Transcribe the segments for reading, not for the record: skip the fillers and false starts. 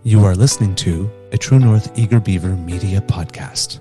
You are listening to a True North Eager Beaver media podcast.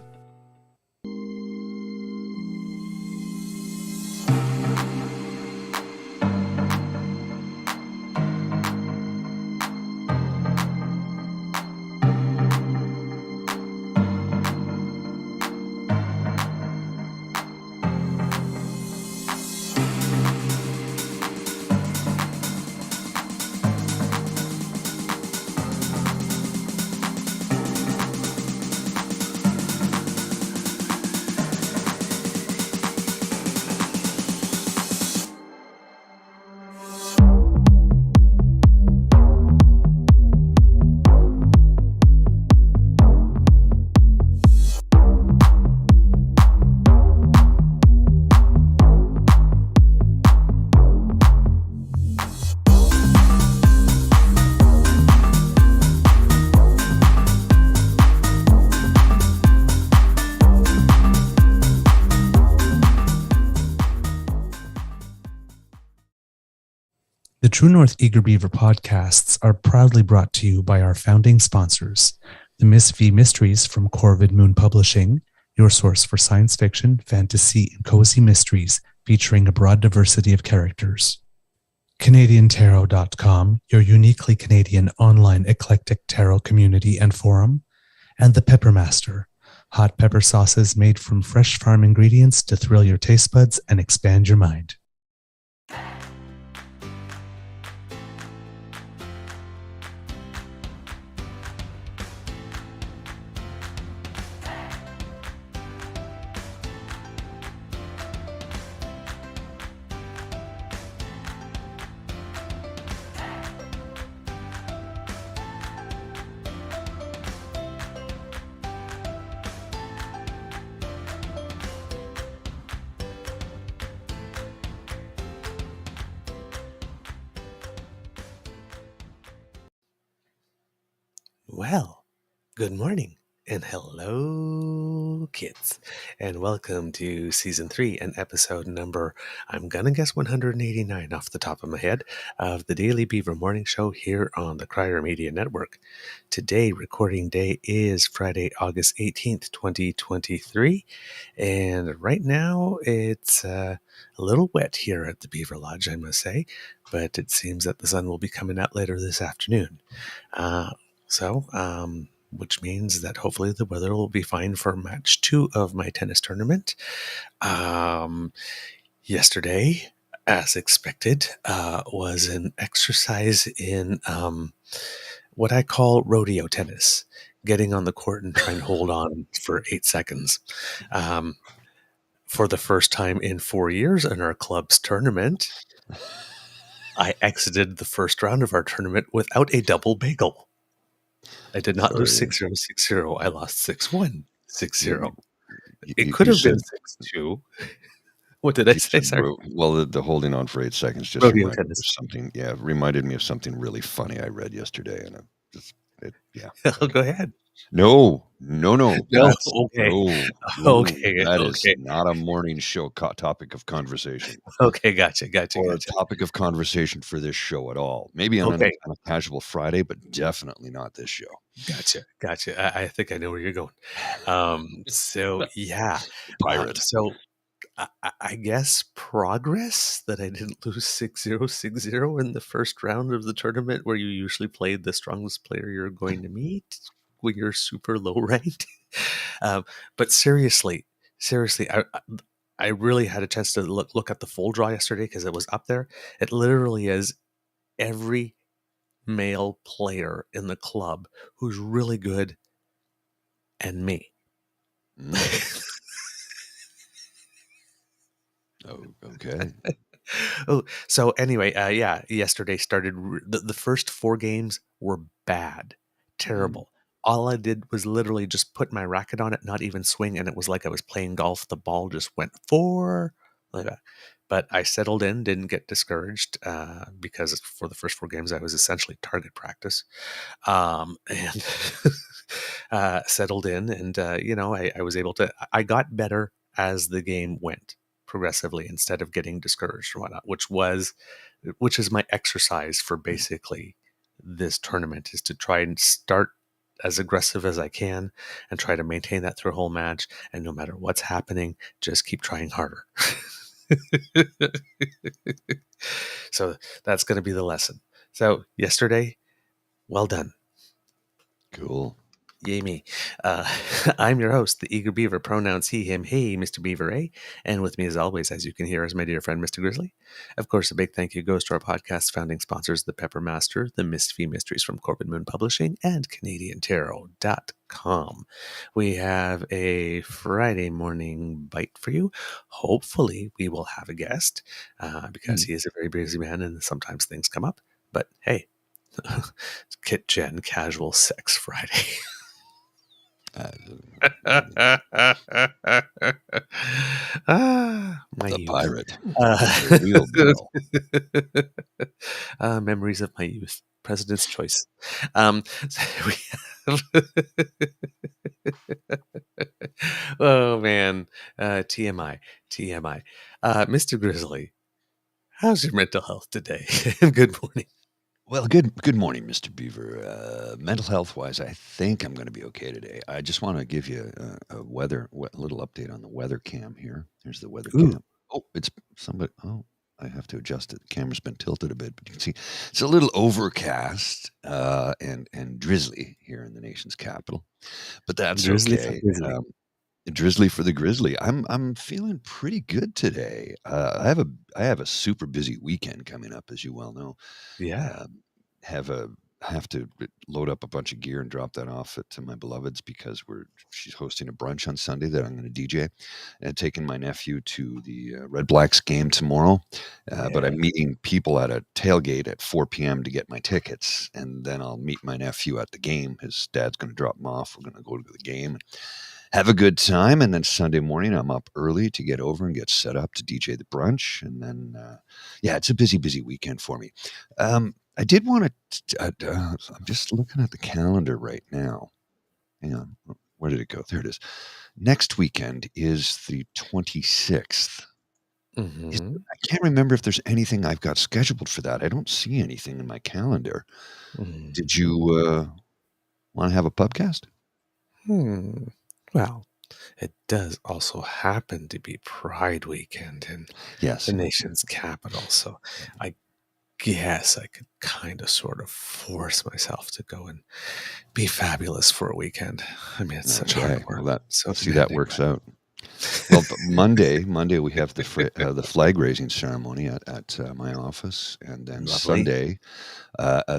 The True North Eager Beaver podcasts are proudly brought to you by our founding sponsors, the Miss V Mysteries from Corvid Moon Publishing, your source for science fiction, fantasy, and cozy mysteries featuring a broad diversity of characters. CanadianTarot.com, your uniquely Canadian online eclectic tarot community and forum, and The Peppermaster, hot pepper sauces made from fresh farm ingredients to thrill your taste buds and expand your mind. Well, good morning and hello, kids, and welcome to Season 3 and episode number, I'm gonna guess 189 off the top of my head, of the Daily Beaver Morning Show here on the Crier Media Network. Today, recording day is Friday, August 18th, 2023, and right now it's a little wet here at the Beaver Lodge, I must say, but it seems that the sun will be coming out later this afternoon. Which means that hopefully the weather will be fine for match 2 of my tennis tournament. Yesterday, as expected, was an exercise in what I call rodeo tennis, getting on the court and trying to hold on for 8 seconds. For the first time in 4 years in our club's tournament, I exited the first round of our tournament without a double bagel. I did not lose 6-0, 6-0. I lost 6-1, 6-0. It could have been 6-2. What did I say? Sorry. Well, the holding on for 8 seconds just reminded me of something. Yeah, reminded me of something really funny I read yesterday, and Go ahead. No. Okay. Okay. That is not a morning show topic of conversation. Okay, gotcha. Or a topic of conversation for this show at all. Maybe on a casual Friday, but definitely not this show. Gotcha. I think I know where you're going. Pirate. I guess progress that I didn't lose 6-0, 6-0 in the first round of the tournament where you usually play the strongest player you're going to meet when you're super low ranked. But seriously, I really had a chance to look at the full draw yesterday because it was up there. It literally is every male player in the club who's really good and me. Oh, okay. So anyway, yesterday started, the first 4 games were bad, terrible. All I did was literally just put my racket on it, not even swing, and it was like I was playing golf. The ball just went 4, like that. But I settled in, didn't get discouraged, because for the first 4 games I was essentially target practice, and settled in, and I was able to. I got better as the game went progressively instead of getting discouraged or whatnot, which is my exercise for basically this tournament is to try and start as aggressive as I can and try to maintain that through a whole match. And no matter what's happening, just keep trying harder. So that's going to be the lesson. So yesterday, well done. Cool. Yay me. I'm your host, the Eager Beaver, pronouns he, him, hey, Mr. Beaver, eh? And with me as always, as you can hear, is my dear friend, Mr. Grizzly. Of course, a big thank you goes to our podcast's founding sponsors, the Pepper Master, the Misfit Mysteries from Corbin Moon Publishing, and CanadianTarot.com. We have a Friday morning bite for you. Hopefully, we will have a guest because he is a very busy man and sometimes things come up. But hey, Kit Jen Casual Sex Friday. My the youth. pirate. The real Bill. Memories of my youth. President's choice. So we have oh man. TMI. Mr. Grizzly, how's your mental health today? Good morning. Well, good morning, Mr. Beaver. Mental health wise, I think I'm going to be okay today. I just want to give you a little update on the weather cam here. Here's the weather cam. Oh, it's somebody. Oh, I have to adjust it. The camera's been tilted a bit, but you can see it's a little overcast and drizzly here in the nation's capital. But that's Drizzly okay. for Drizzly for the grizzly. I'm feeling pretty good today. I have a super busy weekend coming up, as you well know. Yeah. Have to load up a bunch of gear and drop that off to my beloved's because she's hosting a brunch on Sunday that I'm going to DJ, and taking my nephew to the Red Blacks game tomorrow. But I'm meeting people at a tailgate at 4 p.m. to get my tickets, and then I'll meet my nephew at the game. His dad's going to drop him off. We're going to go to the game. Have a good time, and then Sunday morning I'm up early to get over and get set up to DJ the brunch, and then it's a busy weekend for me. I did want to. I'm just looking at the calendar right now. Hang on, where did it go? There it is. Next weekend is the 26th. Mm-hmm. I can't remember if there's anything I've got scheduled for that. I don't see anything in my calendar. Mm-hmm. Did you want to have a pubcast? Well, it does also happen to be Pride weekend in the nation's capital, so I guess I could kind of sort of force myself to go and be fabulous for a weekend. I mean, it's such hard work. Well, that works out. Well, Monday we have the flag raising ceremony at my office, and then Lovely.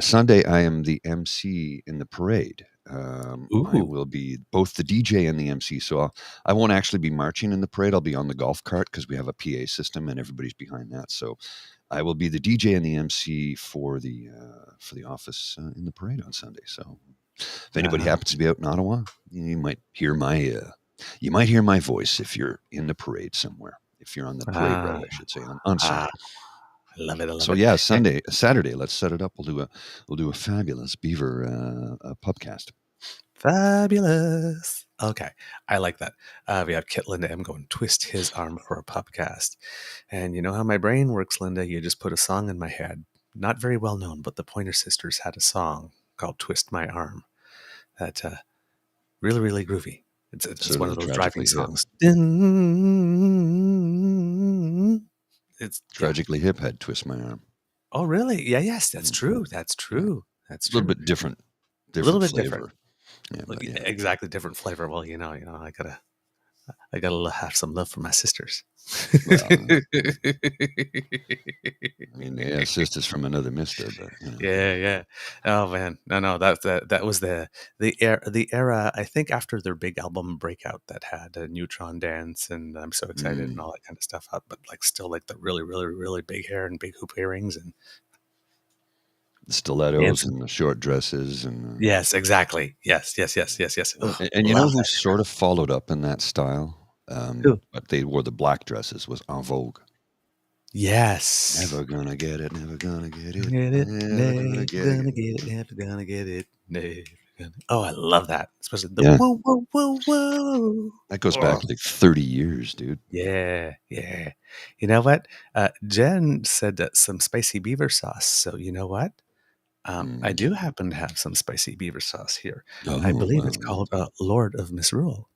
Sunday I am the MC in the parade. I will be both the DJ and the MC, so I won't actually be marching in the parade. I'll be on the golf cart because we have a PA system and everybody's behind that. So I will be the DJ and the MC for the office in the parade on Sunday. So if anybody happens to be out in Ottawa, you might hear my voice if you're in the parade somewhere. If you're on the parade route, I should say on Sunday. I love it. So Saturday, let's set it up. We'll do a fabulous Beaver pubcast. Fabulous. Okay, I like that. We have Kit Linda M going twist his arm for a pubcast, and you know how my brain works, Linda. You just put a song in my head, not very well known, but the Pointer Sisters had a song called "Twist My Arm." That really, really groovy. It's one of those driving songs. It's Tragically Hip had "Twist My Arm." Oh, really? Yeah. Yes, that's true. That's true. That's true. A little bit different. A little bit flavor. Different. Yeah, exactly different flavor. Well, I gotta have some love for my sisters. Well, I mean, yeah, sisters from another mister, but yeah. Oh man, no, that was the era. I think after their big album breakout that had a Neutron Dance and I'm So Excited and all that kind of stuff out, but still the really, really, really big hair and big hoop earrings and the stilettos and the short dresses and yes, exactly. Yes. Ugh, and you know who sort of followed up in that style? But they wore the black dresses was En Vogue. Yes. Never gonna get it. Never gonna get it. Never gonna get it. Oh, I love that. Especially the whoa, whoa, whoa, whoa. That goes back like 30 years, dude. Yeah. You know what? Jen said that some spicy beaver sauce. So you know what? I do happen to have some spicy beaver sauce here. I Oh, believe it's well. called Lord of Misrule.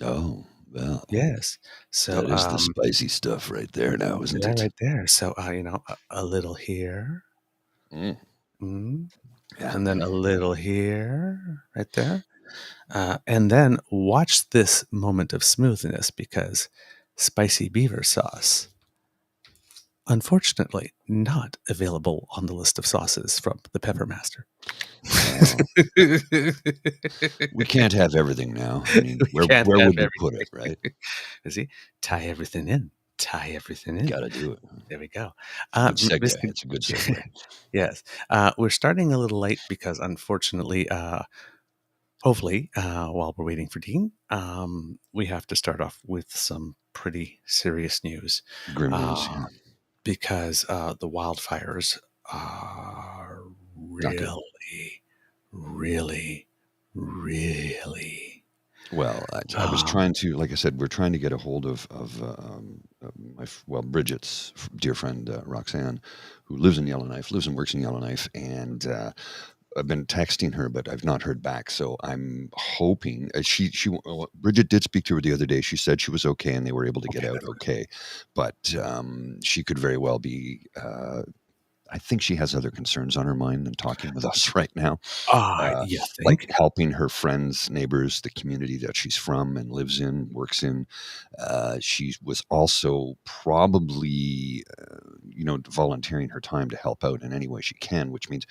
Oh, well. Yes. So That is the spicy stuff right there now, isn't yeah, it? right there. So a little here, Mm, mm, yeah. and then a little here, right there. And then watch this moment of smoothness because spicy beaver sauce, unfortunately, not available on the list of sauces from the Pepper Master. Well, we can't have everything now. I mean, We can't where have would you put it, everything. right? See, tie everything in. Tie everything in. Got to do it. There we go. Good segue. Mr. It's a good segue. Yes. We're starting a little late because unfortunately, hopefully, while we're waiting for Dean, we have to start off with some pretty serious news Grim news. uh, Yeah. because the wildfires are Not good. really, really. Well, I was Um, trying to, like I said, we're trying to get a hold of Bridget's dear friend Roxanne, who lives in Yellowknife, lives and works in Yellowknife, and I've been texting her, but I've not heard back. So I'm hoping Bridget did speak to her the other day. She said she was okay and they were able to get okay, out that's good. okay, but she could very well be. I think she has other concerns on her mind than talking with us right now. You Like think? helping her friends, neighbors, the community that she's from and lives in, works in. She was also probably, volunteering her time to help out in any way she can, which means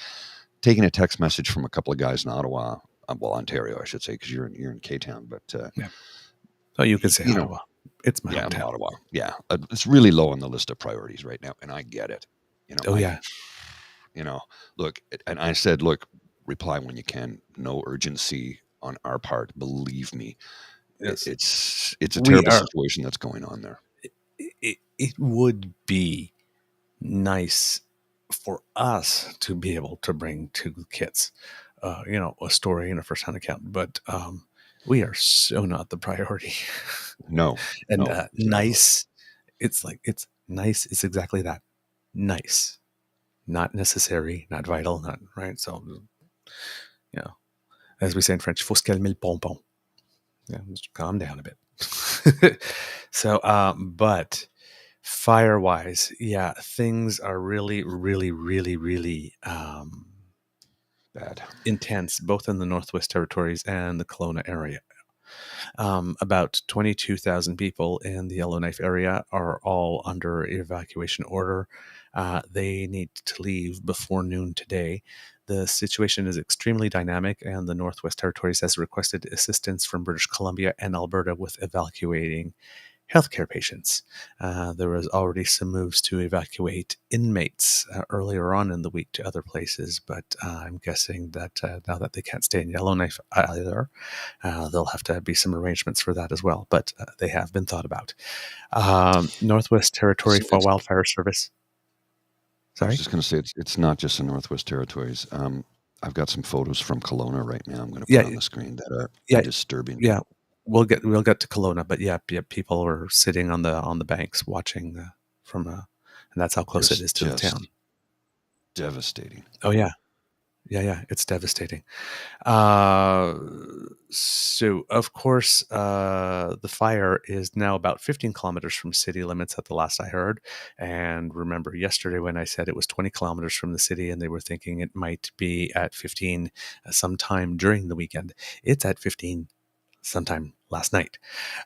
taking a text message from a couple of guys in Ottawa, Ontario, I should say, because you're in K Town, but Yeah. Oh, you could say you know, Ottawa. It's my yeah, hometown. Ottawa, yeah, it's really low on the list of priorities right now, and I get it. Oh yeah. You know, look, and I said, look, reply when you can. No urgency on our part. Believe me, Yes. it's a We terrible are. situation that's going on there. It would be nice for us to be able to bring to kids, a story and a first-hand account, but we are so not the priority. No, And no, exactly. nice, it's nice. It's exactly that. Nice, not necessary, not vital, not right. So, as we say in French, faut se calmer le pompon. Yeah, just calm down a bit. So, but fire wise, yeah, things are really, really, really, really Bad. intense, both in the Northwest Territories and the Kelowna area. About 22,000 people in the Yellowknife area are all under evacuation order. They need to leave before noon today. The situation is extremely dynamic, and the Northwest Territories has requested assistance from British Columbia and Alberta with evacuating healthcare patients. There was already some moves to evacuate inmates earlier on in the week to other places, but I'm guessing that now that they can't stay in Yellowknife either, there'll have to be some arrangements for that as well. But they have been thought about. Northwest Territory So for Wildfire Service. I was Sorry. just going to say it's not just the Northwest Territories. I've got some photos from Kelowna right now. I'm going to put Yeah, on the screen that are yeah, disturbing. yeah. We'll get to Kelowna, but yeah, people are sitting on the banks watching from, and that's how close it is to the Just town. devastating. Oh yeah, yeah. It's devastating. Uh, so of course, the fire is now about 15 kilometers from city limits at the last I heard. And remember yesterday when I said it was 20 kilometers from the city and they were thinking it might be at 15 sometime during the weekend. It's at 15 sometime last night.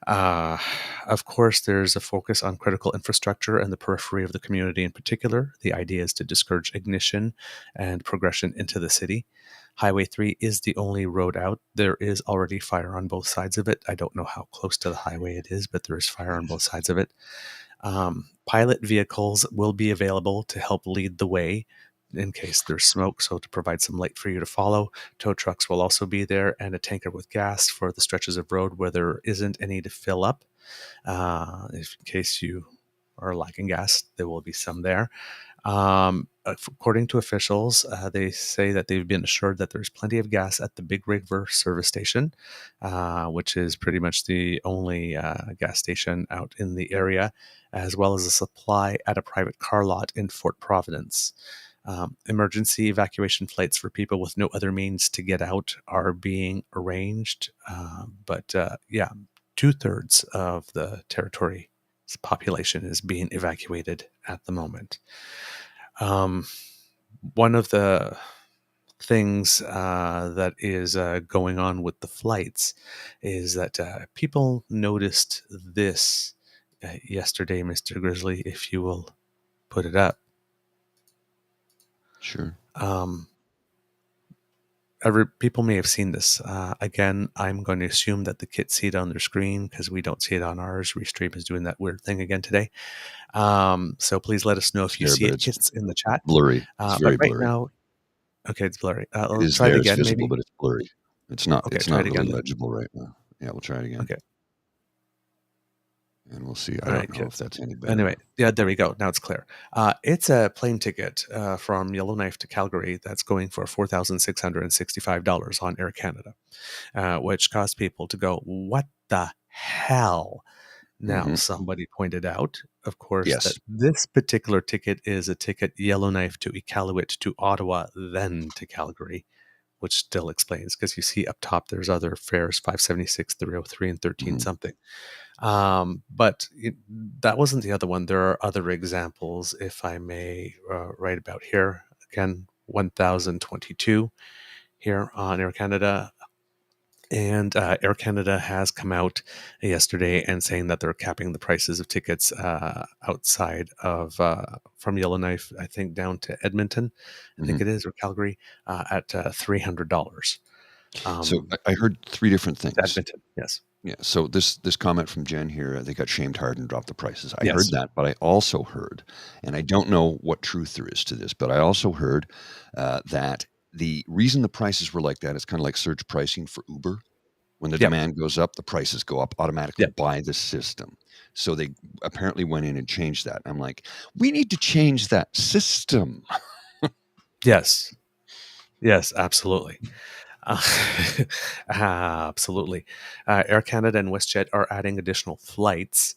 Uh, of course, there's a focus on critical infrastructure and the periphery of the community in particular. The idea is to discourage ignition and progression into the city. Highway 3 is the only road out. There is already fire on both sides of it. I don't know how close to the highway it is, but there is fire on both sides of it. Pilot vehicles will be available to help lead the way in case there's smoke, so to provide some light for you to follow. Tow trucks will also be there, and a tanker with gas for the stretches of road where there isn't any to fill up. If in case you are lacking gas, there will be some there. According to officials, they say that they've been assured that there's plenty of gas at the Big River service station, which is pretty much the only gas station out in the area, as well as a supply at a private car lot in Fort Providence. Emergency evacuation flights for people with no other means to get out are being arranged. But 2/3 of the territory's population is being evacuated at the moment. One of the things that is going on with the flights is that people noticed this yesterday, Mr. Grizzly, if you will put it up. Sure. People may have seen this. Again, I'm going to assume that the kids see it on their screen because we don't see it on ours. Restream is doing that weird thing again today. So please let us know if you see it, kids, in the chat. Blurry. It's very but right blurry. now, okay, it's blurry. It Let's is try it there, it's again, visible, maybe. but it's blurry. It's not. Okay, It's try not it really again. legible right now. Yeah, we'll try it again. Okay. And we'll see. I All don't right, know kids. if that's any better. Anyway, yeah, there we go. Now it's clear. It's a plane ticket from Yellowknife to Calgary that's going for $4,665 on Air Canada, which caused people to go, what the hell? Now, somebody pointed out, of course, Yes. that this particular ticket is a ticket Yellowknife to Iqaluit to Ottawa, then to Calgary, which still explains, because you see up top there's other fares, 576, 303, and 13 something. But that wasn't the other one. There are other examples, if I may write about here. Again, 1,022 here on Air Canada. And Air Canada has come out yesterday and saying that they're capping the prices of tickets outside of from Yellowknife, I think, down to Edmonton, I think it is, or Calgary, at $300. So I heard three different things. Edmonton, yes. Yeah. So this comment from Jen here, they got shamed hard and dropped the prices. I Yes. heard that, but I also heard, and I don't know what truth there is to this, but I also heard that the reason the prices were like that is kind of like surge pricing for Uber. When the demand goes up, the prices go up automatically by the system. So they apparently went in and changed that. I'm like, we need to change that system. Yes. Yes, absolutely. Absolutely. Air Canada and WestJet are adding additional flights.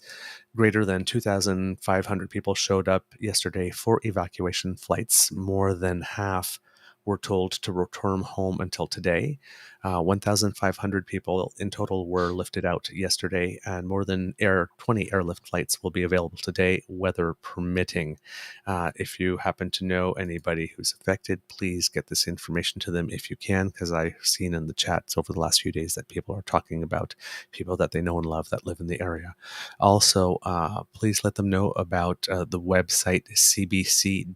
Greater than 2,500 people showed up yesterday for evacuation flights. More than half were told to return home until today. 1,500 people in total were lifted out yesterday, and more than 20 airlift flights will be available today, weather permitting. If you happen to know anybody who's affected, please get this information to them if you can, because I've seen in the chats over the last few days that people are talking about people that they know and love that live in the area. Also, please let them know about the website cbc.ca/lite,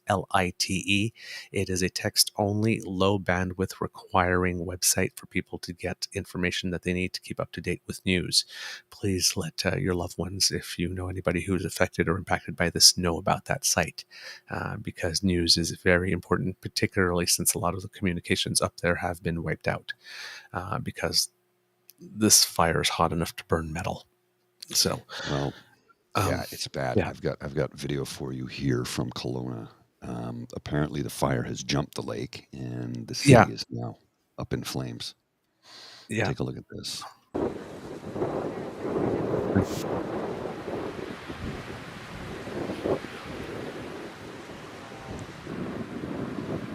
L-I-T-E. It is a text-only, low bandwidth requiring website for people to get information that they need to keep up to date with news. Please let your loved ones, if you know anybody who's affected or impacted by this, know about that site, because news is very important, particularly since a lot of the communications up there have been wiped out because this fire is hot enough to burn metal. So, well, yeah, it's bad. Yeah. I've got video for you here from Kelowna. Apparently, the fire has jumped the lake, and the city is now up in flames. Yeah. Take a look at this.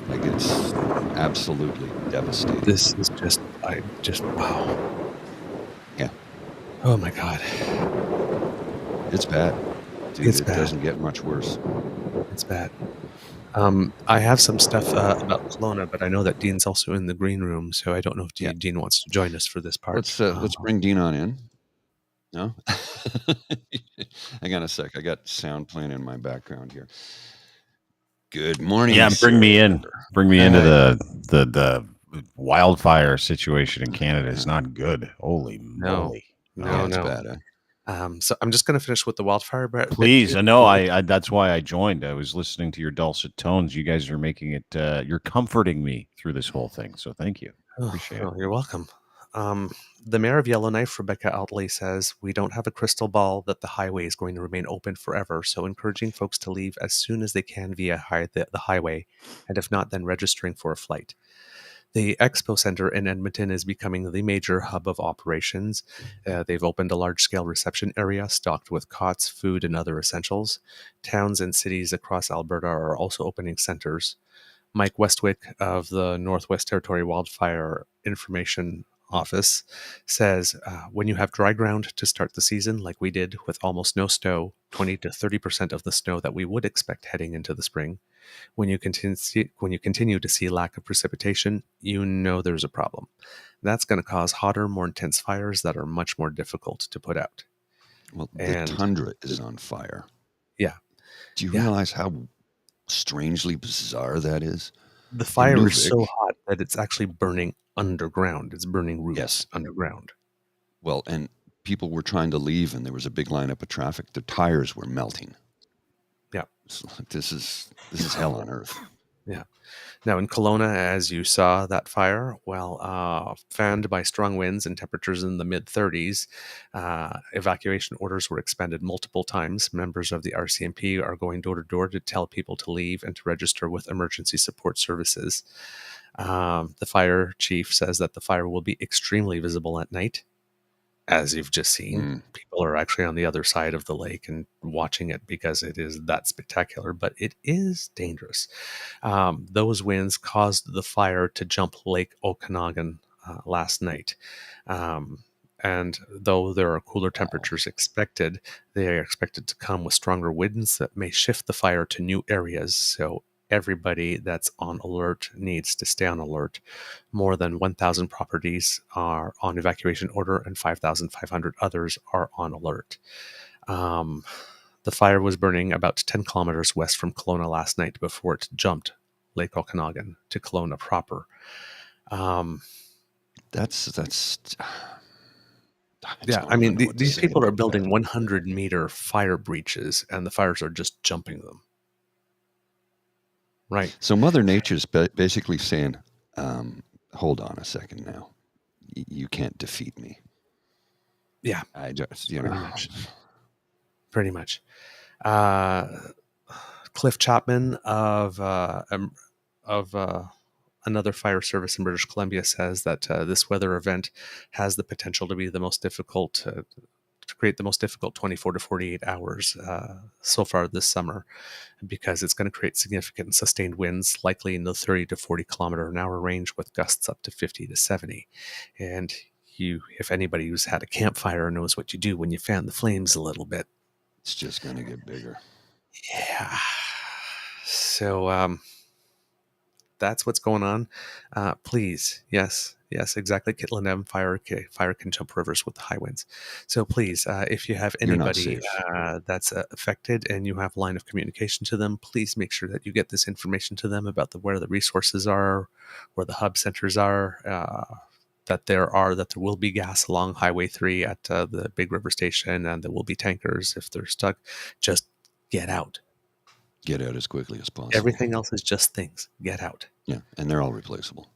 Like, it's absolutely devastating. This is wow. Yeah. Oh my God. It's bad. Dude, It's it bad. doesn't get much worse. It's bad. I have some stuff about Kelowna, but I know that Dean's also in the green room, so I don't know if Dean wants to join us for this part. Let's bring Dean on in. No? Hang on a sec. I got sound playing in my background here. Good morning. Yeah, bring me in. Bring me into the wildfire situation in Canada. It's not good. Holy moly. No. It's bad, eh? So I'm just going to finish with the wildfire. Please, I know. I that's why I joined. I was listening to your dulcet tones. You guys are making it. You're comforting me through this whole thing. So thank you. Appreciate it. You're welcome. The mayor of Yellowknife, Rebecca Outley, says, "We don't have a crystal ball that the highway is going to remain open forever, so encouraging folks to leave as soon as they can via the highway, and if not, then registering for a flight." The Expo Center in Edmonton is becoming the major hub of operations. They've opened a large-scale reception area stocked with cots, food, and other essentials. Towns and cities across Alberta are also opening centers. Mike Westwick of the Northwest Territory Wildfire Information Office says, when you have dry ground to start the season, like we did with almost no snow, 20 to 30% of the snow that we would expect heading into the spring, when you continue to see lack of precipitation, you know there's a problem. That's going to cause hotter, more intense fires that are much more difficult to put out. Well, the And tundra is on fire. yeah, Do you Yeah. realize how strangely bizarre that is? the fire is Nuvik- so hot that it's actually burning underground. It's burning roots Yes. underground. Well, and people were trying to leave, and there was a big lineup of traffic. Their tires were melting. Yeah. So this is hell on earth. Yeah. Now in Kelowna, as you saw that fire, fanned by strong winds and temperatures in the mid-30s, evacuation orders were expanded multiple times. Members of the RCMP are going door to door to tell people to leave and to register with emergency support services. The fire chief says that the fire will be extremely visible at night. As you've just seen, people are actually on the other side of the lake and watching it because it is that spectacular, but it is dangerous. Those winds caused the fire to jump Lake Okanagan last night. And though there are cooler temperatures expected, they are expected to come with stronger winds that may shift the fire to new areas. So everybody that's on alert needs to stay on alert. More than 1,000 properties are on evacuation order and 5,500 others are on alert. The fire was burning about 10 kilometers west from Kelowna last night before it jumped Lake Okanagan to Kelowna proper. Yeah, I mean, these people are building 100-meter fire breaches, and the fires are just jumping them. Right. So Mother Nature's basically saying, hold on a second now. You can't defeat me. Yeah. I just, Pretty much. Cliff Chapman of another fire service in British Columbia says that this weather event has the potential to be the most difficult, to create the most difficult 24 to 48 hours so far this summer, because it's going to create significant and sustained winds, likely in the 30 to 40 kilometer an hour range with gusts up to 50 to 70. And if anybody who's had a campfire knows what you do when you fan the flames a little bit, it's just going to get bigger. Yeah. So that's what's going on. Please, yes, exactly. Kittlin M fire can jump rivers with high winds. So please, if you have anybody that's affected and you have line of communication to them, please make sure that you get this information to them about where the resources are, where the hub centers are. That there will be gas along Highway 3 at the Big River Station, and there will be tankers if they're stuck. Just get out. Get out as quickly as possible. Everything else is just things. Get out. Yeah, and they're all replaceable.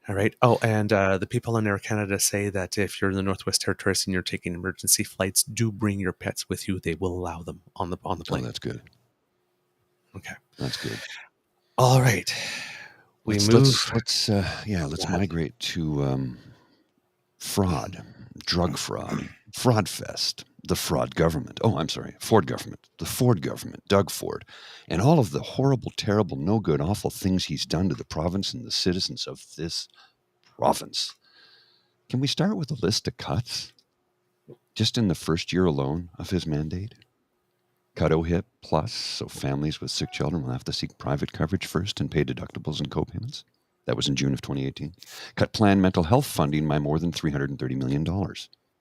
All right. Oh, and the people in Air Canada say that if you're in the Northwest Territories and you're taking emergency flights, do bring your pets with you. They will allow them on the plane. Oh, that's good. Okay. That's good. All right. Let's migrate to fraud, drug fraud, Fraud Fest, the Fraud Government. Oh, I'm sorry, Ford Government, the Ford Government, Doug Ford, and all of the horrible, terrible, no good, awful things he's done to the province and the citizens of this province. Can we start with a list of cuts? Just in the first year alone of his mandate? Cut OHIP plus, so families with sick children will have to seek private coverage first and pay deductibles and co-payments. That was in June of 2018. Cut planned mental health funding by more than $330 million.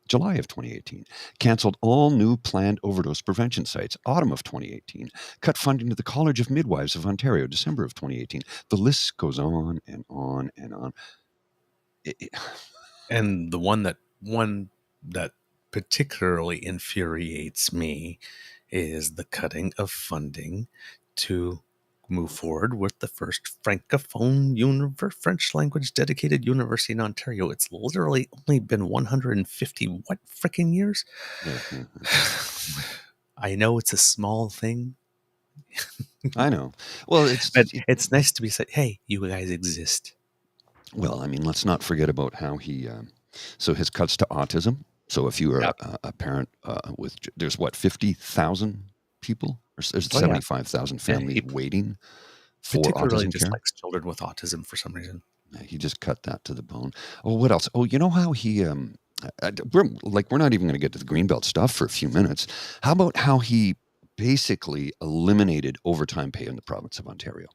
July of 2018. Canceled all new planned overdose prevention sites. Autumn of 2018. Cut funding to the College of Midwives of Ontario. December of 2018. The list goes on and on and on. And the one that particularly infuriates me is the cutting of funding to move forward with the first francophone French language dedicated university in Ontario. It's literally only been 150 freaking years? I know it's a small thing. I know. Well, it's nice to be said, hey, you guys exist. Well, I mean, let's not forget about how he. So his cuts to autism. So if you are Yep. a parent there's what 50,000 people, or there's Oh, yeah. 75,000 families he waiting for particularly autism care. dislikes children with autism for some reason. Yeah, he just cut that to the bone. Oh, what else? Oh, you know how he we're not even going to get to the Greenbelt stuff for a few minutes. How about how he basically eliminated overtime pay in the province of Ontario?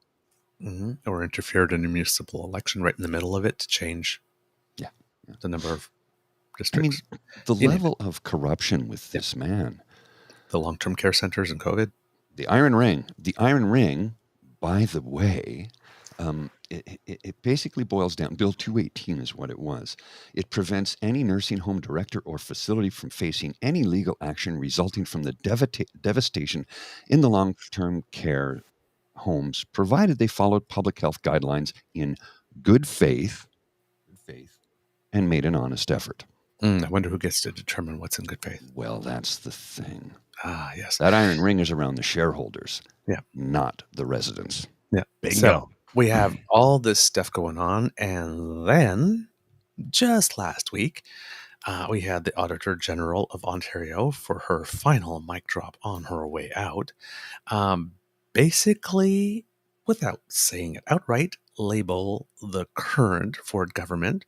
Or interfered in a municipal election right in the middle of it to change Yeah. the number of I mean, districts. the You name level of corruption with Yeah. this man. The long-term care centers and COVID. The Iron Ring. The Iron Ring, by the way, it basically boils down. Bill 218 is what it was. It prevents any nursing home director or facility from facing any legal action resulting from the devastation in the long-term care homes, provided they followed public health guidelines in good faith, and made an honest effort. I wonder who gets to determine what's in good faith. Well, that's the thing. Yes. That iron ring is around the shareholders, Yeah. not the residents. Yeah. Bingo. So we have all this stuff going on, and then just last week, we had the Auditor General of Ontario for her final mic drop on her way out. Basically, without saying it outright, label the current Ford government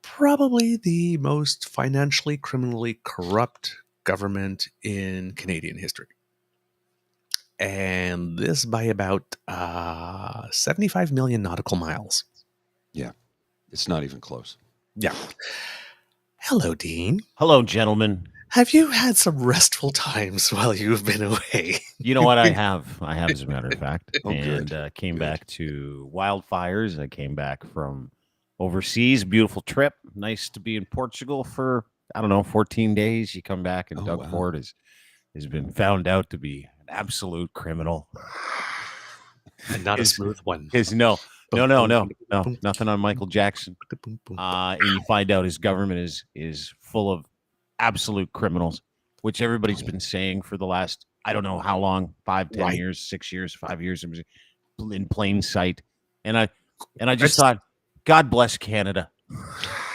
probably the most financially, criminally corrupt government in Canadian history. And this by about 75 million nautical miles. Yeah. It's not even close. Yeah. Hello, Dean. Hello, gentlemen. Have you had some restful times while you've been away? You know what? I have, as a matter of fact. Oh, and good. Came Good. back to wildfires. I came back from overseas. Beautiful trip. Nice to be in Portugal for, 14 days. You come back, and Oh, Doug wow. Ford has been found out to be an absolute criminal. And not a smooth one. No, nothing on Michael Jackson. And you find out his government is full of absolute criminals, which everybody's been saying for the last, I don't know how long, 5, 10 Right. years, 6 years, 5 years, in plain sight. And I just thought, God bless Canada.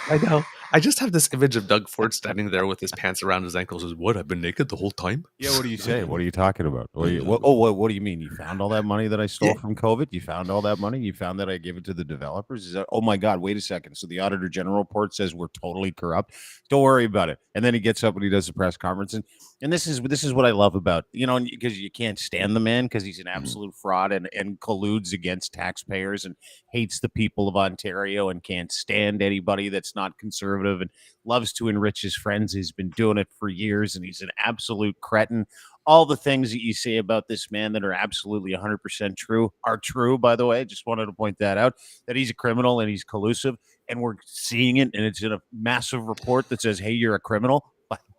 I know. I just have this image of Doug Ford standing there with his pants around his ankles. Is what, I've been naked the whole time? Yeah, what do you say? What are you talking about? What do you mean? You found all that money that I stole from COVID? You found all that money? You found that I gave it to the developers? Is that, oh my God, wait a second. So the Auditor General report says we're totally corrupt. Don't worry about it. And then he gets up and he does a press conference. And this is what I love about, because you can't stand the man because he's an absolute fraud and colludes against taxpayers and hates the people of Ontario and can't stand anybody that's not conservative and loves to enrich his friends. He's been doing it for years, and he's an absolute cretin. All the things that you say about this man that are absolutely 100% true are true, by the way. Just wanted to point that out, that he's a criminal and he's collusive, and we're seeing it, and it's in a massive report that says, hey, you're a criminal.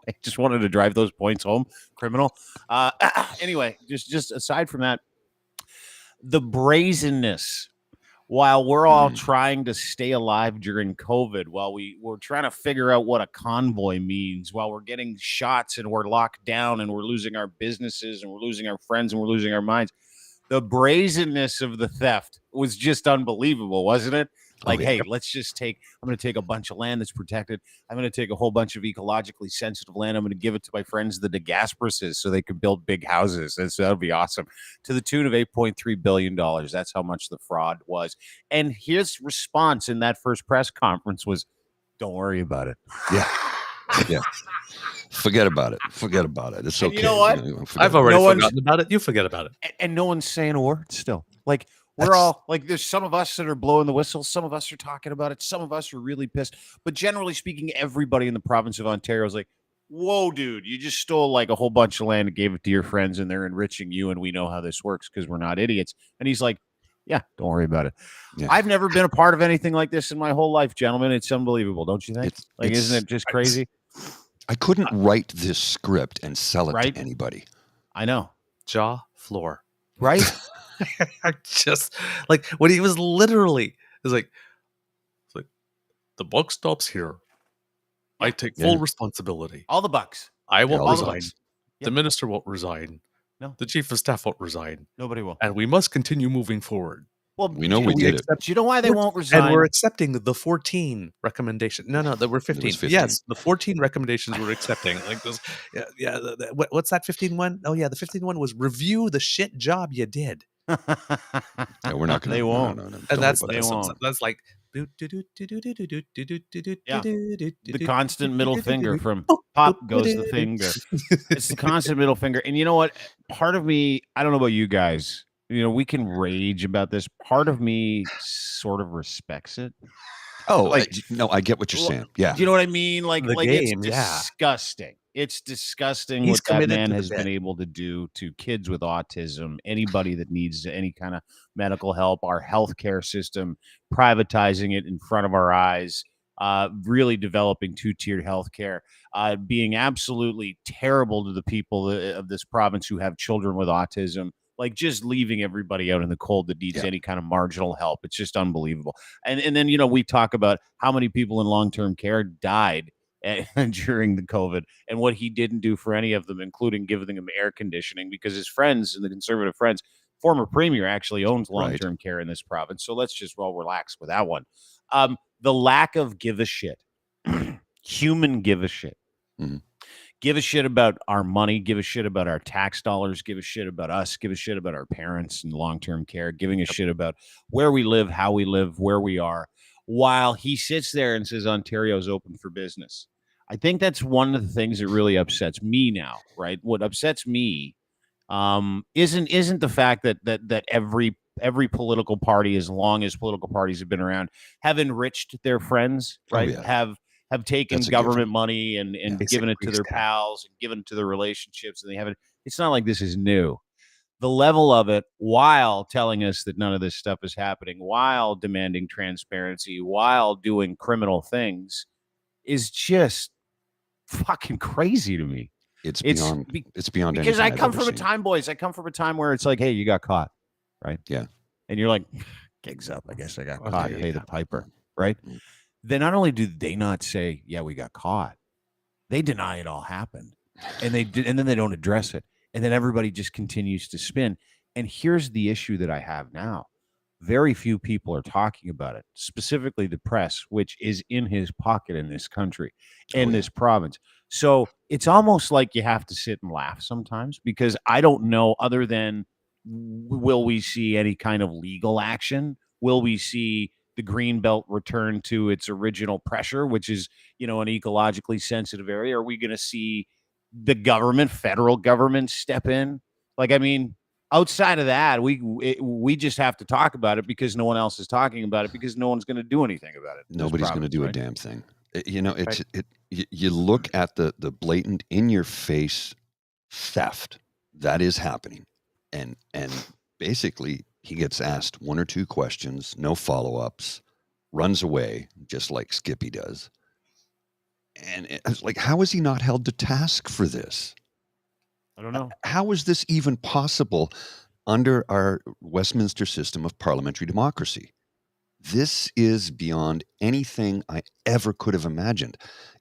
I just wanted to drive those points home. Criminal. Anyway, just aside from that, the brazenness, while we're all trying to stay alive during COVID, while we're trying to figure out what a convoy means, while we're getting shots and we're locked down and we're losing our businesses and we're losing our friends and we're losing our minds, the brazenness of the theft was just unbelievable, wasn't it? Like, hey, I'm going to take a bunch of land that's protected. I'm going to take a whole bunch of ecologically sensitive land. I'm going to give it to my friends, the De Gasperuses, so they can build big houses. And so that'll be awesome. To the tune of $8.3 billion. That's how much the fraud was. And his response in that first press conference was, don't worry about it. Yeah. Yeah. Forget about it. It's okay. You know what? I've already forgotten about it. You forget about it. And no one's saying a word still. Like, we're all like, there's some of us that are blowing the whistle. Some of us are talking about it. Some of us are really pissed. But generally speaking, everybody in the province of Ontario is like, whoa, dude, you just stole like a whole bunch of land and gave it to your friends, and they're enriching you. And we know how this works because we're not idiots. And he's like, yeah, don't worry about it. Yeah. I've never been a part of anything like this in my whole life, gentlemen. It's unbelievable. Don't you think? Isn't it just crazy? I couldn't write this script and sell it to anybody. I know. Jaw floor. Right? I just like when he was literally, it's like the buck stops here. Yeah. I take full responsibility. All the bucks. I won't resign. The minister won't resign. No. The chief of staff won't resign. Nobody will. And we must continue moving forward. Well, We know we did it. Do you know why they won't resign? And we're accepting the 14 recommendation. No, there were 15. 15. Yes, the 14 recommendations we're accepting. Like those, yeah. What's that 15 one? Oh yeah, the 15 one was review the shit job you did. Yeah, we're not going to. They won't. No, And that's like the constant middle finger from pop goes the finger. It's the constant middle finger. And you know what? Part of me, I don't know about you guys. We can rage about this. Part of me sort of respects it. Oh, no, I get what you're saying. Yeah. Do you know what I mean? Like game, it's disgusting. It's disgusting He's what that committed man to the has bit. been able to do to kids with autism, anybody that needs any kind of medical help, our healthcare system, privatizing it in front of our eyes, really developing two-tiered healthcare, being absolutely terrible to the people of this province who have children with autism. Like just leaving everybody out in the cold that needs any kind of marginal help. It's just unbelievable. And then, we talk about how many people in long-term care died during the COVID and what he didn't do for any of them, including giving them air conditioning because his friends and the conservative friends, former premier actually owns long-term care in this province. So let's just relax with that one. The lack of give a shit, human give a shit. Mm-hmm. Give a shit about our money, give a shit about our tax dollars, give a shit about us, give a shit about our parents in long-term care, giving a shit about where we live, how we live, where we are, while he sits there and says Ontario's open for business. I think that's one of the things that really upsets me now, right? What upsets me isn't the fact that every political party, as long as political parties have been around, have enriched their friends, right? Have taken government money and given it to their pals and given it to their relationships, and they haven't. It's not like this is new. The level of it, while telling us that none of this stuff is happening, while demanding transparency, while doing criminal things, is just fucking crazy to me. It's beyond because I come from a time, boys. I come from a time where it's like, hey, you got caught, right? Yeah, and you're like, gigs up. I guess I got caught. Pay the piper, right? Mm-hmm. Then not only do they not say, yeah, we got caught, they deny it all happened. And then they don't address it. And then everybody just continues to spin. And here's the issue that I have now. Very few people are talking about it, specifically the press, which is in his pocket in this country, in this province. So it's almost like you have to sit and laugh sometimes because I don't know, other than will we see any kind of legal action? Will we see the Greenbelt return to its original pressure, which is, an ecologically sensitive area? Are we going to see the federal government step in? Like, I mean, outside of that, we just have to talk about it because no one else is talking about it because no one's going to do anything about it. Nobody's going to do a damn thing. You look at the blatant in your face theft that is happening, and basically he gets asked one or two questions, no follow-ups, runs away just like Skippy does. And it's like, how is he not held to task for this? I don't know. How is this even possible under our Westminster system of parliamentary democracy? This is beyond anything I ever could have imagined.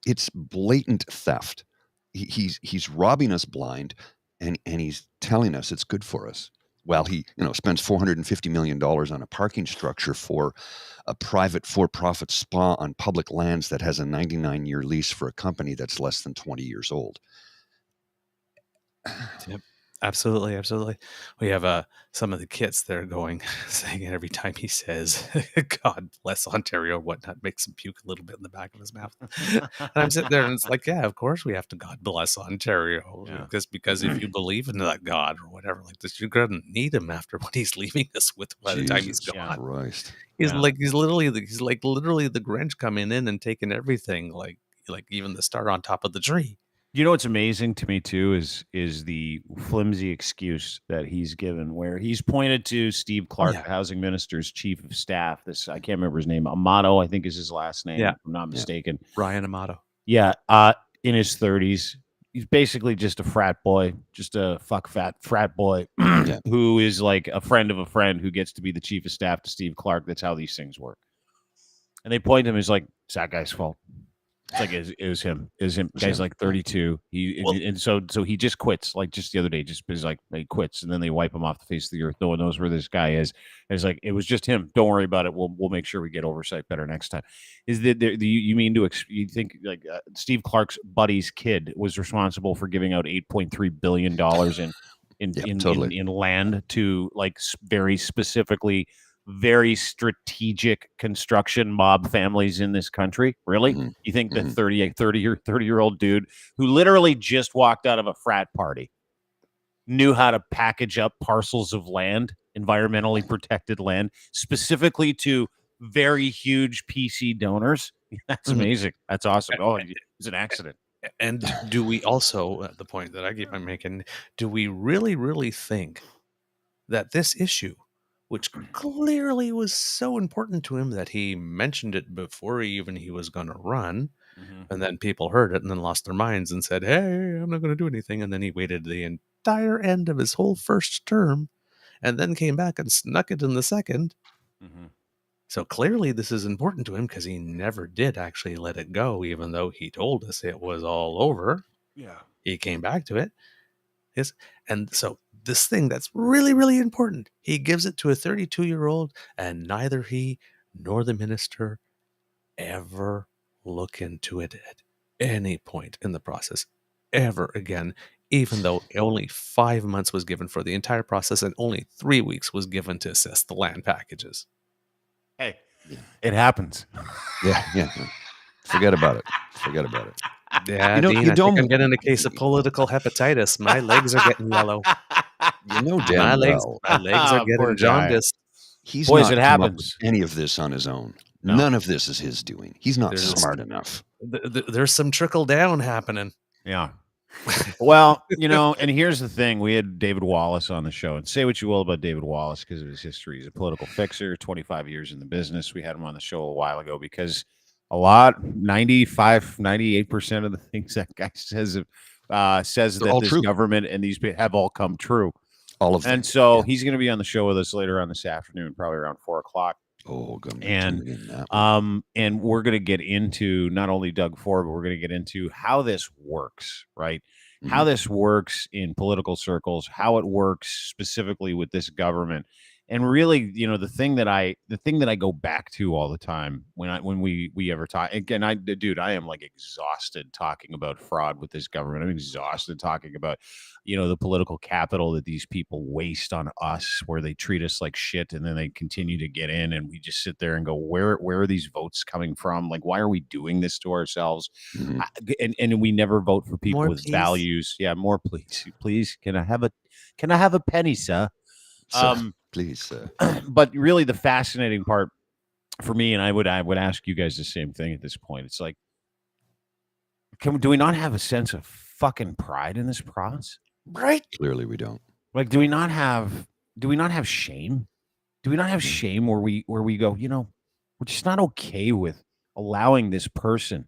It's blatant theft. He's robbing us blind, and he's telling us it's good for us. While he, spends $450 million on a parking structure for a private for-profit spa on public lands that has a 99-year lease for a company that's less than 20 years old. Yep. Absolutely. We have some of the kits that are saying it every time he says, God bless Ontario or whatnot, makes him puke a little bit in the back of his mouth. And I'm sitting there and it's like, yeah, of course we have to God bless Ontario. Yeah. Because if you believe in that God or whatever like this, you're going to need him after what he's leaving us with by the time he's gone. Christ. He's literally the Grinch coming in and taking everything, like even the star on top of the tree. You know what's amazing to me too is the flimsy excuse that he's given, where he's pointed to Steve Clark, housing minister's chief of staff. I can't remember his name. Amato, I think is his last name. Yeah. If I'm not mistaken. Ryan Amato. Yeah. In his 30s, he's basically just a frat boy, just a frat boy who is like a friend of a friend who gets to be the chief of staff to Steve Clark. That's how these things work. And they point to him as like, it's that guy's fault. It's like it was him. It was him. Was Guy's him, like yeah. 32. And so he just quits. Like just the other day, just is like he quits, and then they wipe him off the face of the earth. No one knows where this guy is. And it's like it was just him. Don't worry about it. We'll make sure we get oversight better next time. Is that you mean you think like Steve Clark's buddy's kid was responsible for giving out $8.3 billion totally. in land to like very specifically very strategic construction mob families in this country? Really? Mhm. You think that 30-year-old dude who literally just walked out of a frat party knew how to package up parcels of land, environmentally protected land, specifically to very huge PC donors? That's amazing. That's awesome. Oh, it's an accident. And do we also, the point that I keep on making, do we really, really think that this issue, which clearly was so important to him that he mentioned it before even he was going to run, and then people heard it and then lost their minds and said, hey, I'm not going to do anything. And then he waited the entire end of his whole first term and then came back and snuck it in the second. So clearly this is important to him because he never did actually let it go, even though he told us it was all over. Yeah. He came back to it. Yes. And so this thing that's really, really important, he gives it to a 32-year-old, and neither he nor the minister ever look into it at any point in the process ever again, even though only 5 months was given for the entire process and only 3 weeks was given to assess the land packages. Hey, it happens. Yeah. Forget about it. Yeah, Dean, I think I'm getting a case of political hepatitis. My legs are getting yellow. You know My damn legs well are Poor getting guy. jaundiced. he's Boys, not it come up with happens. any of this on his own. No. None of this is his doing. He's not There's- smart enough. There's some trickle down happening. Yeah. Well, and here's the thing. We had David Wallace on the show, and say what you will about David Wallace because of his history. He's a political fixer, 25 years in the business. We had him on the show a while ago because 98% of the things that guy says that this government and these people have all come true. All of them. And so he's going to be on the show with us later on this afternoon, probably around 4:00. Oh, And we're going to get into not only Doug Ford, but we're going to get into how this works, right? Mm-hmm. How this works in political circles, how it works specifically with this government. And really, the thing that I go back to all the time when we ever talk again, I am like exhausted talking about fraud with this government. I'm exhausted talking about, the political capital that these people waste on us, where they treat us like shit and then they continue to get in, and we just sit there and go, where are these votes coming from? Like, why are we doing this to ourselves? Mm-hmm. And we never vote for people More, with please. values. Yeah, more, please. Can I have a penny, sir? Please, sir. But really, the fascinating part for me, and I would ask you guys the same thing at this point. It's like, do we not have a sense of fucking pride in this province? Right? Clearly, we don't. Like, do we not have shame? Do we not have shame where we go, we're just not okay with allowing this person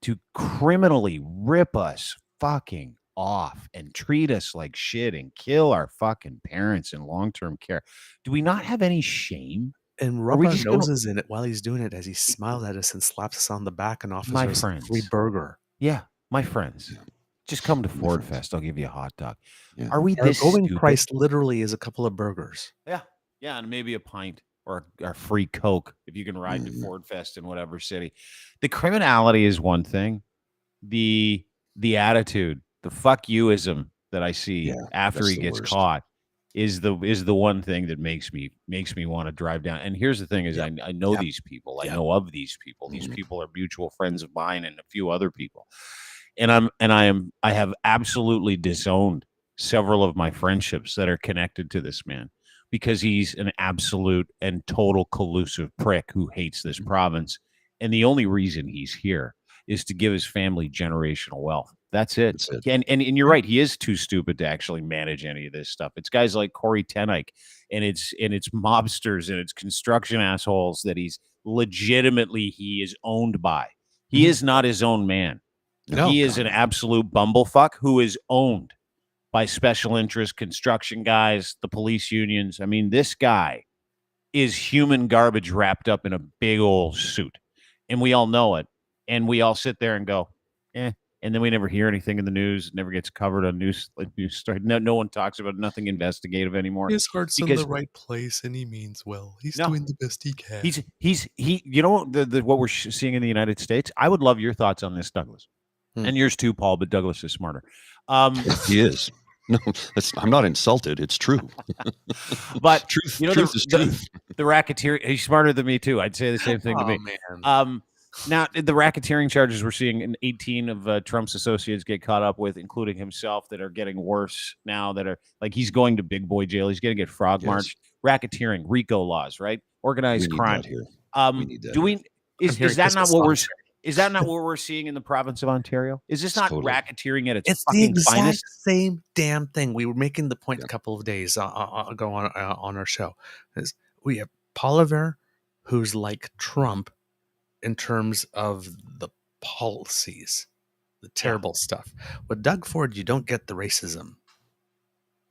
to criminally rip us fucking off and treat us like shit and kill our fucking parents in long-term care? Do we not have any shame? And rub our noses in it while he's doing it as he smiles at us and slaps us on the back and offers us a free burger. Yeah, my friends. Just come to Ford Fest. I'll give you a hot dog. Yeah. Are we Our this going stupid? price literally is a couple of burgers. Yeah, and maybe a pint or a free Coke if you can ride to Ford Fest in whatever city. The criminality is one thing. The attitude, the fuck youism that I see after he gets caught is the one thing that makes me want to drive down. And here's the thing: is I know these people. I know of these people. These people are mutual friends of mine and a few other people. And I have absolutely disowned several of my friendships that are connected to this man because he's an absolute and total collusive prick who hates this province. And the only reason he's here is to give his family generational wealth. That's it. And you're right. He is too stupid to actually manage any of this stuff. It's guys like Corey Tenike and it's mobsters and it's construction assholes that he is owned by. He is not his own man. No, he is an absolute bumblefuck who is owned by special interest construction guys, the police unions. I mean, this guy is human garbage wrapped up in a big old suit. And we all know it. and we all sit there and go, and then we never hear anything in the news. It never gets covered on news story. No one talks about nothing investigative anymore. His heart's in because- the right place, and he means well. He's No. doing the best he can. He. You know what we're seeing in the United States. I would love your thoughts on this, Douglas, and yours too, Paul. But Douglas is smarter. He is. No, I'm not insulted. It's true. But truth, you know, truth is truth. the racketeering. He's smarter than me too. I'd say the same thing to me. Man. Now the racketeering charges we're seeing in 18 of Trump's associates get caught up with, including himself, that are getting worse now. That are like he's going to big boy jail. He's going to get frog marched. Racketeering, RICO laws, right? Organized We need crime. that here. We need that Do we? Is hearing that not Christmas what we're? songs. Is that not what we're seeing in the province of Ontario? Is this not Totally. racketeering at its It's the fucking exact finest? same damn thing. We were making the point Yeah. a couple of days ago on our show. Is we have Poliver, who's like Trump in terms of the policies, the terrible stuff. With Doug Ford, you don't get the racism.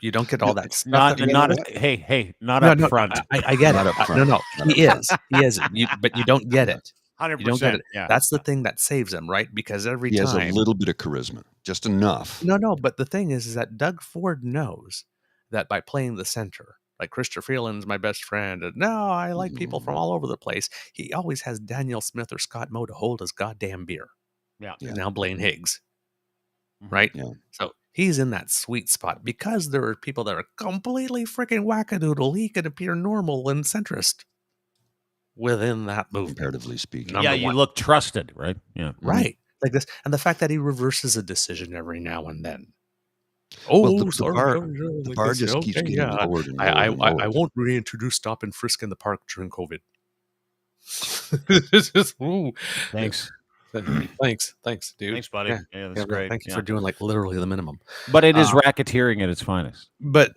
You don't get all that stuff. Not that- not what? hey not No, up no, front. I get Not it. up front. No, Not he up is. He is. But you don't get it. 100%. You don't get it. Yeah. That's the thing that saves him, right? Because every He has a time. little bit of charisma, just enough. No. But the thing is that Doug Ford knows that by playing the center, like Christopher Freeland's my best friend, and no, I like people from all over the place. He always has Daniel Smith or Scott Moe to hold his goddamn beer. Yeah. Yeah. Now Blaine Higgs, Mhm. right? Yeah. So he's in that sweet spot because there are people that are completely freaking wackadoodle. He can appear normal and centrist within that movement. Comparatively speaking. Number Yeah, you one. look trusted, right? Yeah. Right. Like this. And the fact that he reverses a decision every now and then. Oh, Well, the sorry, bar- sorry, The like bar this. just keeps Okay, getting yeah. lowered and lowered I and lowered. won't reintroduce stop and frisk in the park during COVID. It's just, ooh. Thanks. Thanks, dude. Thanks, buddy. Yeah, Yeah, that's Yeah, great. Thank you Yeah. for doing like literally the minimum. But it is racketeering at its finest. But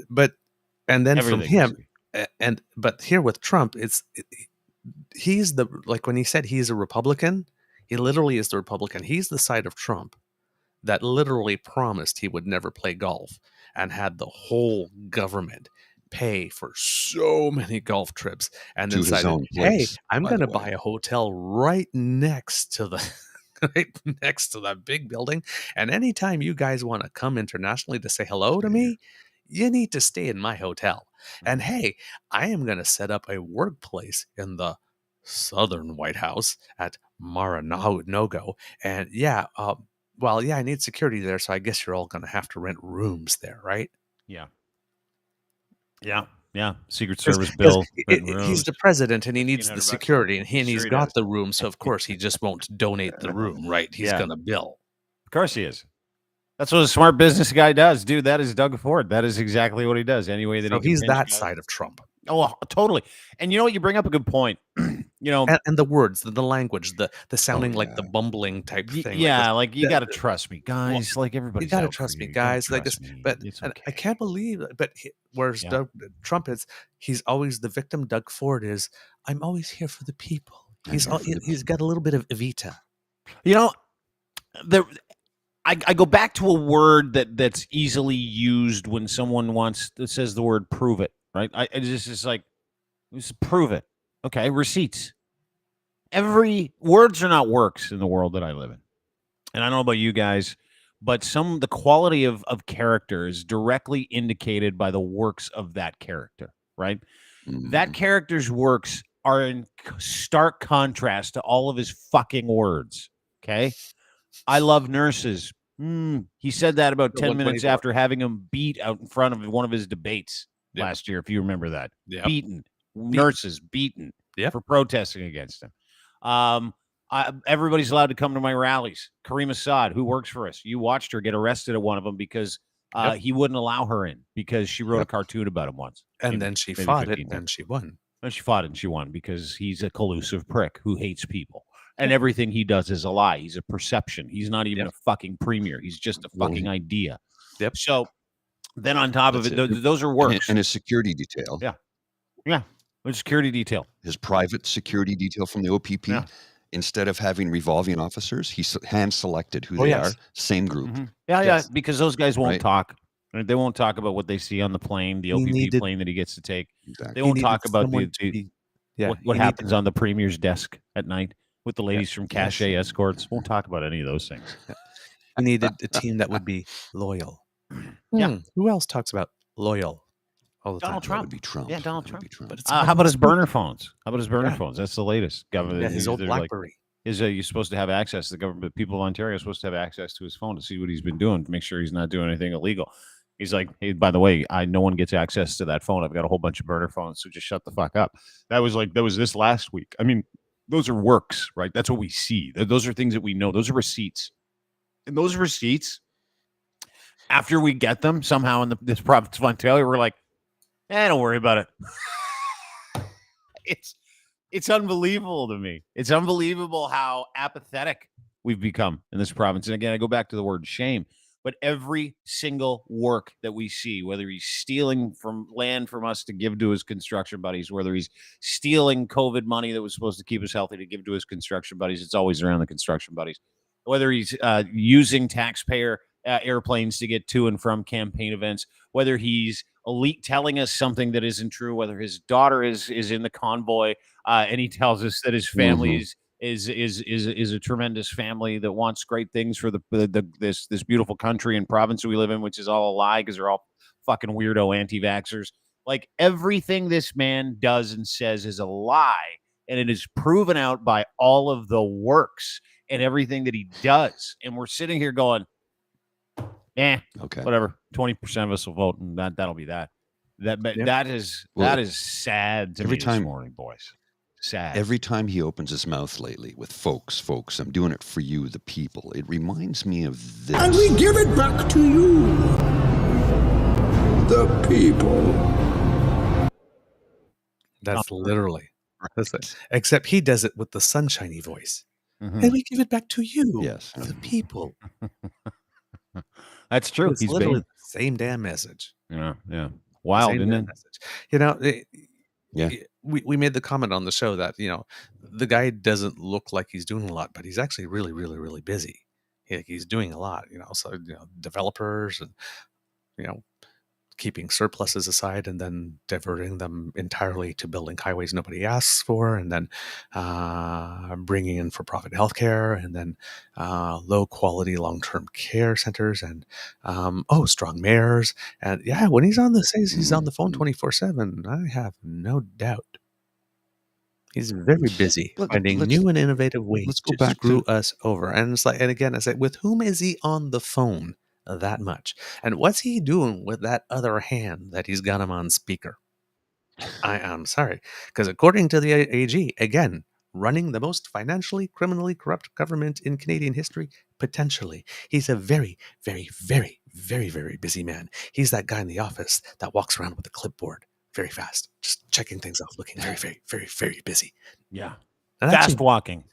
and then Everything from him, but here with Trump, he's the, like when he said he's a Republican, he literally is the Republican. He's the side of Trump that literally promised he would never play golf and had the whole government pay for so many golf trips and To then his decided, own hey, place, I'm by going to the way. buy a hotel right next to the right next to that big building. And anytime you guys want to come internationally to say hello to me, you need to stay in my hotel. And hey, I am going to set up a workplace in the Southern White House at Mar-a-Lago. And I need security there, so I guess you're all going to have to rent rooms there, right? Yeah. Secret Service bill. He's the president, and he needs the $1,500 security, and he's Sure he got does. the room, so of course he just won't donate the room, right? He's Yeah. going to bill. Of course he is. That's what a smart business guy does, dude. That is Doug Ford. That is exactly what he does. Any way that So he can he's pinch that guys. side of Trump. Oh, totally. And you know what? You bring up a good point. And the words, the language, the sounding like the yeah. bumbling type thing. Yeah, like like you got to trust me, guys. Like everybody, you got to trust me, guys. Like this, but it's and okay. I can't believe. But whereas Yeah. Trump is, he's always the victim. Doug Ford is, I'm always here for the people. I'm here for the He's got a little bit of Evita. You know, I go back to a word that's easily used when someone that says the word "prove it." Right? It's like, just prove it. Okay, receipts. Every words are not works in the world that I live in, and I don't know about you guys, but the quality of character is directly indicated by the works of that character. Right? That character's works are in stark contrast to all of his fucking words. Okay. I love nurses. He said that about 10 minutes 124. after having him beat out in front of one of his debates Yeah. last year, if you remember that. Yeah. Beaten. Nurses beaten Yeah. for protesting against him. Everybody's allowed to come to my rallies. Kareem Assad, who works for us, you watched her get arrested at one of them because he wouldn't allow her in because she wrote a cartoon about him once. And then she maybe fought it 15 and she won. And she fought it and she won because he's a collusive prick who hates people. And everything he does is a lie. He's a perception. He's not even a fucking premier. He's just a fucking idea. Yep. So then on top of That's it, those are works. And his security detail. Yeah. A security detail. His private security detail from the OPP. Yeah. Instead of having revolving officers, he hand selected who Oh, they yes. are. Same group. Mhm. Yeah, Yes. because those guys won't Right. talk. They won't talk about what they see on the plane, the OPP needed- plane that he gets to take. Exactly. They won't He talk needed about someone to be- what he happens on the premier's desk at night. with the ladies from Cachet Escorts. Won't talk about any of those things. We needed a team that would be loyal. Yeah. Who else talks about loyal all the Donald time? Trump. That would be Trump. Yeah, Donald That Trump. would be Trump. But it's How about his burner phones? How about his burner phones? That's the latest. Government. his old they're like, BlackBerry. you're supposed to have access. The government, people of Ontario are supposed to have access to his phone to see what he's been doing, to make sure he's not doing anything illegal. He's like, hey, by the way, no one gets access to that phone. I've got a whole bunch of burner phones, so just shut the fuck up. That was this last week. I mean, those are works, right? That's what we see. Those are things that we know. Those are receipts. And those receipts, after we get them somehow in this province of Ontario, we're like, don't worry about it. It's unbelievable to me. It's unbelievable how apathetic we've become in this province. And again, I go back to the word shame. But every single work that we see, whether he's stealing from land from us to give to his construction buddies, whether he's stealing COVID money that was supposed to keep us healthy to give to his construction buddies, it's always around the construction buddies. Whether he's using taxpayer airplanes to get to and from campaign events, whether he's telling us something that isn't true, whether his daughter is in the convoy and he tells us that his family is a tremendous family that wants great things for this beautiful country and province that we live in, which is all a lie because they're all fucking weirdo anti-vaxxers. Like everything this man does and says is a lie, and it is proven out by all of the works and everything that he does. And we're sitting here going, whatever. 20% of us will vote, and that'll be that. That is sad to me this morning, boys. Sad. Every time he opens his mouth lately with folks, I'm doing it for you, the people. It reminds me of this. And we give it back to you, the people. That's literally. That's it. Except he does it with the sunshiny voice. Mm-hmm. And we give it back to you, the people. That's true. It's literally the same damn message. Yeah. Wild, isn't it? Message. We made the comment on the show that, the guy doesn't look like he's doing a lot, but he's actually really, really, really busy. He's doing a lot, so, developers and, keeping surpluses aside and then diverting them entirely to building highways nobody asks for, and then bringing in for-profit healthcare, and then low-quality long-term care centers, and strong mayors. And when he's on he's on the phone 24/7. I have no doubt he's very busy finding new and innovative ways to screw us over. And it's like, and again, I say, with whom is he on the phone that much? And what's he doing with that other hand that he's got him on speaker? I am sorry, because according to the AG, again, running the most financially, criminally corrupt government in Canadian history, potentially, he's a very, very, very, very, very busy man. He's that guy in the office that walks around with a clipboard very fast, just checking things off, looking very, very, very, very busy. Yeah. And fast walking.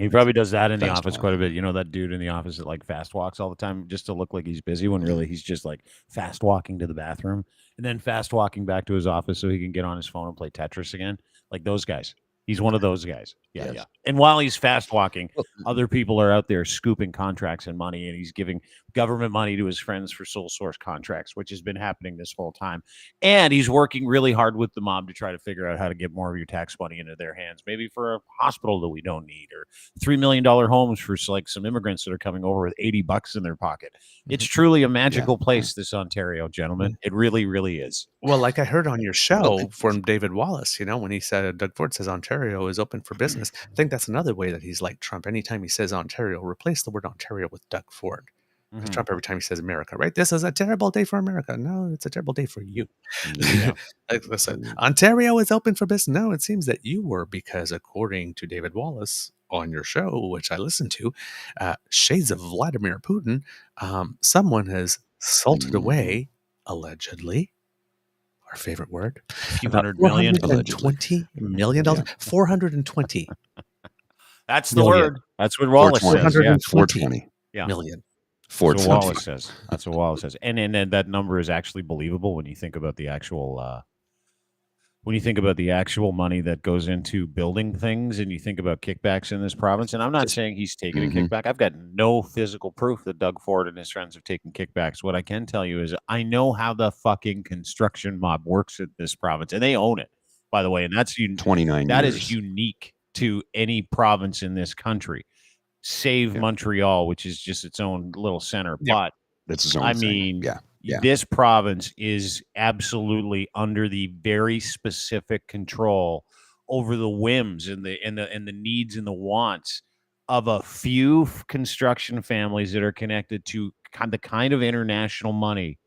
He probably does that in the office quite a bit. That dude in the office that like fast walks all the time just to look like he's busy when really he's just like fast walking to the bathroom and then fast walking back to his office so he can get on his phone and play Tetris again. Like those guys. He's one of those guys. Yeah. And while he's fast walking, other people are out there scooping contracts and money, and he's giving government money to his friends for sole source contracts, which has been happening this whole time. And he's working really hard with the mob to try to figure out how to get more of your tax money into their hands, maybe for a hospital that we don't need, or $3 million homes for like some immigrants that are coming over with $80 in their pocket. It's truly a magical place, this Ontario, gentlemen. It really, really is. Well, like I heard on your show from David Wallace, when he said Doug Ford says Ontario is open for business. I think that's another way that he's like Trump. Anytime he says Ontario, replace the word Ontario with Doug Ford. Because Trump, every time he says America, right? This is a terrible day for America. No, it's a terrible day for you. Listen, Ontario is open for business. No, it seems that you were, because according to David Wallace on your show, which I listened to, Shades of Vladimir Putin, someone has salted away, allegedly, our favorite word, $100 million. $420 million. 420. That's the word. That's what Wallace says. 420 million. That's what Wallace says. That's what Wallace says. And then that number is actually believable when you think about the actual money that goes into building things, and you think about kickbacks in this province. And I'm not saying he's taking a kickback. I've got no physical proof that Doug Ford and his friends have taken kickbacks. What I can tell you is I know how the fucking construction mob works in this province, and they own it, by the way. And that's 29 That years. is unique to any province in this country, save Yeah. Montreal, which is just its own little center. Yep. But That's his own I thing. mean, Yeah. this province is absolutely under the very specific control over the whims and the needs and the wants of a few construction families that are connected to the kind of international money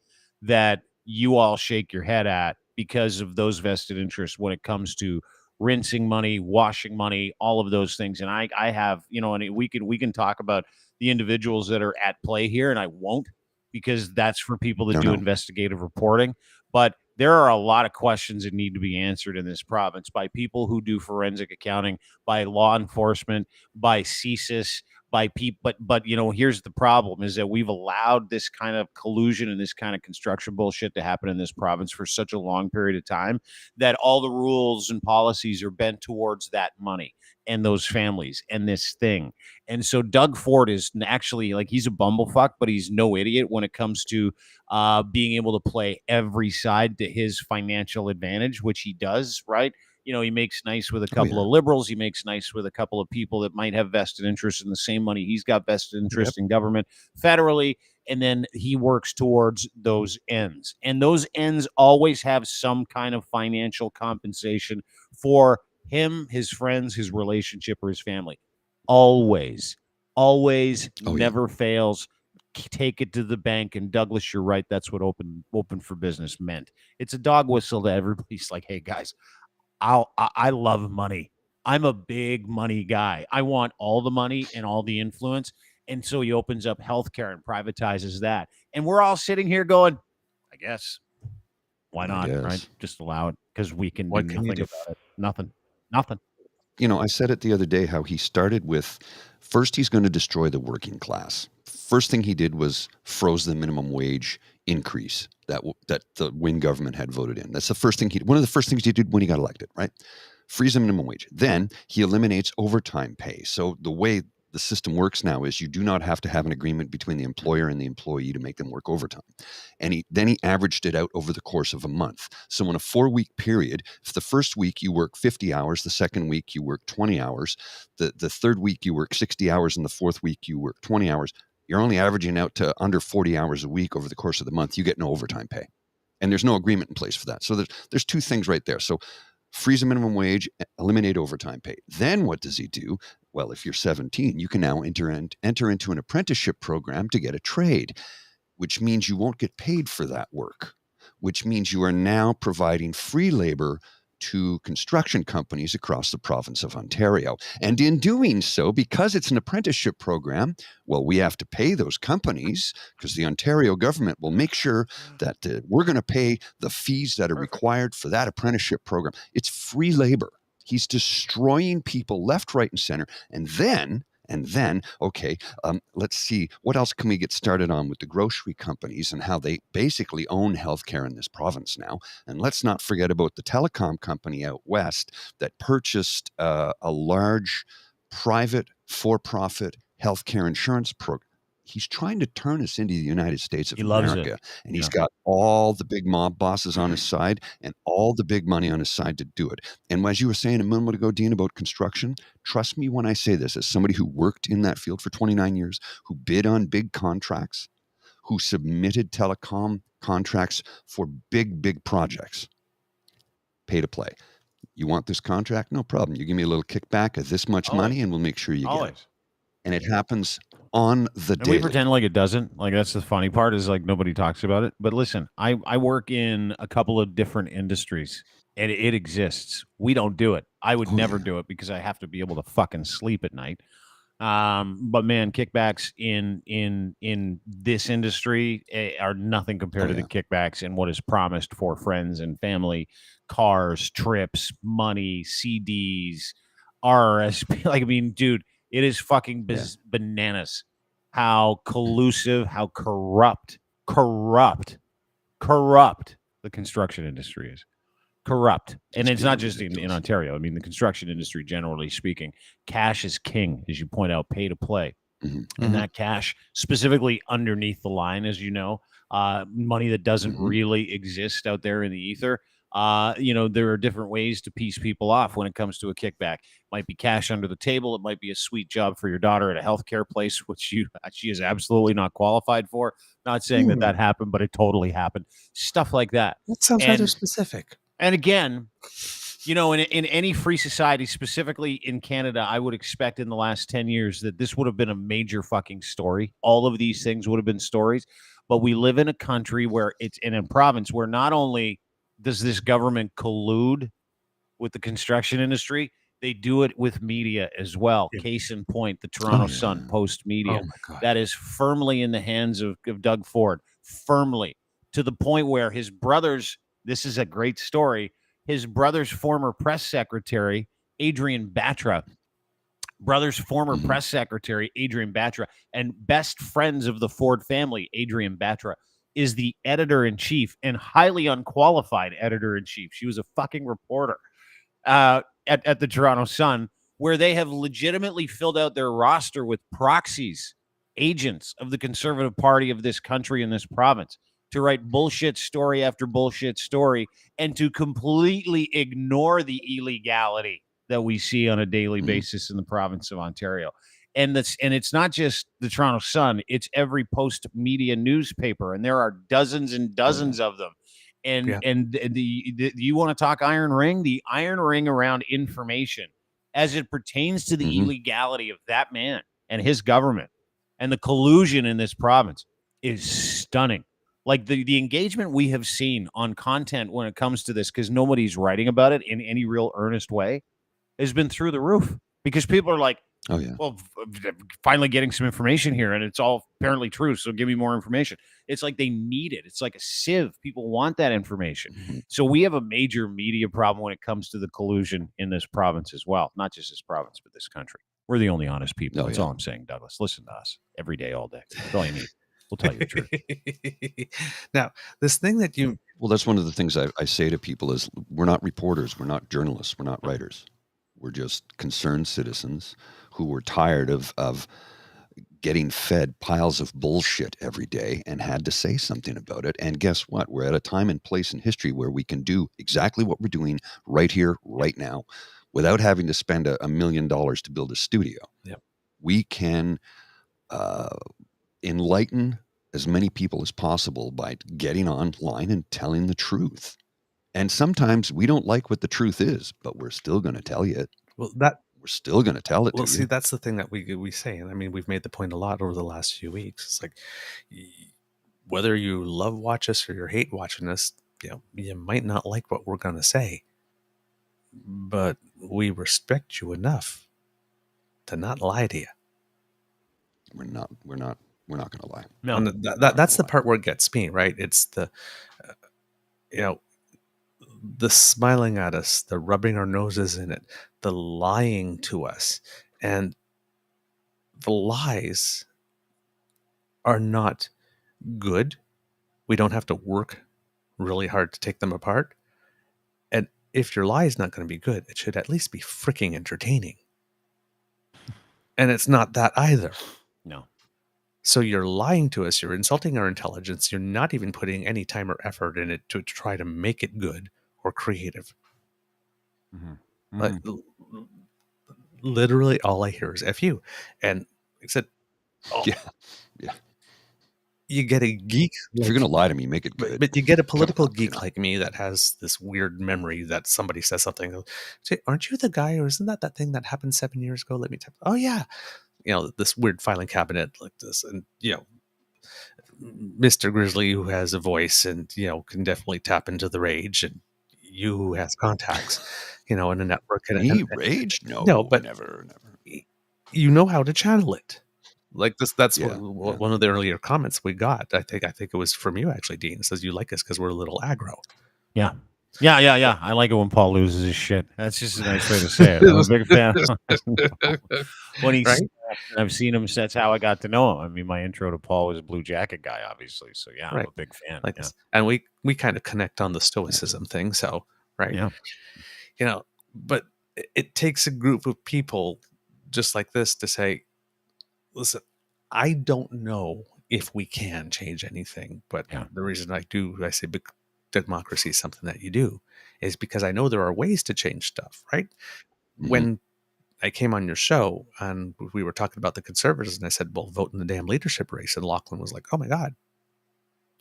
that you all shake your head at because of those vested interests when it comes to rinsing money, washing money, all of those things. And I have, and we can talk about the individuals that are at play here, and I won't, because that's for people that do investigative reporting. But there are a lot of questions that need to be answered in this province by people who do forensic accounting, by law enforcement, by CSIS, by people. But here's the problem: is that we've allowed this kind of collusion and this kind of construction bullshit to happen in this province for such a long period of time that all the rules and policies are bent towards that money and those families and this thing. And so Doug Ford is actually, like, he's a bumblefuck, but he's no idiot when it comes to being able to play every side to his financial advantage, which he does, right? He makes nice with a couple of liberals. He makes nice with a couple of people that might have vested interest in the same money he's got vested interest in government federally. And then he works towards those ends. And those ends always have some kind of financial compensation for him, his friends, his relationship, or his family. Always, never fails. Take it to the bank. And Douglas, you're right. That's what open for business meant. It's a dog whistle to everybody's like, hey, guys, I love money. I'm a big money guy. I want all the money and all the influence. And so he opens up healthcare and privatizes that. And we're all sitting here going, I guess, why not? Right? Just allow it, because we can do nothing about it. Nothing. I said it the other day, how he started with, first he's going to destroy the working class. First thing he did was froze the minimum wage increase that the Wynne government had voted in. That's the first thing one of the first things he did when he got elected, right? Freeze the minimum wage. Then he eliminates overtime pay. So the way the system works now is you do not have to have an agreement between the employer and the employee to make them work overtime. And then he averaged it out over the course of a month. So in a 4-week period, if the first week you work 50 hours, the second week you work 20 hours, the third week you work 60 hours, and the fourth week you work 20 hours, you're only averaging out to under 40 hours a week over the course of the month. You get no overtime pay. And there's no agreement in place for that. So there's two things right there. So freeze the minimum wage, eliminate overtime pay. Then what does he do? Well, if you're 17, you can now enter into an apprenticeship program to get a trade, which means you won't get paid for that work, which means you are now providing free labor to construction companies across the province of Ontario. And in doing so, because it's an apprenticeship program, well, we have to pay those companies because the Ontario government will make sure that we're going to pay the fees that are required for that apprenticeship program. It's free labor. He's destroying people left, right, and center. And then, okay, let's see, what else can we get started on with the grocery companies and how they basically own healthcare in this province now? And let's not forget about the telecom company out west that purchased a large private for-profit healthcare insurance program. He's trying to turn us into the United States of America. And he's got all the big mob bosses on his side and all the big money on his side to do it. And as you were saying a moment ago, Dean, about construction, trust me when I say this, as somebody who worked in that field for 29 years, who bid on big contracts, who submitted telecom contracts for big projects, pay to play. You want this contract? No problem. You give me a little kickback of this much money and we'll make sure you get it. And it happens on the daily. We pretend like it doesn't. Like, that's the funny part, is like nobody talks about it. But listen, I work in a couple of different industries, and it exists. We don't do it. I would never do it because I have to be able to fucking sleep at night. But man, kickbacks in this industry are nothing compared to the kickbacks in what is promised for friends and family, cars, trips, money, CDs, RRSP. Like, I mean, dude, it is fucking bananas how collusive, how corrupt the construction industry is. Corrupt. And it's not just in Ontario. I mean, the construction industry, generally speaking, cash is king, as you point out, pay to play. And that cash, specifically underneath the line, as you know, money that doesn't really exist out there in the ether, There are different ways to piece people off when it comes to a kickback. Might be cash under the table. It might be a sweet job for your daughter at a healthcare place, which she is absolutely not qualified for. Not saying that happened, but it totally happened. Stuff like that. That sounds rather specific. And again, in any free society, specifically in Canada, I would expect in the last 10 years that this would have been a major fucking story. All of these things would have been stories. But we live in a country where it's in a province where not only does this government collude with the construction industry, they do it with media as well. Yeah. Case in point, the Toronto Sun Post media. Oh my God. That is firmly in the hands of Doug Ford, firmly, to the point where his brothers, this is a great story, his brother's former press secretary, Adrian Batra, and best friends of the Ford family, Adrian Batra, is the editor-in-chief and highly unqualified editor-in-chief. She was a fucking reporter at the Toronto Sun, where they have legitimately filled out their roster with proxies, agents of the Conservative Party of this country and this province, to write bullshit story after bullshit story and to completely ignore the illegality that we see on a daily basis in the province of Ontario. And it's not just the Toronto Sun, it's every post media newspaper, and there are dozens and dozens of them. And you want to talk iron ring? The iron ring around information as it pertains to the illegality of that man and his government and the collusion in this province is stunning. Like the engagement we have seen on content when it comes to this, because nobody's writing about it in any real earnest way, has been through the roof, because people are like, oh yeah, well, finally getting some information here, and it's all apparently true, so give me more information. It's like they need it. It's like a sieve. People want that information. So we have a major media problem when it comes to the collusion in this province as well. Not just this province, but this country. We're the only honest people. That's all I'm saying, Douglas. Listen to us every day, all day. That's all you need. We'll tell you the truth. Now, this thing that you... Well, that's one of the things I say to people is we're not reporters. We're not journalists. We're not writers. We're just concerned citizens who were tired of getting fed piles of bullshit every day and had to say something about it. And guess what? We're at a time and place in history where we can do exactly what we're doing right here, right now, without having to spend $1 million to build a studio. Yep. We can enlighten as many people as possible by getting online and telling the truth. And sometimes we don't like what the truth is, but we're still going to tell you it. Well, we're still going to tell it to you. Well, see, that's the thing that we say. And I mean, we've made the point a lot over the last few weeks. It's like, whether you love watch us or you hate watching us, you might not like what we're going to say, but we respect you enough to not lie to you. We're not going to lie. No, and that's the part where it gets me, right? It's the, the smiling at us, the rubbing our noses in it, the lying to us. And the lies are not good. We don't have to work really hard to take them apart. And if your lie is not going to be good, it should at least be freaking entertaining. And it's not that either. No. So you're lying to us. You're insulting our intelligence. You're not even putting any time or effort in it to try to make it good or creative. Like, literally all I hear is F you. And like I said, yeah. You get a geek. If you're going to lie to me, make it good. But you get a political geek like me that has this weird memory that somebody says something. Say, aren't you the guy, or isn't that thing that happened 7 years ago? Let me tell you. Oh, yeah. This weird filing cabinet like this. And, Mr. Grizzly, who has a voice and, can definitely tap into the rage, and you who has contacts, in a network. Rage? No, but never. You know how to channel it. Like this, that's one of the earlier comments we got. I think it was from you actually, Dean. It says you like us because we're a little aggro. Yeah. I like it when Paul loses his shit. That's just a nice way to say it. I'm a big fan. When he's, I've seen him. That's how I got to know him. I mean, my intro to Paul was a Blue Jacket guy, obviously. So yeah, I'm a big fan. Like this. And we kind of connect on the stoicism thing. So yeah, but it takes a group of people just like this to say, listen, I don't know if we can change anything, but the reason I say democracy is something that you do, is because I know there are ways to change stuff, right? Mhm. When I came on your show and we were talking about the Conservatives, and I said, well, vote in the damn leadership race. And Lachlan was like, oh my God.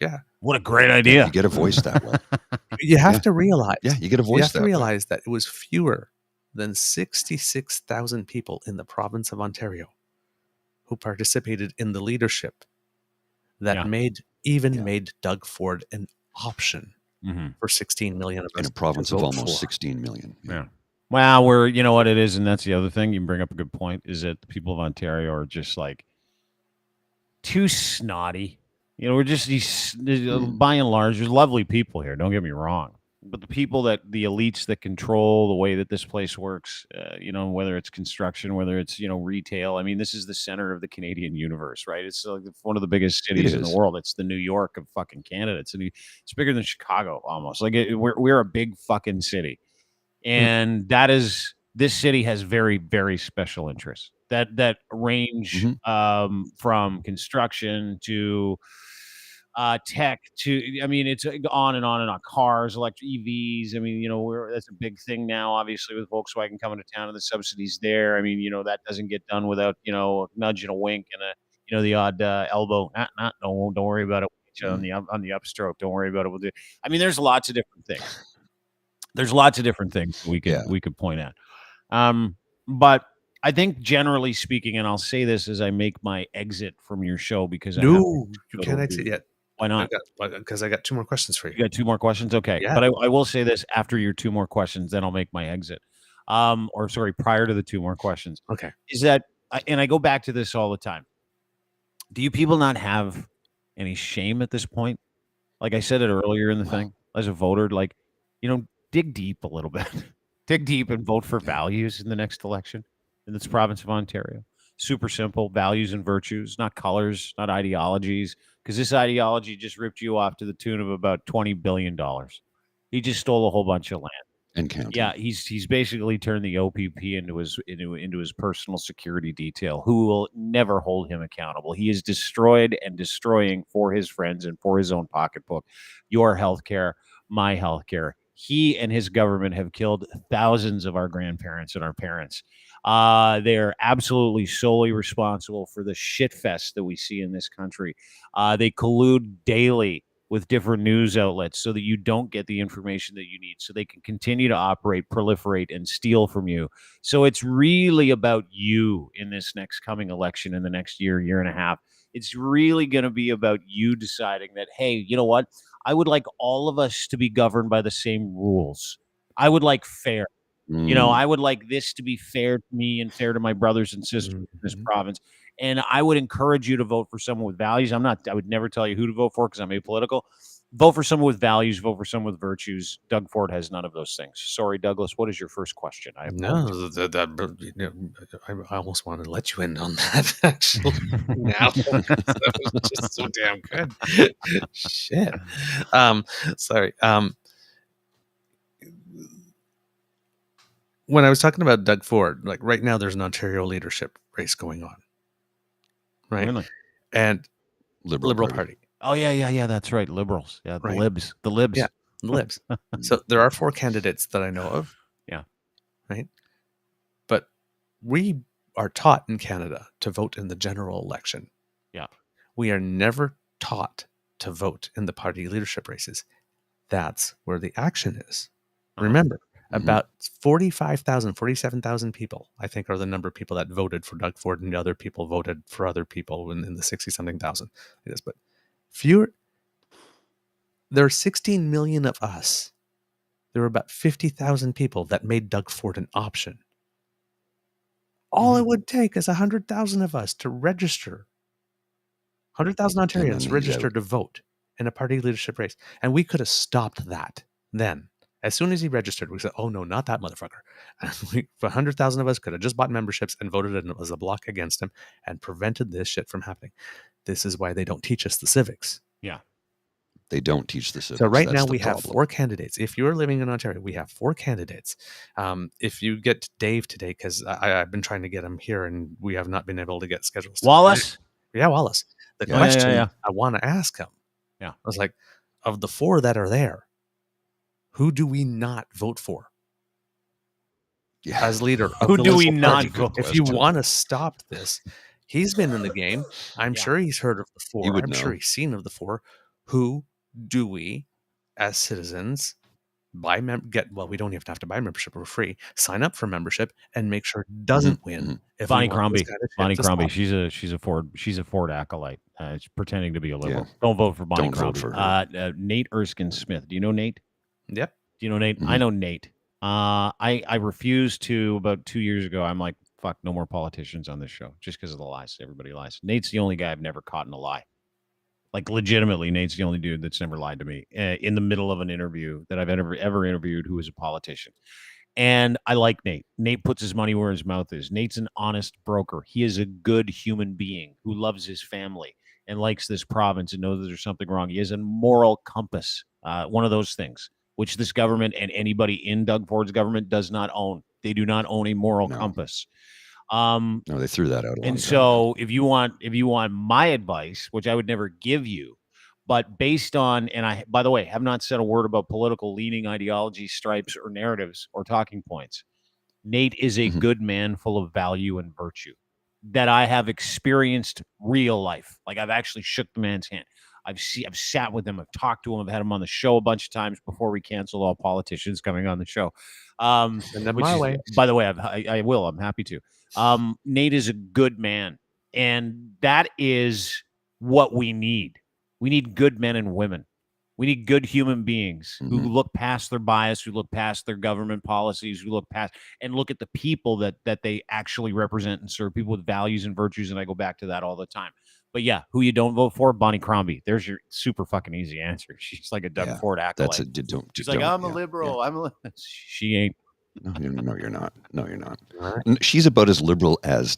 Yeah. What a great Yeah, idea. you get a voice that way. You have Yeah. to realize. Yeah, you get a You voice have to that way. realize that it was fewer than 66,000 people in the province of Ontario who participated in the leadership that Yeah. made Doug Ford an option Mhm. for 16 million of us In a province to of vote almost for. 16 million. Yeah. Well, you know what it is, and that's the other thing. You bring up a good point, is that the people of Ontario are just like too snotty. You know, we're just by and large, there's lovely people here. Don't get me wrong. But the people the elites that control the way that this place works, you know, whether it's construction, whether it's, you know, retail. I mean, this is the center of the Canadian universe, right? It's like one of the biggest cities in the is. world. It's the New York of fucking Canada. It's bigger than Chicago almost. Like we're a big fucking city. And this city has very, very special interests that range from construction to tech to, I mean, it's on and on and on. Cars, electric EVs. I mean, you know, that's a big thing now, obviously, with Volkswagen coming to town and the subsidies there. I mean, you know, that doesn't get done without, you know, a nudge and a wink and the odd elbow. Don't worry about it. On the upstroke. Don't worry about it. We'll do. I mean, there's lots of different things. There's lots of different things we could point at. But I think generally speaking, and I'll say this as I make my exit from your show because you can't exit yet. Why not? Because I got 2 more questions for you. You got 2 more questions? Okay. Yeah. But I will say this after your 2 more questions, then I'll make my exit. Prior to the 2 more questions. Okay. Is that, and I go back to this all the time. Do you people not have any shame at this point? Like I said it earlier in the thing, as a voter, like, you know, dig deep a little bit. Dig deep and vote for values in the next election in this province of Ontario. Super simple, values and virtues, not colors, not ideologies, because this ideology just ripped you off to the tune of about $20 billion. He just stole a whole bunch of land. And counting. Yeah, he's basically turned the OPP into his personal security detail, who will never hold him accountable. He is destroyed and destroying for his friends and for his own pocketbook your healthcare, my healthcare. He and his government have killed thousands of our grandparents and our parents. They are absolutely solely responsible for the shit fest that we see in this country. They collude daily with different news outlets so that you don't get the information that you need, so they can continue to operate, proliferate, and steal from you. So it's really about you in this next coming election in the next year and a half. It's really going to be about you deciding that, hey, you know what? I would like all of us to be governed by the same rules. I would like fair. You know, I would like this to be fair to me and fair to my brothers and sisters in this province. And I would encourage you to vote for someone with values. I would never tell you who to vote for because I'm apolitical. Vote for someone with values. Vote for someone with virtues. Doug Ford has none of those things. Sorry, Douglas. What is your first question? I almost wanted to let you in on that, actually. Now that was just so damn good. Shit. Sorry. When I was talking about Doug Ford, like right now, there's an Ontario leadership race going on, right? Really? And Liberal Party. Oh yeah. That's right. Liberals. Yeah, the Right. libs. Yeah, the libs. So there are 4 candidates that I know of. Yeah. Right. But we are taught in Canada to vote in the general election. Yeah. We are never taught to vote in the party leadership races. That's where the action is. Remember, about 47,000 people, I think, are the number of people that voted for Doug Ford, and the other people voted for other people in the 60-something thousand. But fewer. There are 16 million of us. There were about 50,000 people that made Doug Ford an option. All it would take is 100,000 of us to register. 100,000 Ontarians registered to vote in a party leadership race. And we could have stopped that then. As soon as he registered, we said, oh, no, not that motherfucker. And 100,000 of us could have just bought memberships and voted in as a block against him and prevented this shit from happening. This is why they don't teach us the civics. Yeah. They don't teach the civics. So right now we have 4 candidates. If you're living in Ontario, we have 4 candidates. If you get Dave today, because I've been trying to get him here and we have not been able to get schedules. Wallace? Yeah, Wallace. The question I want to ask him, I was like, of the 4 that are there, who do we not vote for Yeah. as leader of Who the do we Liberal not Party? vote? If you want to stop this, he's been in the game. I'm Yeah. sure he's heard of the He four. would I'm know. sure he's seen of the four. Who do we, as citizens, buy we don't even have to buy membership. We're free. Sign up for membership and make sure it doesn't win. If Bonnie we want Crombie. this kind of shit Bonnie to Crombie. stop. She's a Ford acolyte. She's pretending to be a liberal. Yeah. Don't vote for Bonnie Don't vote Crombie. for her. Nate Erskine Smith. Do you know Nate? Yep. Do you know Nate? I know Nate. I refused to about 2 years ago. I'm like, fuck, no more politicians on this show just because of the lies. Everybody lies. Nate's the only guy I've never caught in a lie. Like legitimately, Nate's the only dude that's never lied to me in the middle of an interview that I've ever interviewed who is a politician. And I like Nate. Nate puts his money where his mouth is. Nate's an honest broker. He is a good human being who loves his family and likes this province and knows that there's something wrong. He has a moral compass, one of those things, which this government and anybody in Doug Ford's government does not own. They do not own a moral compass. No, they threw that out. And so if you want my advice, which I would never give you, but based on, and I, by the way, have not said a word about political leaning ideology, stripes, or narratives or talking points. Nate is a good man full of value and virtue that I have experienced real life. Like I've actually shook the man's hand. I've sat with him. I've talked to him. I've had him on the show a bunch of times before we canceled all politicians coming on the show. Send them my way. By the way, I will. I'm happy to. Nate is a good man, and that is what we need. We need good men and women. We need good human beings who look past their bias, who look past their government policies, who look past and look at the people that they actually represent and serve, people with values and virtues. And I go back to that all the time. But yeah, who you don't vote for? Bonnie Crombie. There's your super fucking easy answer. She's like a Doug Ford acolyte. She's like, I'm a liberal. She ain't. No, you're not. No, you're not. She's about as liberal as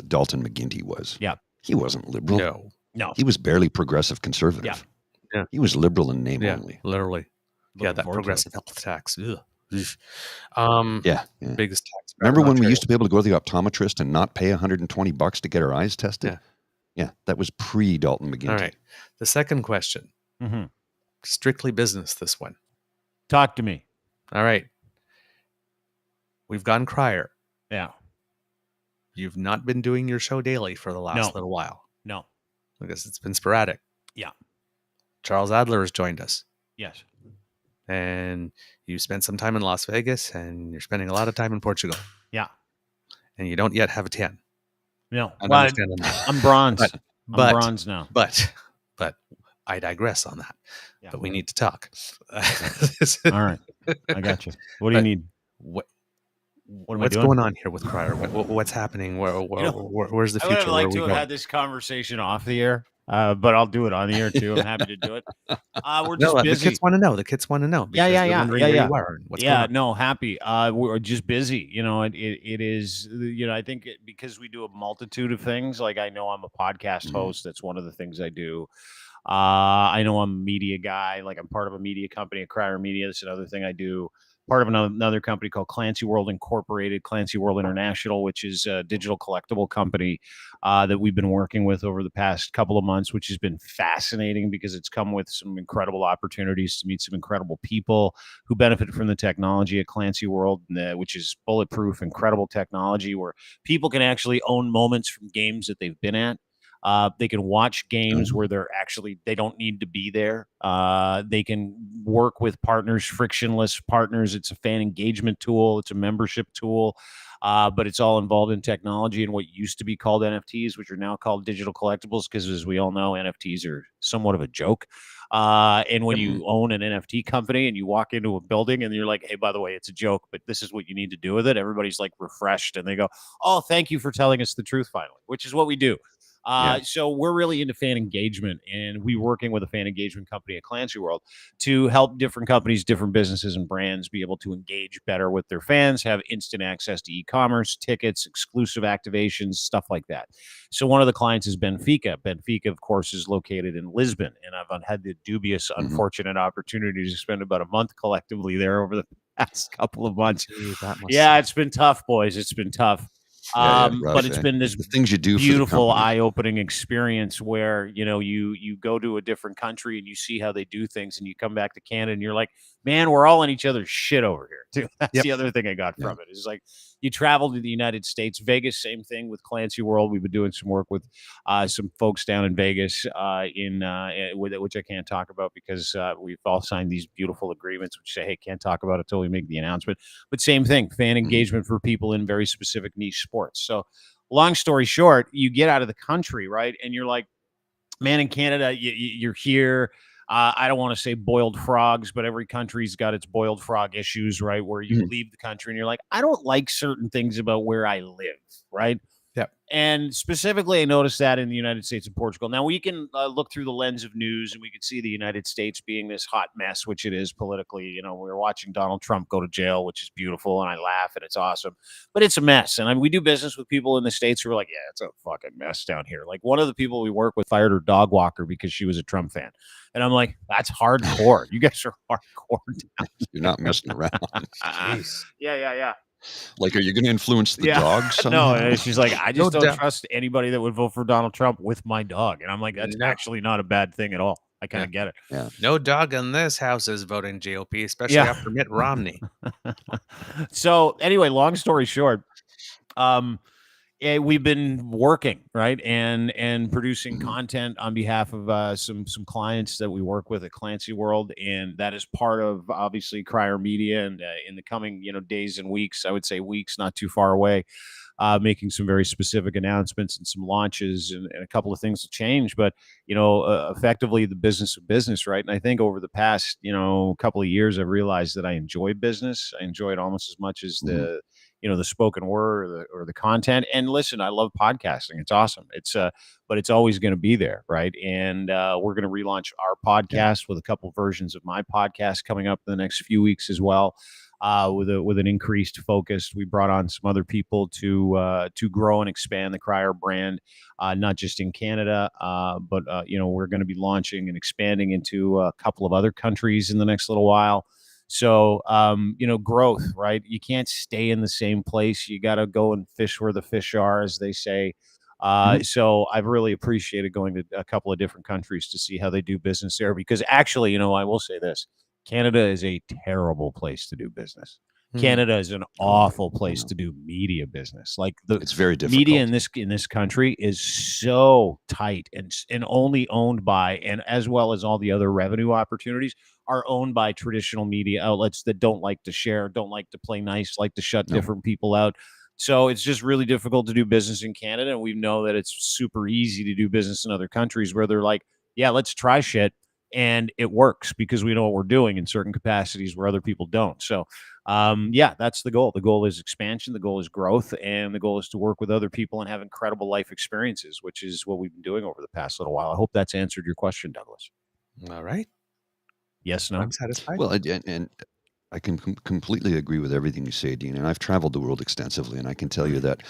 Dalton McGuinty was. Yeah. He wasn't liberal. No. He was barely progressive conservative. Yeah. He was liberal in name only. Literally. Looking That forward to progressive health tax. Ugh. Yeah. Biggest tax. Remember when we used to be able to go to the optometrist and not pay $120 to get our eyes tested? Yeah, that was pre-Dalton McGuinty. All right. The second question. Strictly business, this one. Talk to me. All right. We've gone crier. Yeah. You've not been doing your show daily for the last little while. No. Because it's been sporadic. Yeah. Charles Adler has joined us. Yes. And you spent some time in Las Vegas, and you're spending a lot of time in Portugal. Yeah. And you don't yet have a 10. No. I Well, understand that. I'm bronze. But I'm bronze now. But I digress on that. Yeah. But we need to talk. All right. I got you. What do you need? What's going on here with Crier? What's happening? Where's the future? I would have liked to have had this conversation off the air, but I'll do it on the air too. I'm happy to do it. We're just busy. The kids want to know. The kids want to know. Yeah. What's going on? No, happy. We're just busy. It is. I think because we do a multitude of things. Like I know I'm a podcast host. That's one of the things I do. I know I'm a media guy. Like I'm part of a media company, Crier Media. That's another thing I do. Part of another company called Clancy World Incorporated, Clancy World International, which is a digital collectible company that we've been working with over the past couple of months, which has been fascinating because it's come with some incredible opportunities to meet some incredible people who benefit from the technology at Clancy World, which is bulletproof, incredible technology where people can actually own moments from games that they've been at. They can watch games where they don't need to be there. They can work with partners, frictionless partners. It's a fan engagement tool. It's a membership tool, but it's all involved in technology and what used to be called NFTs, which are now called digital collectibles, because as we all know, NFTs are somewhat of a joke. And when you own an NFT company and you walk into a building and you're like, hey, by the way, it's a joke, but this is what you need to do with it. Everybody's like refreshed and they go, oh, thank you for telling us the truth finally, which is what we do. So we're really into fan engagement, and we're working with a fan engagement company at Clancy World to help different companies, different businesses and brands be able to engage better with their fans, have instant access to e-commerce, tickets, exclusive activations, stuff like that. So one of the clients is Benfica. Benfica, of course, is located in Lisbon, and I've had the dubious, unfortunate opportunity to spend about a month collectively there over the past couple of months. It's been tough, boys. It's been tough. But it's been this things you do beautiful, eye-opening experience where you go to a different country and you see how they do things, and you come back to Canada and you're like, man, we're all in each other's shit over here too. That's Yep. the other thing I got from it. It's like you travel to the United States, Vegas, same thing with Clancy World. We've been doing some work with some folks down in Vegas with it, which I can't talk about because we've all signed these beautiful agreements which say, hey, can't talk about it until we make the announcement. But same thing, fan engagement for people in very specific niche sports. So long story short, you get out of the country, right? And you're like, man, in Canada, you're here. I don't want to say boiled frogs, but every country's got its boiled frog issues, right? Where you leave the country and you're like, I don't like certain things about where I live, right? Yep. And specifically, I noticed that in the United States and Portugal. Now, we can look through the lens of news and we can see the United States being this hot mess, which it is politically. You know, we're watching Donald Trump go to jail, which is beautiful, and I laugh, and it's awesome. But it's a mess. And I mean, we do business with people in the States who are like, yeah, it's a fucking mess down here. Like one of the people we work with fired her dog walker because she was a Trump fan. And I'm like, that's hardcore. You guys are hardcore down. You're not messing around. Jeez. Yeah. Like, are you going to influence the dog somehow? No, and she's like, I just No don't doubt. trust anybody that would vote for Donald Trump with my dog. And I'm like, that's No. actually not a bad thing at all. I kind of get it. Yeah. No dog in this house is voting GOP, especially Yeah. after Mitt Romney. So anyway, long story short, we've been working, right, and producing content on behalf of some clients that we work with at Clancy World, and that is part of obviously Crier Media. And in the coming days and weeks, I would say weeks, not too far away, making some very specific announcements and some launches, and a couple of things will change. But effectively, the business of business, right? And I think over the past couple of years, I've realized that I enjoy business. I enjoy it almost as much as the spoken word or the content. And listen, I love podcasting. It's awesome. But it's always going to be there. Right. And we're going to relaunch our podcast with a couple versions of my podcast coming up in the next few weeks as well. With an increased focus, we brought on some other people to grow and expand the Crier brand, not just in Canada, but we're going to be launching and expanding into a couple of other countries in the next little while. So, growth, right? You can't stay in the same place. You got to go and fish where the fish are, as they say. So I've really appreciated going to a couple of different countries to see how they do business there, because actually, I will say this: Canada is a terrible place to do business. Canada is an awful place to do media business. Like It's very difficult. Media in this country is so tight and only owned by, and as well as all the other revenue opportunities are owned by traditional media outlets that don't like to share, don't like to play nice, like to shut different people out. So it's just really difficult to do business in Canada. And we know that it's super easy to do business in other countries where they're like, yeah, let's try shit. And it works because we know what we're doing in certain capacities where other people don't. So, that's the goal. The goal is expansion. The goal is growth. And the goal is to work with other people and have incredible life experiences, which is what we've been doing over the past little while. I hope that's answered your question, Douglas. All right. Yes, no? I'm satisfied. Well, and I can completely agree with everything you say, Dean. And I've traveled the world extensively, and I can tell you that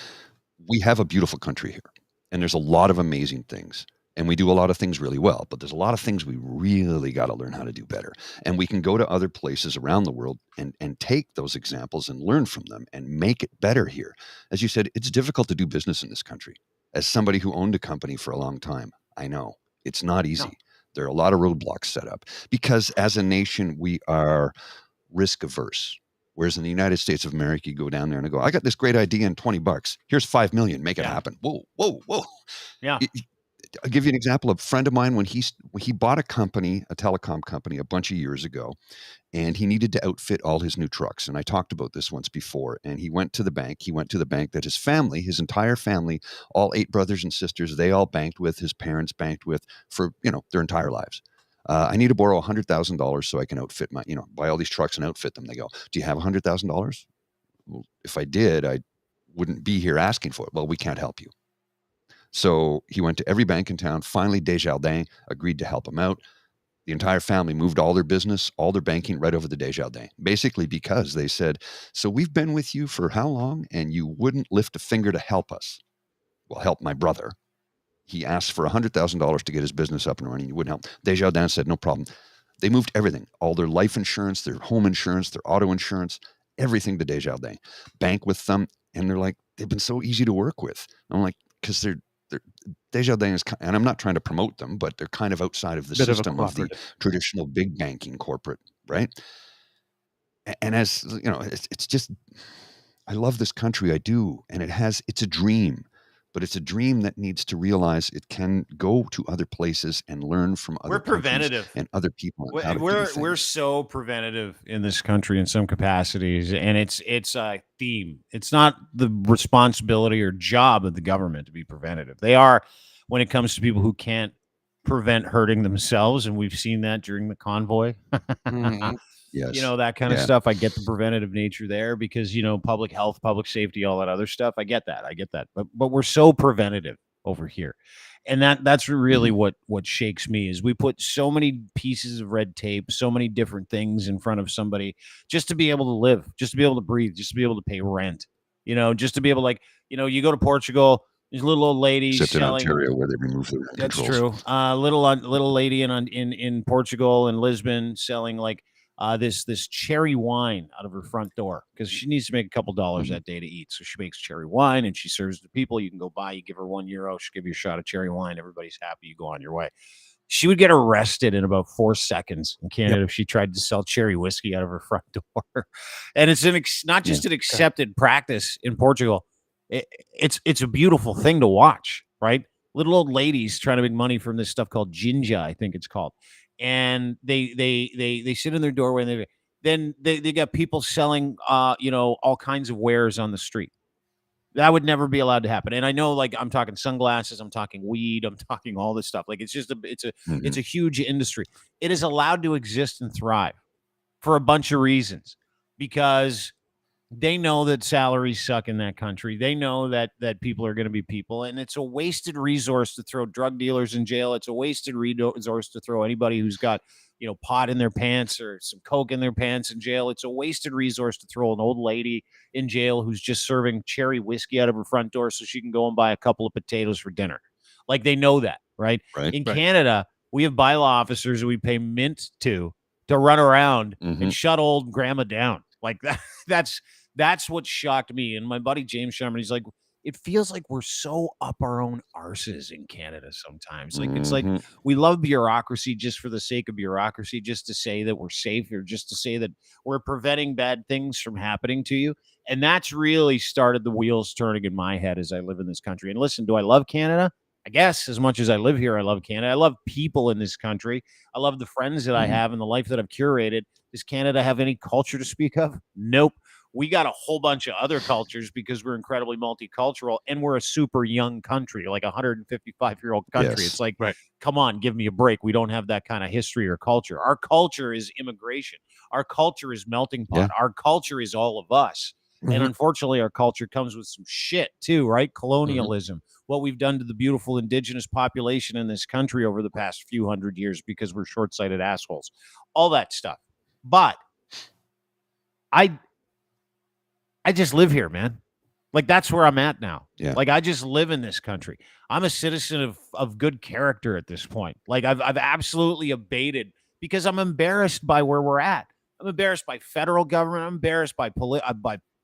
we have a beautiful country here, and there's a lot of amazing things. And we do a lot of things really well, but there's a lot of things we really got to learn how to do better. And we can go to other places around the world and take those examples and learn from them and make it better here. As you said, it's difficult to do business in this country. As somebody who owned a company for a long time, I know it's not easy. No. There are a lot of roadblocks set up because as a nation, we are risk averse. Whereas in the United States of America, you go down there and go, I got this great idea in $20. Here's $5 million. Make it happen. Whoa. Yeah. I'll give you an example. A friend of mine, when he bought a company, a telecom company, a bunch of years ago, and he needed to outfit all his new trucks. And I talked about this once before. And he went to the bank. He went to the bank that his family, his entire family, all 8 brothers and sisters, they all banked with, his parents banked with for, their entire lives. I need to borrow $100,000 so I can outfit buy all these trucks and outfit them. They go, do you have $100,000? Well, if I did, I wouldn't be here asking for it. Well, we can't help you. So he went to every bank in town. Finally, Desjardins agreed to help him out. The entire family moved all their business, all their banking right over to Desjardins, basically because they said, so we've been with you for how long? And you wouldn't lift a finger to help us. Well, help my brother. He asked for $100,000 to get his business up and running. You wouldn't help. Desjardins said, no problem. They moved everything, all their life insurance, their home insurance, their auto insurance, everything to Desjardins. Bank with them. And they're like, they've been so easy to work with. I'm like, because they're Desjardins, and I'm not trying to promote them, but they're kind of outside of the system of the traditional big banking corporate, right? And as you know, it's just, I love this country. I do. And it's a dream, but it's a dream that needs to realize it can go to other places and learn from other We're countries preventative. and other people and how to do We're things. so preventative in this country in some capacities, and it's a theme. It's not the responsibility or job of the government to be preventative. They are when it comes to people who can't prevent hurting themselves, and we've seen that during the convoy. Mhm. Yes. You know, that kind of Yeah. stuff. I get the preventative nature there because, you know, public health, public safety, all that other stuff. I get that. But we're so preventative over here. And that's really what shakes me is we put so many pieces of red tape, so many different things in front of somebody just to be able to live, just to be able to breathe, just to be able to pay rent, you know, just to be able to, like, you know, you go to Portugal, there's little old ladies Except in selling. Ontario where they remove the rent That's controls. true. Little lady in Portugal and Lisbon selling like this cherry wine out of her front door because she needs to make a couple dollars that day to eat. So she makes cherry wine and she serves the people. You can go buy. You give her €1. She'll give you a shot of cherry wine. Everybody's happy. You go on your way. She would get arrested in about 4 seconds in Canada if she tried to sell cherry whiskey out of her front door. And it's not just an accepted practice in Portugal. It's a beautiful thing to watch, right? Little old ladies trying to make money from this stuff called ginger, I think it's called. And they sit in their doorway and they got people selling you know, all kinds of wares on the street. That would never be allowed to happen. And I know, like, I'm talking sunglasses, I'm talking weed, I'm talking all this stuff. Like, it's just it's a huge industry. It is allowed to exist and thrive for a bunch of reasons because they know that salaries suck in that country. They know that people are going to be people, and it's a wasted resource to throw drug dealers in jail. It's a wasted resource to throw anybody who's got, you know, pot in their pants or some coke in their pants in jail. It's a wasted resource to throw an old lady in jail who's just serving cherry whiskey out of her front door so she can go and buy a couple of potatoes for dinner. Like, they know that, right? In Canada, we have bylaw officers that we pay mint to run around and shut old grandma down. Like that's what shocked me. And my buddy James Sherman, he's like, it feels like we're so up our own arses in Canada sometimes. Like, it's like we love bureaucracy just for the sake of bureaucracy, just to say that we're safe or just to say that we're preventing bad things from happening to you. And that's really started the wheels turning in my head as I live in this country. And listen, do I love Canada? I guess as much as I live here, I love Canada. I love people in this country. I love the friends that I have and the life that I've curated. Does Canada have any culture to speak of? Nope. We got a whole bunch of other cultures because we're incredibly multicultural and we're a super young country, like a 155-year-old country. It's like, come on, give me a break. We don't have that kind of history or culture. Our culture is immigration. Our culture is melting pot. Our culture is all of us. And unfortunately, our culture comes with some shit too, right? Colonialism, what we've done to the beautiful indigenous population in this country over the past few hundred years because we're short-sighted assholes, all that stuff. But I just live here, man. Like, that's where I'm at now. Yeah. Like, I just live in this country. I'm a citizen of good character at this point. Like, I've absolutely abated because I'm embarrassed by where we're at. I'm embarrassed by federal government. I'm embarrassed by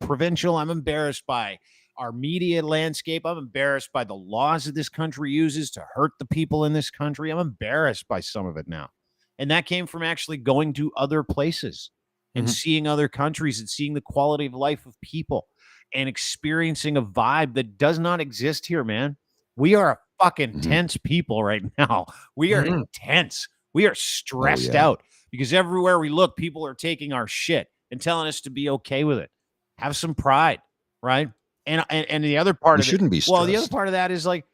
provincial. I'm embarrassed by our media landscape. I'm embarrassed by the laws that this country uses to hurt the people in this country. I'm embarrassed by some of it now. And that came from actually going to other places and seeing other countries and seeing the quality of life of people and experiencing a vibe that does not exist here, man. We are a fucking tense people right now. We are intense. We are stressed out because everywhere we look, people are taking our shit and telling us to be okay with it. Have some pride, right? And the other part of it, shouldn't be stressed. well, the other part of that is, like,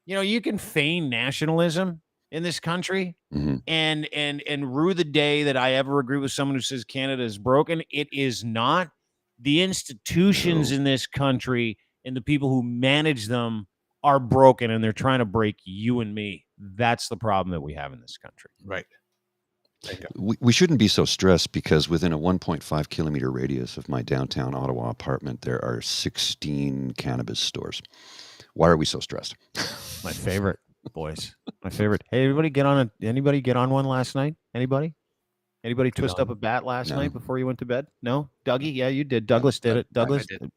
you know, you can feign nationalism in this country and rue the day that I ever agree with someone who says Canada is broken. It is not. The institutions in this country and the people who manage them are broken, and they're trying to break you and me. That's the problem that we have in this country. Right. We shouldn't be so stressed because within a 1.5 kilometer radius of my downtown Ottawa apartment, there are 16 cannabis stores. Why are we so stressed? My favorite, boys. My favorite. Hey, anybody get on one last night? Anybody twist up a bat last night before you went to bed? No? Dougie? Yeah, you did. Douglas did it. Douglas did.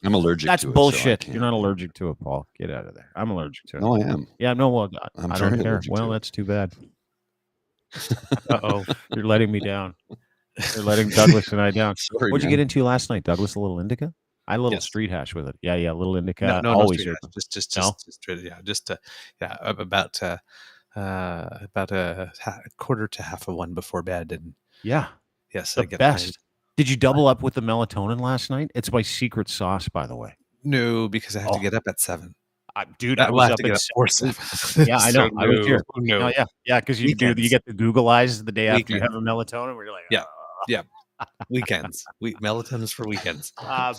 I'm allergic That's to it. bullshit. So You're not allergic to it, Paul. Get out of there. I'm allergic to it. No, I am. Yeah, no, well, I'm I don't very care. allergic Well, to it. that's too bad. Uh-oh. You're letting me down. They're letting Douglas and I down. Sorry, What'd you man. get into last night, Douglas? A little indica? I had a little Yes. street hash with it. Yeah, a little indica. No Always straight open. edge. Just No? about a quarter to half of one before bed, and Yeah, yes, the I get best. high. Did you double up with the melatonin last night? It's my secret sauce, by the way. No, because I have to Oh. get up at 7. Dude, I I was have up to get at up for 7. Yeah, I know. So I was here. No, Yeah, because you Weekends. get the Google eyes the day after you have Weekends. a melatonin. Where you're like, Yeah. Yeah. Weekends. Melatonin's for weekends.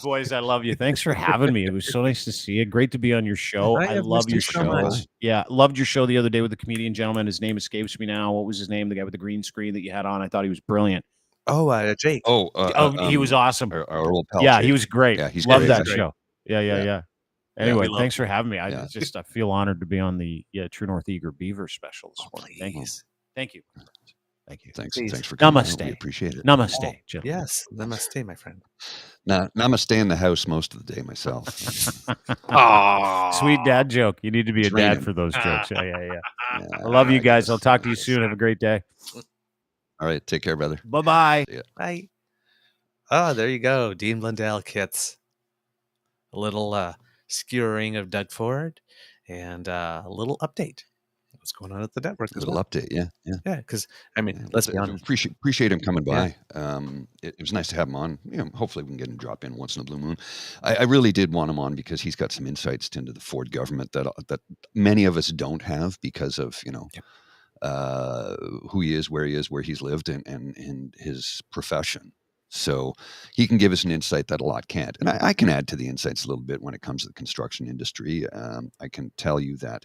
Boys, I love you. Thanks for having me. It was so nice to see you. Great to be on your show. I I have love missed your you so show. much. Yeah, loved your show the other day with the comedian gentleman. His name escapes me now. What was his name? The guy with the green screen that you had on. I thought he was brilliant. Oh, Jake. He was awesome. Our old pal. Yeah, Jake. he was great. Yeah, he's Love great. that Great. show. Yeah. Yeah. Anyway, we love thanks for having me. I Yeah. feel honored to be on the True North Eager Beaver special this morning. Thank you. Please. Thank you. Thank you. Thanks. Please. Thanks for coming. out. We Namaste. appreciate it. Namaste, gentlemen. Yes. Namaste, my friend. Namaste in the house most of the day myself. Sweet dad joke. You need to be It's a dad raining. for those jokes. Yeah. Yeah, I love you I guys. guess. I'll talk to you soon. Have a great day. All right. Take care, brother. Bye-bye. Bye. Oh, there you go. Dean Blundell Kits. A little skewering of Doug Ford and a little update. What's going on at the network A as little well. update. Yeah. Yeah, because, I mean, let's be honest. Appreciate him coming Yeah. by. It was nice to have him on. Hopefully we can get him to drop in once in a blue moon. I really did want him on because he's got some insights into the Ford government that many of us don't have because of who he is, where he's lived, and his profession. So he can give us an insight that a lot can't. And I can add to the insights a little bit when it comes to the construction industry. I can tell you that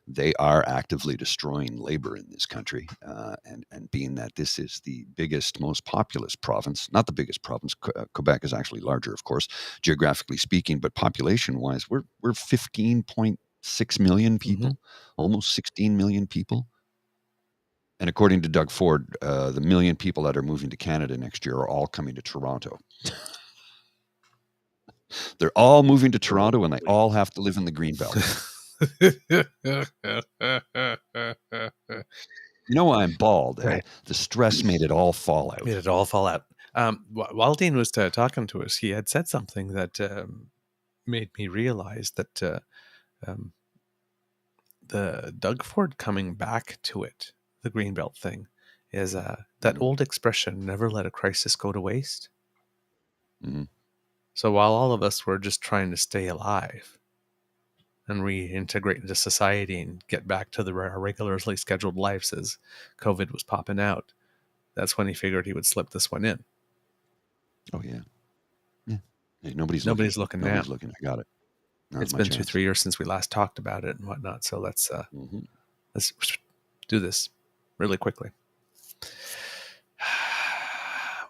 they are actively destroying labor in this country. And being that this is the biggest, most populous province, not the biggest province, Quebec is actually larger, of course, geographically speaking, but population-wise, we're 15.6 million people, almost 16 million people. And according to Doug Ford, the million people that are moving to Canada next year are all coming to Toronto. They're all moving to Toronto, and they all have to live in the Greenbelt. I'm bald. Right. The stress made it all fall out. Made it all fall out. While Dean was talking to us, he had said something that made me realize that the Doug Ford coming back to it, the Greenbelt thing, is that old expression, never let a crisis go to waste. Mhm. So while all of us were just trying to stay alive and reintegrate into society and get back to our regularly scheduled lives as COVID was popping out, that's when he figured he would slip this one in. Oh, yeah. Hey, nobody's looking now. Nobody's looking. I got it. Now's It's my been chance. 2-3 years since we last talked about it and whatnot. So let's do this really quickly.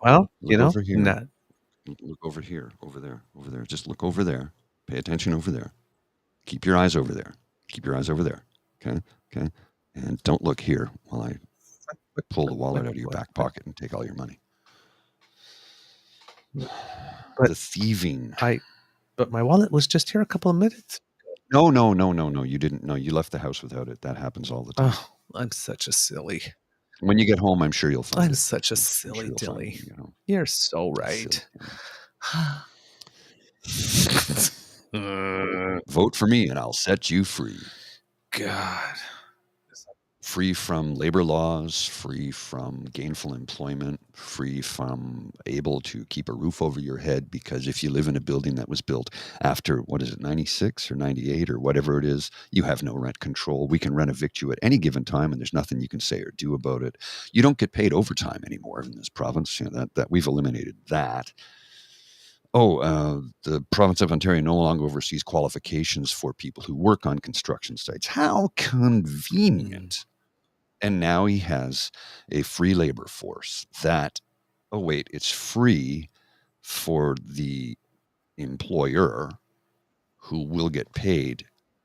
Well, Look over here. Look over here, over there. Just look over there. Pay attention over there. Keep your eyes over there. Okay. And don't look here while I pull the wallet out of your back pocket and take all your money. But the thieving. But my wallet was just here a couple of minutes. No. You didn't. No, you left the house without it. That happens all the time. Oh, I'm such a silly. When you get home, I'm sure you'll find it. I'm such a silly dilly. You're so right. Vote for me and I'll set you free. God. Free from labor laws, free from gainful employment, free from able to keep a roof over your head, because if you live in a building that was built after, 96 or 98 or whatever it is, you have no rent control. We can rent evict you at any given time and there's nothing you can say or do about it. You don't get paid overtime anymore in this province. That we've eliminated that. The province of Ontario no longer oversees qualifications for people who work on construction sites. How convenient. And now he has a free labor force that, it's free for the employer, who will get paid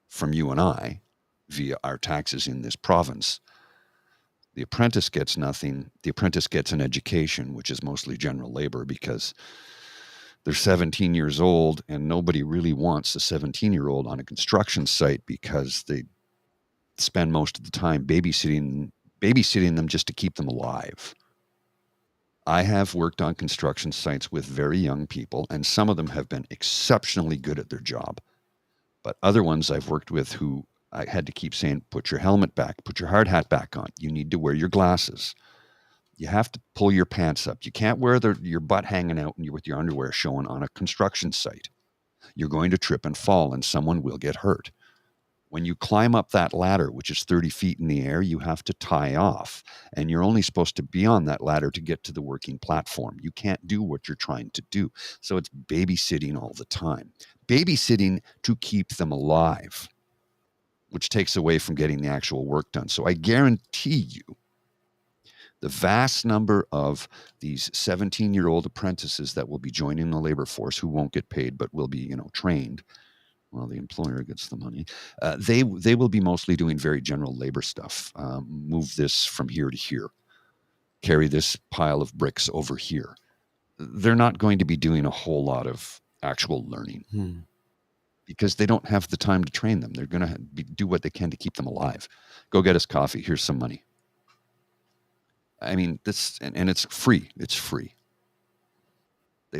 from you and I via our taxes in this province. The apprentice gets nothing. The apprentice gets an education, which is mostly general labor, because they're 17 years old and nobody really wants a 17-year-old on a construction site because they spend most of the time babysitting them just to keep them alive. I have worked on construction sites with very young people, and some of them have been exceptionally good at their job. But other ones I've worked with who I had to keep saying, put your helmet back, put your hard hat back on. You need to wear your glasses. You have to pull your pants up. You can't wear your butt hanging out and you're with your underwear showing on a construction site. You're going to trip and fall and someone will get hurt. When you climb up that ladder, which is 30 feet in the air, you have to tie off. And you're only supposed to be on that ladder to get to the working platform. You can't do what you're trying to do. So it's babysitting all the time. Babysitting to keep them alive, which takes away from getting the actual work done. So I guarantee you, the vast number of these 17-year-old apprentices that will be joining the labor force who won't get paid but will be, trained, well, the employer gets the money. They will be mostly doing very general labor stuff. Move this from here to here. Carry this pile of bricks over here. They're not going to be doing a whole lot of actual learning because they don't have the time to train them. They're going to do what they can to keep them alive. Go get us coffee. Here's some money. I mean, this, and it's free. It's free.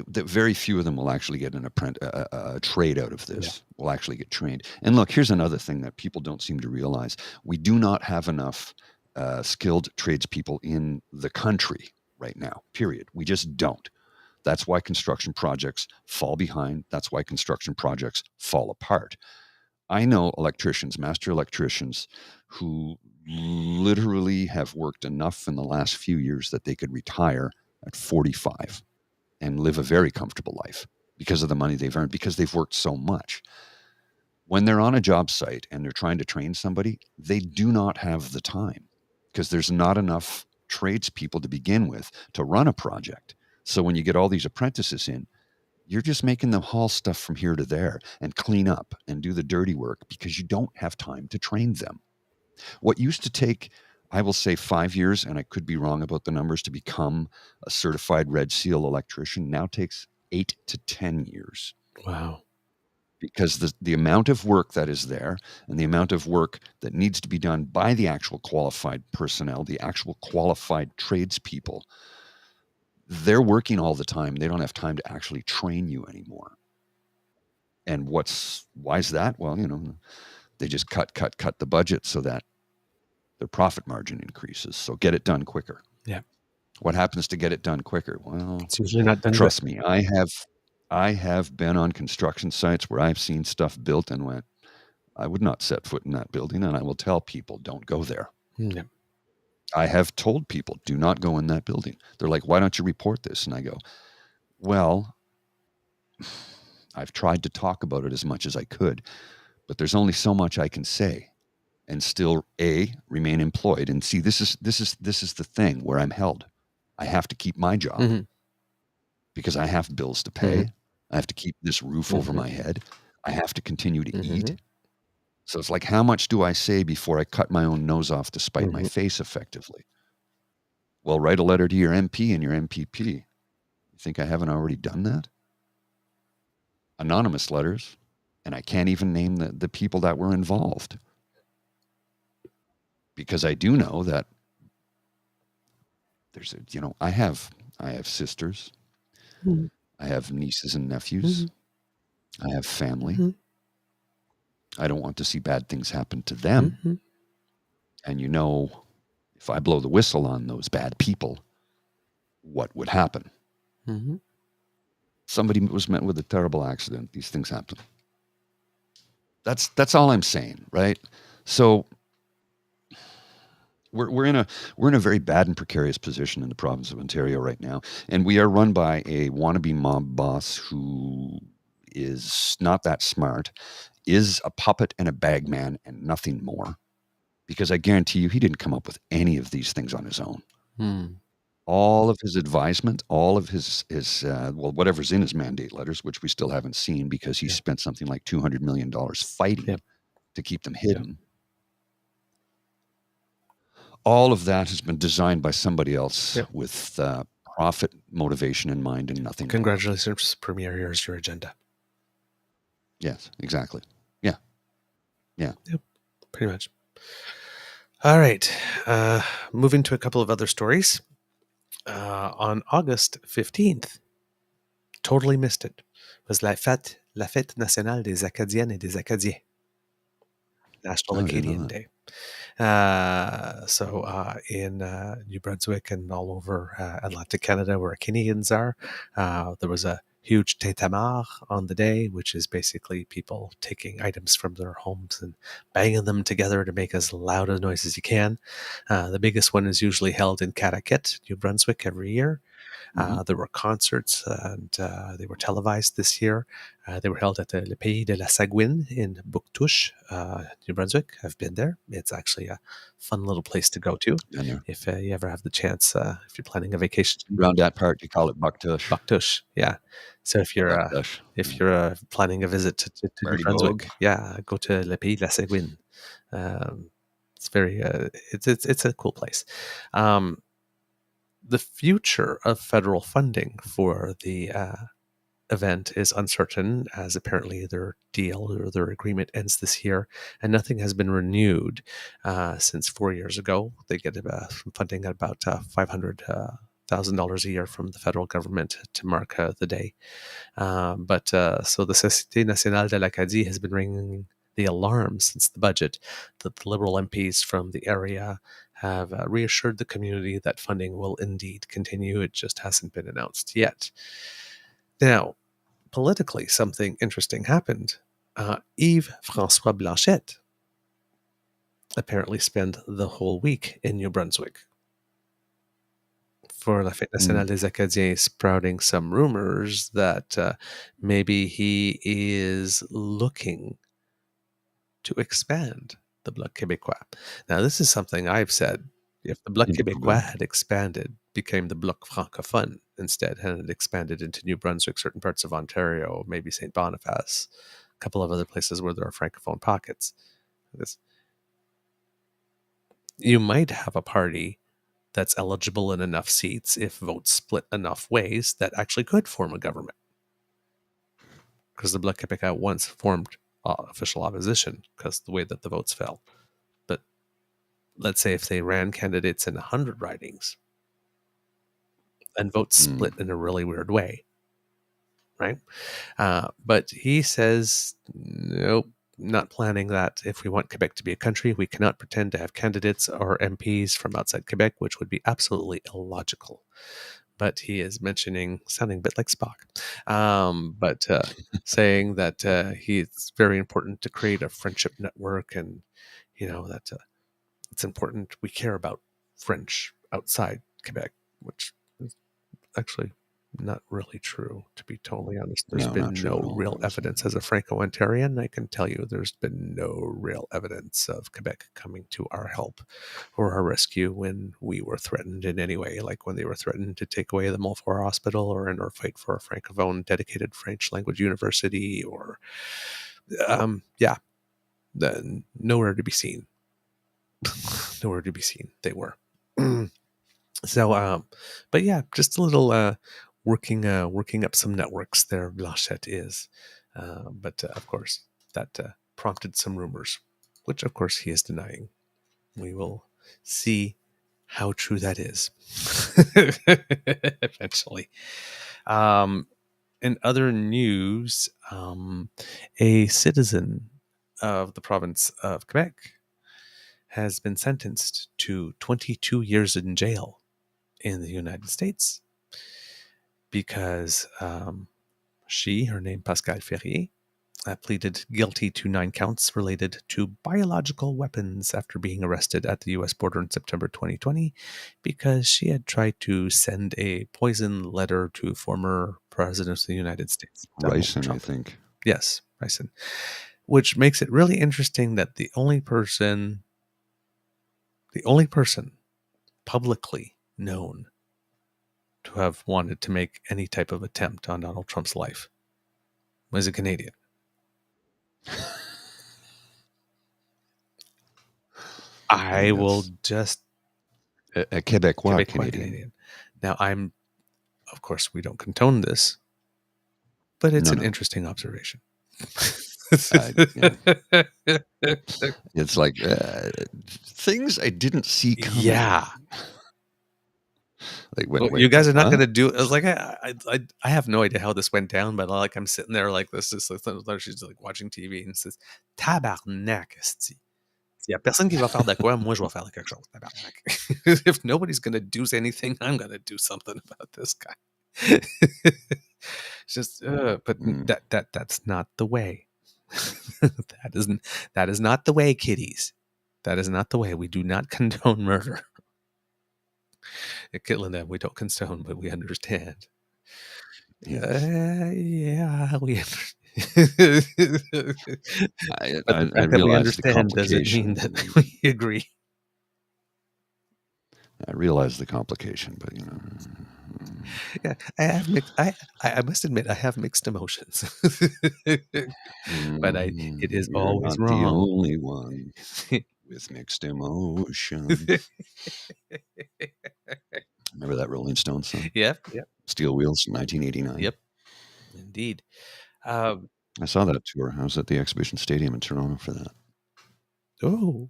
Very few of them will actually get a trade out of this, will actually get trained. And look, here's another thing that people don't seem to realize. We do not have enough skilled tradespeople in the country right now, period. We just don't. That's why construction projects fall behind. That's why construction projects fall apart. I know electricians, master electricians, who literally have worked enough in the last few years that they could retire at 45 and live a very comfortable life because of the money they've earned, because they've worked so much. When they're on a job site and they're trying to train somebody, they do not have the time because there's not enough tradespeople to begin with to run a project. So when you get all these apprentices in, you're just making them haul stuff from here to there and clean up and do the dirty work because you don't have time to train them. What used to take, I will say, 5 years, and I could be wrong about the numbers, to become a certified Red Seal electrician now takes 8 to 10 years. Wow. Because the amount of work that is there and the amount of work that needs to be done by the actual qualified personnel, the actual qualified tradespeople, they're working all the time. They don't have time to actually train you anymore. And why is that? Well, they just cut the budget so that their profit margin increases. So get it done quicker. Yeah. What happens to get it done quicker? Well, it's usually not done. Trust me, I have been on construction sites where I've seen stuff built and went, I would not set foot in that building, and I will tell people, don't go there. Yeah. I have told people, do not go in that building. They're like, why don't you report this? And I go, well, I've tried to talk about it as much as I could, but there's only so much I can say and still remain employed. And see, this is the thing where I'm held. I have to keep my job because I have bills to pay. I have to keep this roof over my head. I have to continue to eat. So it's like, how much do I say before I cut my own nose off to spite my face effectively? Well, write a letter to your MP and your MPP. You think I haven't already done that? Anonymous letters, and I can't even name the people that were involved. Because I do know that there's I have sisters. I have nieces and nephews. I have family. I don't want to see bad things happen to them. And if I blow the whistle on those bad people, what would happen? Somebody was met with a terrible accident. These things happen. That's all I'm saying, right? So we're in a very bad and precarious position in the province of Ontario right now, and we are run by a wannabe mob boss who is not that smart, is a puppet and a bagman and nothing more. Because I guarantee you, he didn't come up with any of these things on his own. All of his advisement, all of his whatever's in his mandate letters, which we still haven't seen because he spent something like $200 million fighting to keep them hidden. All of that has been designed by somebody else with profit motivation in mind and nothing. Congratulations, Premier. Here's your agenda. Yes, exactly. Yeah. Yep, pretty much. All right. Moving to a couple of other stories. On August 15th, totally missed it, was la fête nationale des Acadiennes et des Acadiens, National Oh, I didn't know Acadian that. Day. In New Brunswick and all over Atlantic Canada, where Canadians are, there was a huge tintamarre on the day, which is basically people taking items from their homes and banging them together to make as loud a noise as you can. The biggest one is usually held in Caraquet, New Brunswick, every year. There were concerts, and they were televised this year. They were held at Le Pays de la Sagouine in Bouctouche, New Brunswick. I've been there. It's actually a fun little place to go to Been there. if you ever have the chance, if you're planning a vacation. Around that part, you call it Bucktush. Bouctouche, yeah. So if you're Bucktush. planning a visit to New Party Brunswick, Vogue. yeah, go to Le Pays de la Sagouine. It's very it's a cool place. The future of federal funding for the event is uncertain, as apparently their deal or their agreement ends this year, and nothing has been renewed since 4 years ago. They get funding at about $500,000 a year from the federal government to mark the day. So the Société Nationale de l'Acadie has been ringing the alarm since the budget that the Liberal MPs from the area have reassured the community that funding will indeed continue. It just hasn't been announced yet. Now, politically, something interesting happened. Yves François Blanchet apparently spent the whole week in New Brunswick for La Fête Nationale des Acadiens, sprouting some rumors that maybe he is looking to expand the Bloc Québécois. Now, this is something I've said. If the Bloc Québécois had expanded, became the Bloc Francophone instead, and it expanded into New Brunswick, certain parts of Ontario, maybe St. Boniface, a couple of other places where there are Francophone pockets, you might have a party that's eligible in enough seats if votes split enough ways that actually could form a government. Because the Bloc Québécois once formed official opposition because the way that the votes fell. But let's say if they ran candidates in 100 ridings and votes split in a really weird way, right? But he says, nope, not planning that. If we want Quebec to be a country, we cannot pretend to have candidates or MPs from outside Quebec, which would be absolutely illogical. But he is mentioning, sounding a bit like Spock, saying that it's very important to create a friendship network, and that it's important. We care about French outside Quebec, which is actually not really true, to be totally honest. There's been no real evidence. As a Franco-Ontarian, I can tell you there's been no real evidence of Quebec coming to our help or our rescue when we were threatened in any way, like when they were threatened to take away the Montfort Hospital, or in our fight for a Francophone dedicated French language university, or nowhere to be seen. Nowhere to be seen. They were. So, but yeah, just a little working up some networks there. Blanchet is, but of course that prompted some rumors, which of course he is denying. We will see how true that is eventually. In other news, a citizen of the province of Quebec has been sentenced to 22 years in jail in the United States because her name Pascal Ferrier, pleaded guilty to 9 counts related to biological weapons after being arrested at the U.S. border in September 2020 because she had tried to send a poison letter to former President of the United States, Ricin, I think. Yes, Ricin. Which makes it really interesting that the only person publicly known to have wanted to make any type of attempt on Donald Trump's life was a Canadian. I will just... A Quebecois Canadian. Now, of course, we don't condone this, but it's an interesting observation. It's like things I didn't see coming. Yeah. Like, Well, wait, you guys are not what? going to do. I was like, I have no idea how this went down, but like I'm sitting there like this is she's like watching TV and says, "Tabarnak, esti. S'il y a personne qui va faire de quoi, moi je vais faire quelque chose. Tabarnak." If nobody's going to do anything, I'm going to do something about this guy. It's just, but that's not the way. That is not the way, kiddies. That is not the way. We do not condone murder. At Kitland, we don't condone, but we understand. Yeah, we. But the fact that we understand doesn't mean that we agree. I realize the complication, but Yeah, I have mixed. I must admit, I have mixed emotions. But it is you're always not wrong. the only one with mixed emotion. Remember that Rolling Stones song? Yep. Steel Wheels, 1989. Yep. Indeed. I saw that tour. I was at the Exhibition Stadium in Toronto for that. Oh,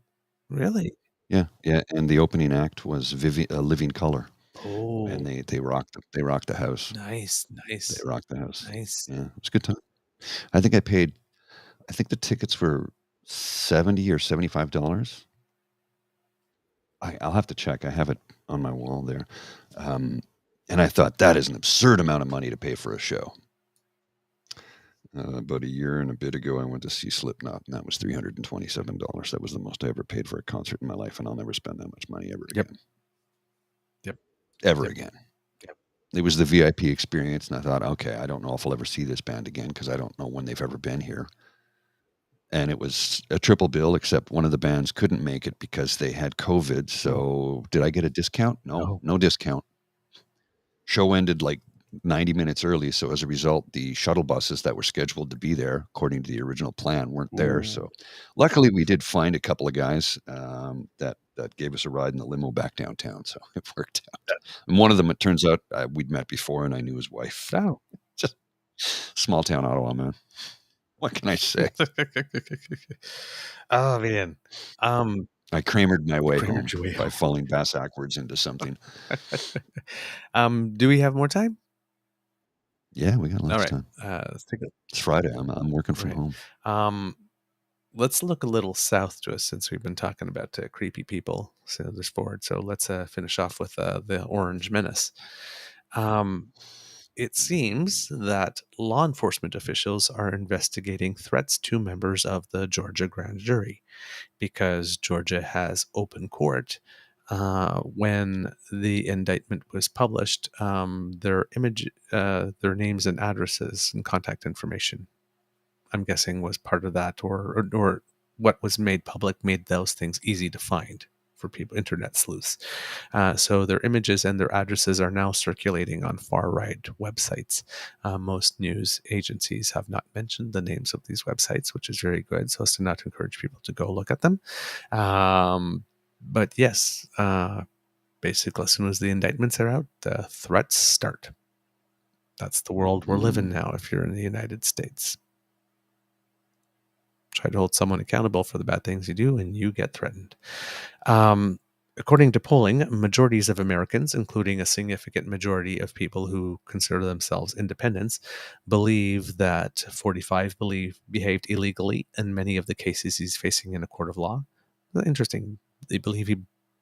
really? Yeah. And the opening act was Living Color. Oh, and they rocked the house. Nice. They rocked the house. Nice. Yeah, it was a good time. I think the tickets were $70 or $75. I'll have to check. I have it on my wall there. And I thought that is an absurd amount of money to pay for a show. About a year and a bit ago, I went to see Slipknot, and that was $327. That was the most I ever paid for a concert in my life, and I'll never spend that much money ever again. Yep. Ever again. Yep. It was the VIP experience, and I thought, okay, I don't know if I'll ever see this band again because I don't know when they've ever been here. And it was a triple bill, except one of the bands couldn't make it because they had COVID. So did I get a discount? No discount. Show ended like 90 minutes early. So as a result, the shuttle buses that were scheduled to be there, according to the original plan, weren't there. So luckily we did find a couple of guys that gave us a ride in the limo back downtown. So it worked out. And one of them, it turns out we'd met before and I knew his wife. Oh, just small town Ottawa, man. What can I say? Oh man. I Kramered my way home by falling backwards into something. Do we have more time? Yeah, we got lots of time. Let's take it. It's Friday. I'm working from home. Let's look a little south to us since we've been talking about creepy people. So there's forward. So let's finish off with the Orange Menace. It seems that law enforcement officials are investigating threats to members of the Georgia grand jury because Georgia has open court. When the indictment was published, their names and addresses and contact information, I'm guessing, was part of that, or what was made public made those things easy to find for people, internet sleuths. So their images and their addresses are now circulating on far-right websites. Most news agencies have not mentioned the names of these websites, which is very good, so as to not encourage people to go look at them. But yes, basically, as soon as the indictments are out, the threats start. That's the world we're living now if you're in the United States. Try to hold someone accountable for the bad things you do, and you get threatened. According to polling, majorities of Americans, including a significant majority of people who consider themselves independents, believe that 45 behaved illegally in many of the cases he's facing in a court of law. Interesting. They believe he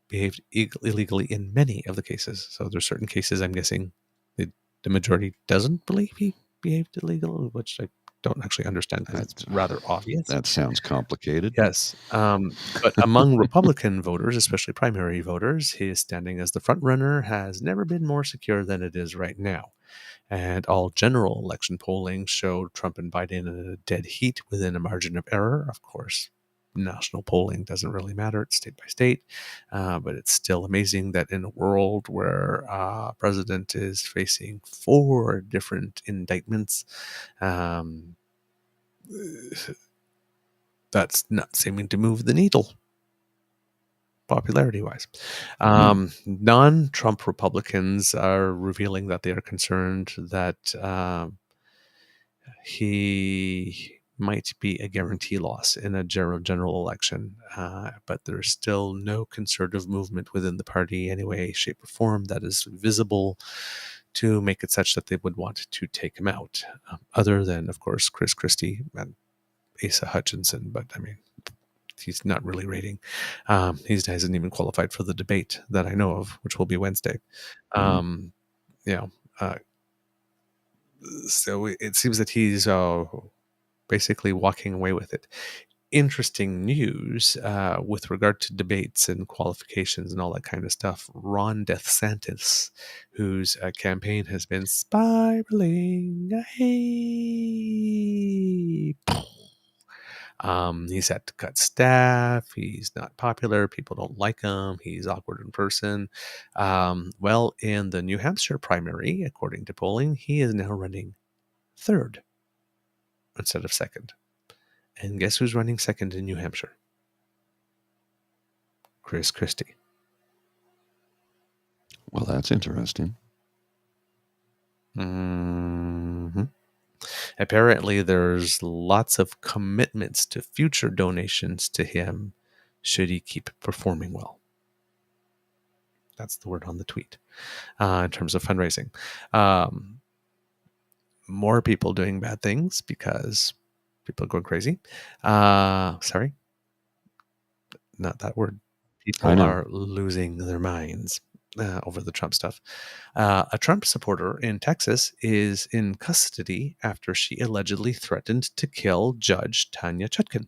behaved illegally in many of the cases. So there's certain cases, I'm guessing, the majority doesn't believe he behaved illegally, which I don't actually understand because it's rather obvious. That sounds complicated. Yes. But among Republican voters, especially primary voters, his standing as the front runner has never been more secure than it is right now. And all general election polling showed Trump and Biden in a dead heat within a margin of error. Of course, national polling doesn't really matter. It's state by state. But it's still amazing that in a world where a president is facing 4 different indictments, that's not seeming to move the needle popularity-wise. Non-Trump Republicans are revealing that they are concerned that he might be a guarantee loss in a general election, but there's still no conservative movement within the party, any way, shape, or form that is visible to make it such that they would want to take him out, other than, of course, Chris Christie and Asa Hutchinson. But I mean, he's not really rating. He hasn't even qualified for the debate that I know of, which will be Wednesday. You know, so it seems that he's basically walking away with it. Interesting news with regard to debates and qualifications and all that kind of stuff. Ron DeSantis, whose campaign has been spiraling. Hey. He's had to cut staff. He's not popular. People don't like him. He's awkward in person. Well, in the New Hampshire primary, according to polling, he is now running third instead of second. And guess who's running second in New Hampshire? Chris Christie. Well, that's interesting. Apparently, there's lots of commitments to future donations to him should he keep performing well. That's the word on the tweet in terms of fundraising. More people doing bad things because people are going crazy. Sorry, not that word. People are losing their minds over the Trump stuff. A Trump supporter in Texas is in custody after she allegedly threatened to kill Judge Tanya Chutkan,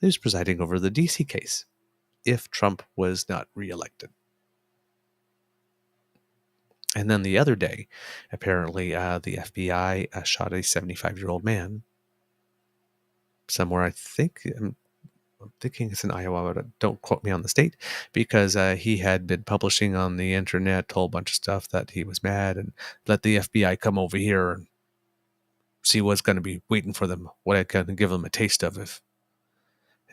who's presiding over the DC case, if Trump was not reelected. And then the other day, apparently the FBI shot a 75-year-old man somewhere, I'm thinking it's in Iowa, but don't quote me on the state, because he had been publishing on the internet a whole bunch of stuff that he was mad and let the FBI come over here and see what's going to be waiting for them, what I can give them a taste of.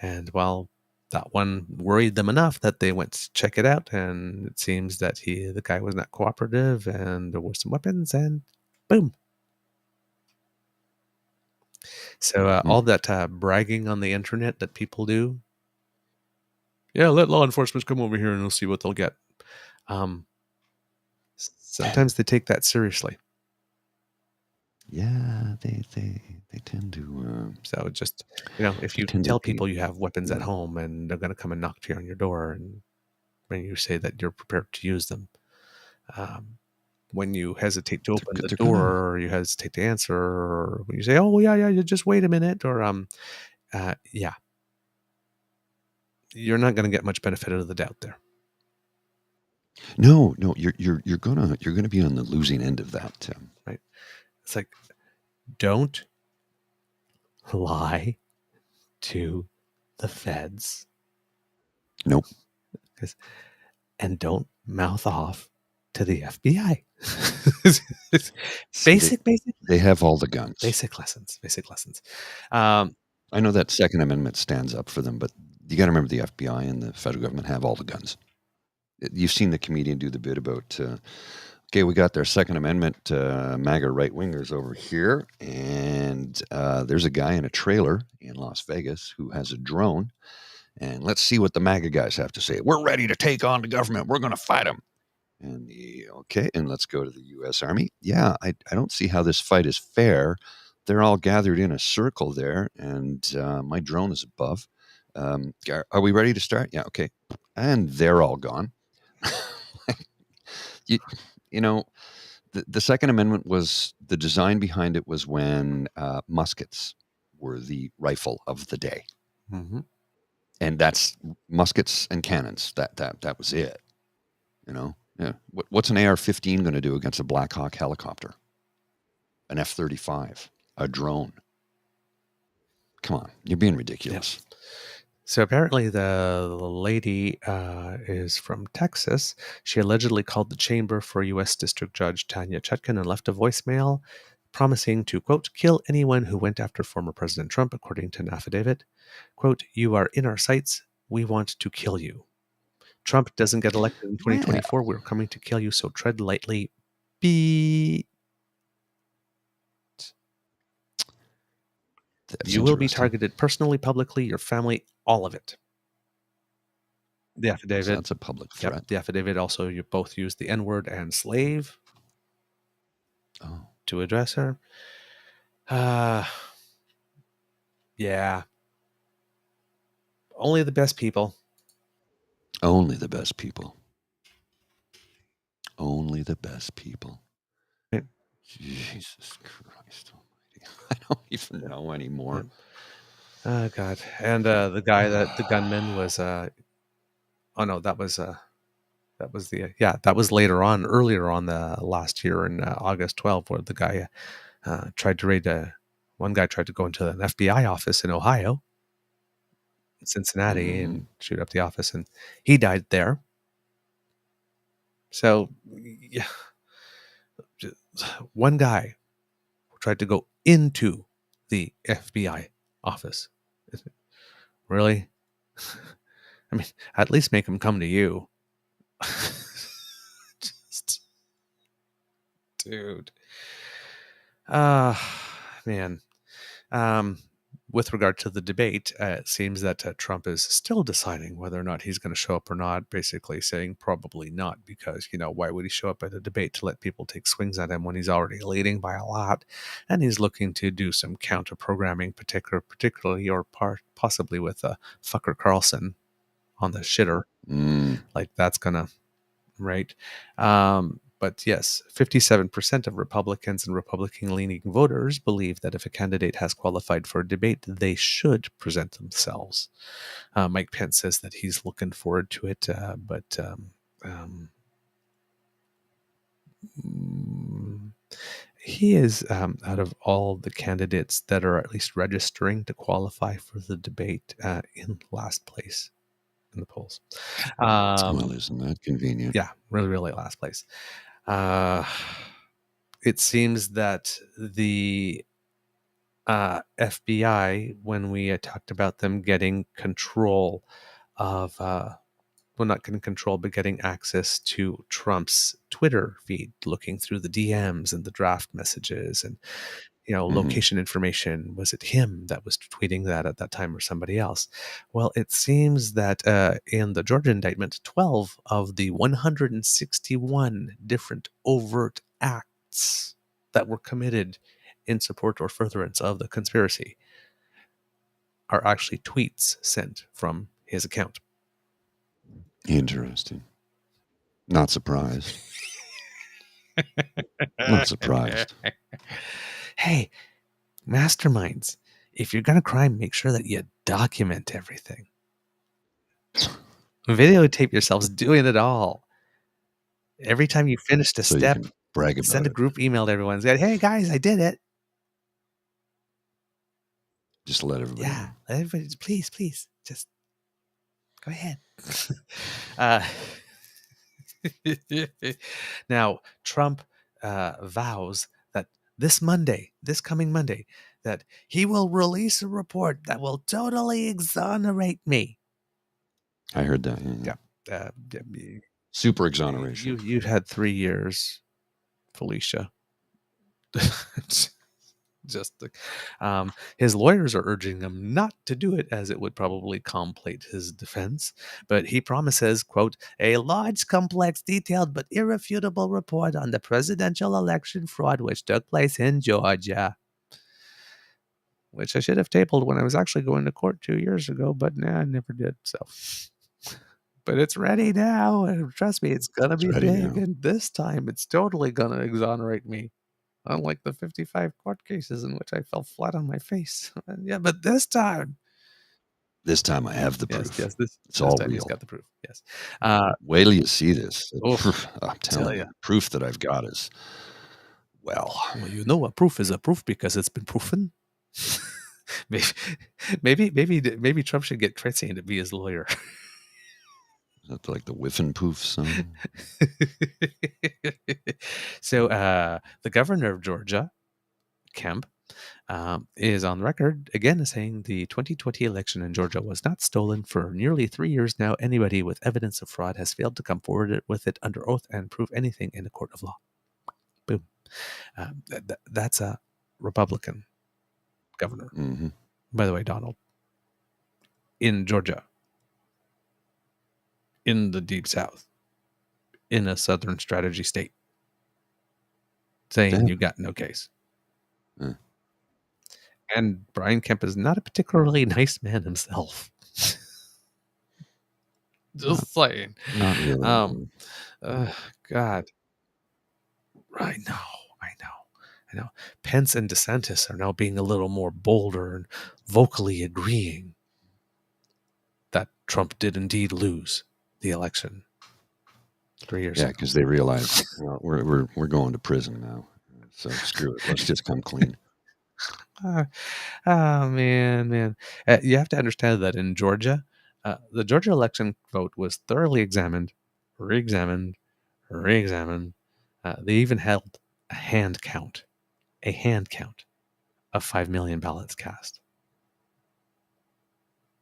And well, that one worried them enough that they went to check it out, and it seems that the guy was not cooperative, and there were some weapons, and boom. So all that bragging on the internet that people do, yeah, let law enforcement come over here and we'll see what they'll get. Sometimes they take that seriously. Yeah, they tend to. So just, if you tell people you have weapons at home and they're going to come and knock on your door, and when you say that you're prepared to use them, when you hesitate to open the door, or you hesitate to answer, or when you say, "Oh yeah, you just wait a minute," or yeah, you're not going to get much benefit of the doubt there. No, you're gonna be on the losing end of that, right? It's like, don't lie to the feds. Nope. And don't mouth off to the FBI. Basic. They have all the guns. Basic lessons. I know that Second Amendment stands up for them, but you got to remember the FBI and the federal government have all the guns. You've seen the comedian do the bit about, okay, we got their Second Amendment MAGA right-wingers over here, and there's a guy in a trailer in Las Vegas who has a drone, and let's see what the MAGA guys have to say. We're ready to take on the government. We're going to fight them. And okay, and let's go to the U.S. Army. Yeah, I don't see how this fight is fair. They're all gathered in a circle there, and my drone is above. Are we ready to start? Yeah, okay. And they're all gone. The Second Amendment was, the design behind it was when muskets were the rifle of the day. Mm-hmm. And that's muskets and cannons. That was it. Yeah. What's an AR-15 going to do against a Black Hawk helicopter? An F-35? A drone? Come on, you're being ridiculous. Yeah. So apparently the lady is from Texas. She allegedly called the chamber for U.S. District Judge Tanya Chutkan and left a voicemail promising to, quote, kill anyone who went after former President Trump, according to an affidavit. Quote, you are in our sights. We want to kill you. Trump doesn't get elected in 2024. We're coming to kill you, so tread lightly. Beep. That's You will be interesting. targeted personally, publicly, your family, all of it. The So affidavit. that's a public threat. Yep, the affidavit also, you both use the N-word and slave Oh, to address her. Yeah. Only the best people. only the best people. Only the best people. Right. Jesus Christ Almighty! I don't even know anymore. Oh God! And the guy the gunman was. Oh no, that was that was earlier on the last year in August 12th, where the guy tried to raid one guy tried to go into an FBI office in Ohio, Cincinnati, and shoot up the office, and he died there. So, yeah, one guy tried to go into the FBI office. Really? I mean, at least make him come to you. Just, dude. Man. With regard to the debate, it seems that Trump is still deciding whether or not he's going to show up or not, basically saying probably not, because, why would he show up at a debate to let people take swings at him when he's already leading by a lot? And he's looking to do some counter programming, particularly or possibly with Fucker Carlson on the shitter. Like that's going to, right? But yes, 57% of Republicans and Republican-leaning voters believe that if a candidate has qualified for a debate, they should present themselves. Mike Pence says that he's looking forward to it, but he is out of all the candidates that are at least registering to qualify for the debate in last place in the polls. Well, isn't that convenient? Yeah, really, really last place. It seems that the FBI, when we talked about them getting control of, not getting control, but getting access to Trump's Twitter feed, looking through the DMs and the draft messages and, location information. Was it him that was tweeting that at that time or somebody else? Well, it seems that in the Georgia indictment, 12 of the 161 different overt acts that were committed in support or furtherance of the conspiracy are actually tweets sent from his account. Interesting. Not surprised. Not surprised. Hey, masterminds, if you're going to crime, make sure that you document everything. Videotape yourselves doing it all. Every time you finished a So step, you can brag about send a it. group email to everyone. Say, hey, guys, I did it. Just let everybody know. Everybody, please, just go ahead. Now, Trump vows that this coming Monday, that he will release a report that will totally exonerate me. I heard that. Yeah. Super exoneration. You've had 3 years, Felicia. Just his lawyers are urging him not to do it, as it would probably complete his defense. But he promises, quote, a large, complex, detailed, but irrefutable report on the presidential election fraud which took place in Georgia. Which I should have tabled when I was actually going to court 2 years ago, but I never did. So, but it's ready now, and trust me, it's gonna be big. Now. And this time, it's totally gonna exonerate me. Unlike the 55 court cases in which I fell flat on my face. Yeah, but this time I have the proof. This all time real. he's got the proof. Yes. Wait till you see this. Oof, I'm telling you, proof that I've got is, well, a proof is a proof because it's been proven. maybe Trump should get Tracy to be his lawyer. Is that like the Whiffin' Poof song? So the governor of Georgia, Kemp, is on record again saying the 2020 election in Georgia was not stolen. For nearly 3 years now, anybody with evidence of fraud has failed to come forward with it under oath and prove anything in a court of law. Boom. That's a Republican governor. Mm-hmm. By the way, Donald, in Georgia, in the Deep South, in a Southern strategy state, saying Yeah. you got no case. Yeah. And Brian Kemp is not a particularly nice man himself. Just saying. Not really. God. I know. Pence and DeSantis are now being a little more bolder and vocally agreeing that Trump did indeed lose the election 3 years Yeah, ago. because they realize we're going to prison now. So screw it. Let's just come clean. Man. You have to understand that in Georgia, the Georgia election vote was thoroughly examined, re-examined. They even held a hand count of 5 million ballots cast.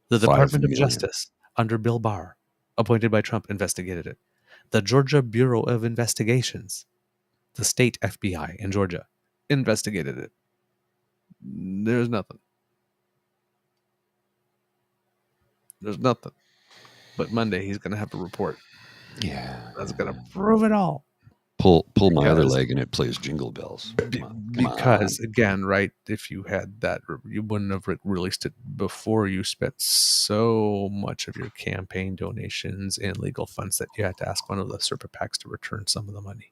The 5 Department of million. Justice, under Bill Barr, appointed by Trump, investigated it. The Georgia Bureau of Investigations, the state FBI in Georgia, investigated it. There's nothing. But Monday he's going to have a report Yeah. that's going to prove it all. Pull my other Because- leg and it plays Jingle Bells. Because again, right, if you had that, you wouldn't have released it before you spent so much of your campaign donations and legal funds that you had to ask one of the super PACs to return some of the money.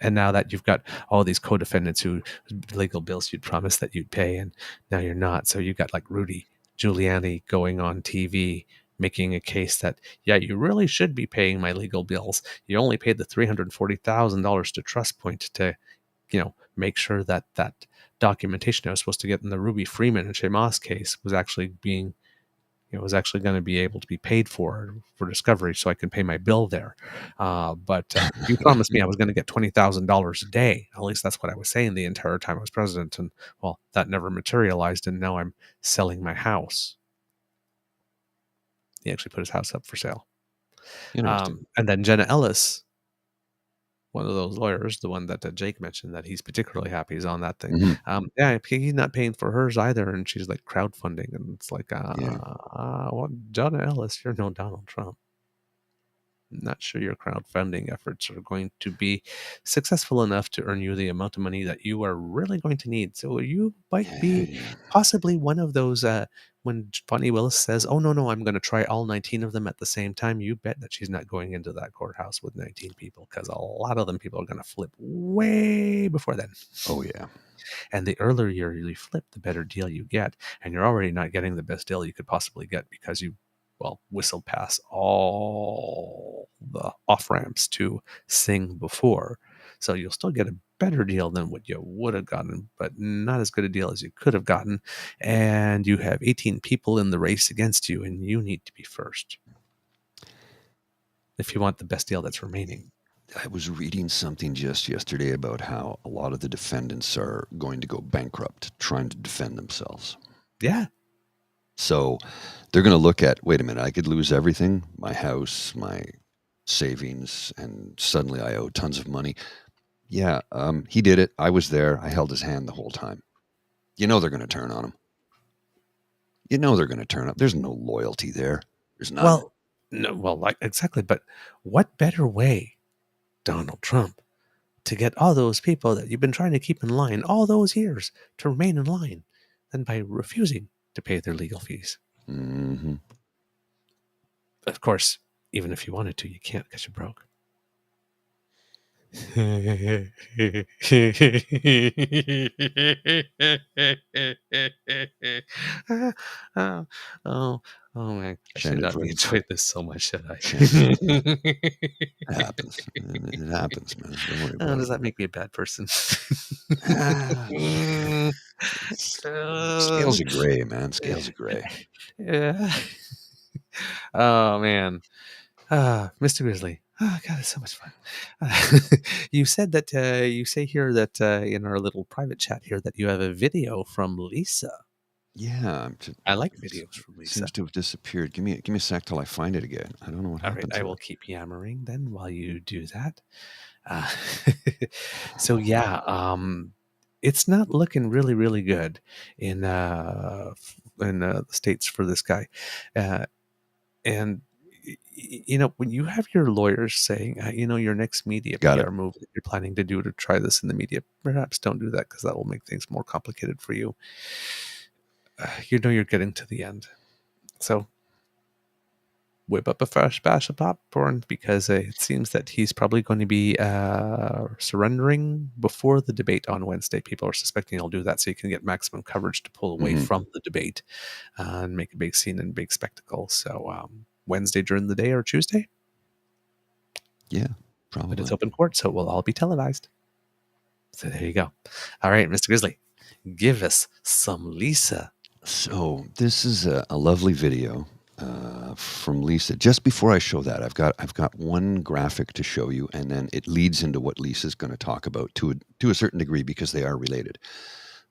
And now that you've got all these co-defendants who legal bills you'd promised that you'd pay, and now you're not. So you got like Rudy Giuliani going on TV making a case that, yeah, you really should be paying my legal bills. You only paid the $340,000 to Trust Point to, make sure that that documentation I was supposed to get in the Ruby Freeman and Shea Moss case was actually being, was actually going to be able to be paid for discovery, so I can pay my bill there. But you promised me I was going to get $20,000 a day. At least that's what I was saying the entire time I was president. And well, that never materialized. And now I'm selling my house. He actually put his house up for sale. Interesting. And then Jenna Ellis, one of those lawyers, the one that Jake mentioned that he's particularly happy is on that thing. Mhm. Yeah, he's not paying for hers either, and she's like crowdfunding, and it's like, well, Jenna Ellis, you're no Donald Trump. Not sure your crowdfunding efforts are going to be successful enough to earn you the amount of money that you are really going to need. So you might be possibly one of those, when Bonnie Willis says, oh, no, I'm going to try all 19 of them at the same time, you bet that she's not going into that courthouse with 19 people, because a lot of them people are going to flip way before then. Oh, yeah. And the earlier you flip, the better deal you get. And you're already not getting the best deal you could possibly get because you, whistled past all the off-ramps to sing before. So you'll still get a better deal than what you would have gotten, but not as good a deal as you could have gotten. And you have 18 people in the race against you, and you need to be first if you want the best deal that's remaining. I was reading something just yesterday about how a lot of the defendants are going to go bankrupt trying to defend themselves. Yeah. So they're going to look at, wait a minute, I could lose everything, my house, my savings, and suddenly I owe tons of money. Yeah, he did it. I was there. I held his hand the whole time. They're going to turn on him. They're going to turn up. There's no loyalty there. There's none. Exactly. But what better way, Donald Trump, to get all those people that you've been trying to keep in line all those years to remain in line than by refusing to pay their legal fees? Mm-hmm. Of course, even if you wanted to, you can't because you're broke. Oh man, I should not be enjoying this so much, should I? It happens. It happens, man. Don't worry about Does that make me a bad person? Scales are gray, man. Scales are gray. Yeah. Oh man. Mr. Grizzly. Oh God, it's so much fun. You said that you say here that in our little private chat here that you have a video from Lisa. Yeah, I like videos from Lisa. Seems to have disappeared. Give me a sec till I find it again. I don't know what happened. All right, I will keep yammering then while you do that. So yeah, it's not looking really, really good in the States for this guy. And when you have your lawyers saying, your next media Got PR it. move that you're planning to do to try this in the media, perhaps don't do that, because that will make things more complicated for you. You're getting to the end. So whip up a fresh batch of popcorn, because it seems that he's probably going to be surrendering before the debate on Wednesday. People are suspecting he'll do that so he can get maximum coverage to pull away from the debate and make a big scene and big spectacle. So Wednesday during the day or Tuesday? Yeah, probably. But it's open court, so it will all be televised. So there you go. All right, Mr. Grizzly, give us some Lisa. So this is a lovely video from Lisa. Just before I show that, I've got one graphic to show you, and then it leads into what Lisa's going to talk about to a certain degree, because they are related.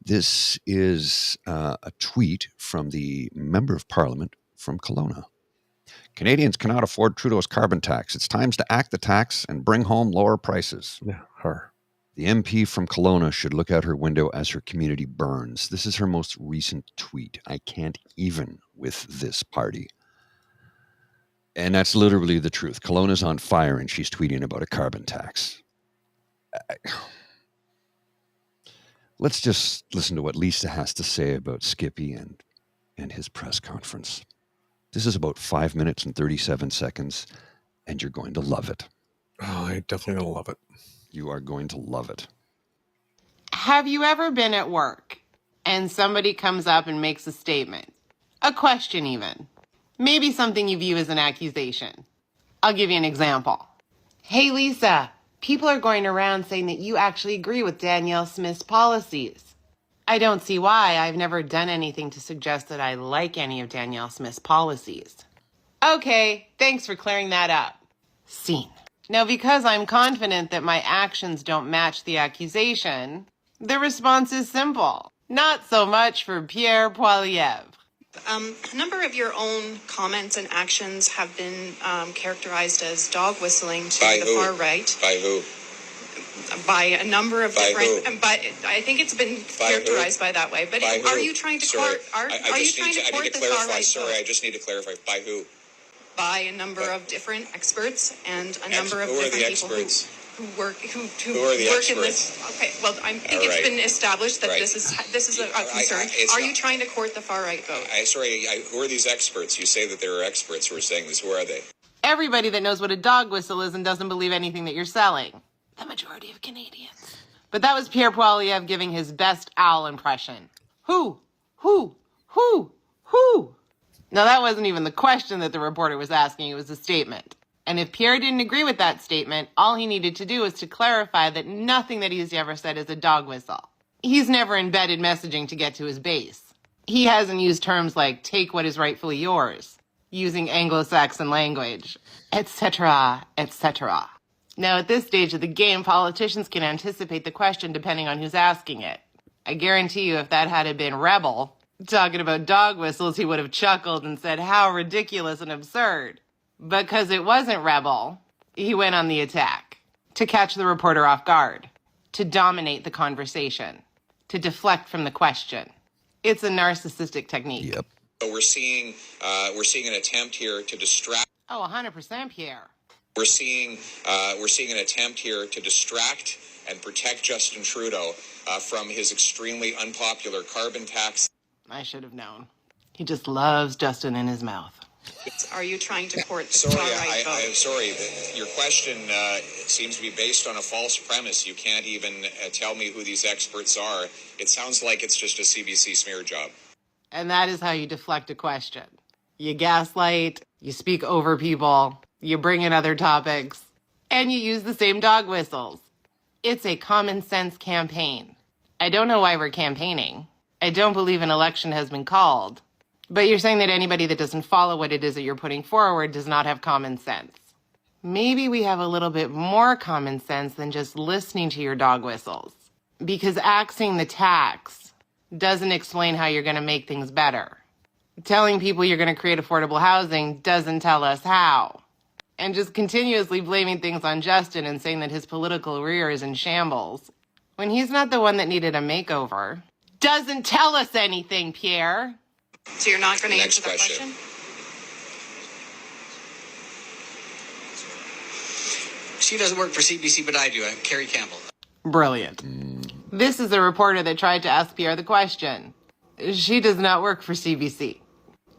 This is a tweet from the Member of Parliament from Kelowna. Canadians cannot afford Trudeau's carbon tax. It's time to act the tax and bring home lower prices. Yeah, her. The MP from Kelowna should look out her window as her community burns. This is her most recent tweet. I can't even with this party. And that's literally the truth. Kelowna's on fire, and she's tweeting about a carbon tax. Let's just listen to what Lisa has to say about Skippy and his press conference. This is about 5 minutes and 37 seconds, and you're going to love it. Oh, I definitely going to love it. You are going to love it. Have you ever been at work and somebody comes up and makes a statement, a question even, maybe something you view as an accusation? I'll give you an example. Hey, Lisa, people are going around saying that you actually agree with Danielle Smith's policies. I don't see why. I've never done anything to suggest that I like any of Danielle Smith's policies. Okay, thanks for clearing that up. Scene. Now, because I'm confident that my actions don't match the accusation, the response is simple. Not so much for Pierre Poilievre. A number of your own comments and actions have been characterized as dog whistling to By the who? far right. By who? By a number of By different. who? But I think it's been By characterized who? by that way. But By are who? you trying to Sorry, court? Are you trying to I court need to the far clarify. right? Sorry, vote? I just need to clarify. By who? By a number of different experts and a number of Who are the different people experts? who work Who are the work in experts? this. Okay, well, I think All it's right. been established that Right. this is a concern. it's Are not- you trying to court the far right vote? Who are these experts? You say that there are experts who are saying this. Who are they? Everybody that knows what a dog whistle is and doesn't believe anything that you're selling. The majority of Canadians. But that was Pierre Poilievre giving his best owl impression. Who? Now, that wasn't even the question that the reporter was asking. It was a statement. And if Pierre didn't agree with that statement, all he needed to do was to clarify that nothing that he's ever said is a dog whistle. He's never embedded messaging to get to his base. He hasn't used terms like take what is rightfully yours, using Anglo-Saxon language, etc., etc. Now, at this stage of the game, politicians can anticipate the question depending on who's asking it. I guarantee you if that had been Rebel talking about dog whistles, he would have chuckled and said, how ridiculous and absurd. Because it wasn't Rebel, he went on the attack to catch the reporter off guard, to dominate the conversation, to deflect from the question. It's a narcissistic technique. Yep. So we're seeing an attempt here to distract. Oh, 100% Pierre. We're seeing an attempt here to distract and protect Justin Trudeau from his extremely unpopular carbon tax. I should have known. He just loves Justin in his mouth. Are you trying to court the Sorry, far right vote? I'm sorry. Your question seems to be based on a false premise. You can't even tell me who these experts are. It sounds like it's just a CBC smear job. And that is how you deflect a question. You gaslight, you speak over people, you bring in other topics, and you use the same dog whistles. It's a common sense campaign. I don't know why we're campaigning. I don't believe an election has been called. But you're saying that anybody that doesn't follow what it is that you're putting forward does not have common sense. Maybe we have a little bit more common sense than just listening to your dog whistles. Because axing the tax doesn't explain how you're going to make things better. Telling people you're going to create affordable housing doesn't tell us how. And just continuously blaming things on Justin and saying that his political career is in shambles when he's not the one that needed a makeover. Doesn't tell us anything, Pierre. So you're not going to Next answer that question. question? She doesn't work for CBC, but I do. I'm Carrie Campbell. Brilliant. This is the reporter that tried to ask Pierre the question. She does not work for CBC.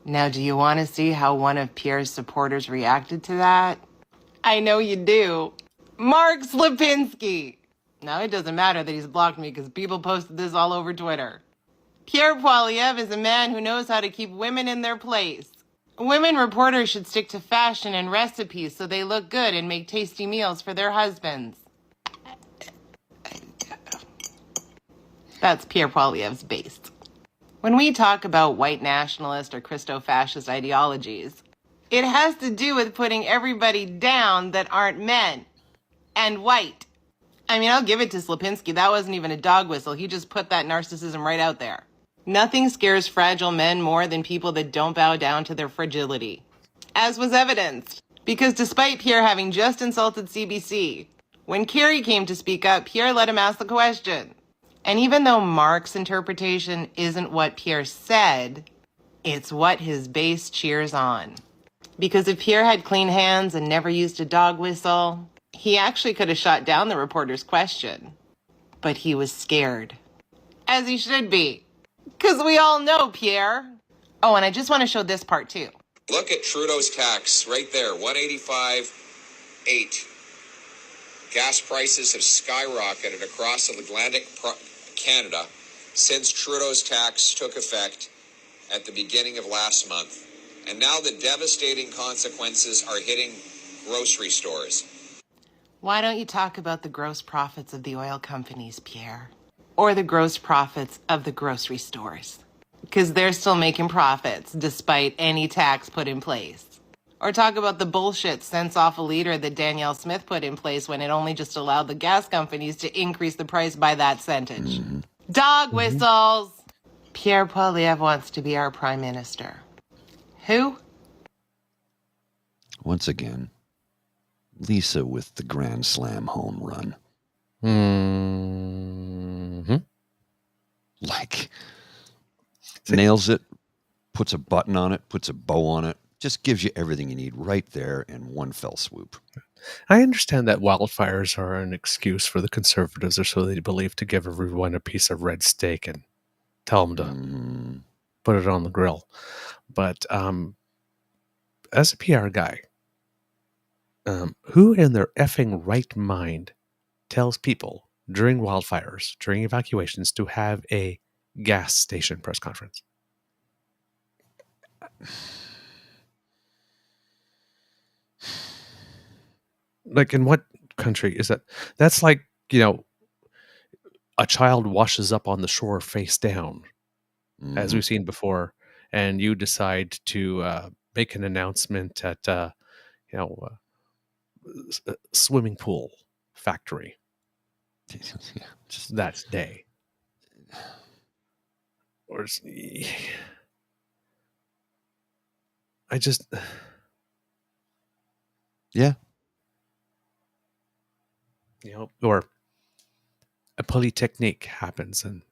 Now, do you want to see how one of Pierre's supporters reacted to that? I know you do. Mark Slapinski. Now, it doesn't matter that he's blocked me because people posted this all over Twitter. Pierre Poilievre is a man who knows how to keep women in their place. Women reporters should stick to fashion and recipes so they look good and make tasty meals for their husbands. That's Pierre Poilievre's base. When we talk about white nationalist or Christo-fascist ideologies, it has to do with putting everybody down that aren't men and white. I mean, I'll give it to Slapinski. That wasn't even a dog whistle. He just put that narcissism right out there. Nothing scares fragile men more than people that don't bow down to their fragility. As was evidenced, because despite Pierre having just insulted CBC, when Carrie came to speak up, Pierre let him ask the question. And even though Mark's interpretation isn't what Pierre said, it's what his base cheers on. Because if Pierre had clean hands and never used a dog whistle, he actually could have shot down the reporter's question. But he was scared. As he should be. Because we all know Pierre. Oh, and I just want to show this part too. Look at Trudeau's tax right there, 185.8. Gas prices have skyrocketed across Atlantic Canada since Trudeau's tax took effect at the beginning of last month. And now the devastating consequences are hitting grocery stores. Why don't you talk about the gross profits of the oil companies, Pierre? Or the gross profits of the grocery stores? Because they're still making profits despite any tax put in place. Or talk about the bullshit cents off a liter that Danielle Smith put in place when it only just allowed the gas companies to increase the price by that centage. Dog whistles! Pierre Poilievre wants to be our prime minister. Who? Once again, Lisa with the Grand Slam home run. Like, nails it, puts a button on it, puts a bow on it, just gives you everything you need right there in one fell swoop. I understand that wildfires are an excuse for the Conservatives, or so they believe, to give everyone a piece of red steak and tell them to put it on the grill. But as a PR guy, who in their effing right mind tells people during wildfires, during evacuations, to have a gas station press conference? Like, in what country is that? That's like, a child washes up on the shore face down, as we've seen before, and you decide to make an announcement at, a swimming pool factory. Just that day. Or I just... Yeah. Or a polytechnique happens and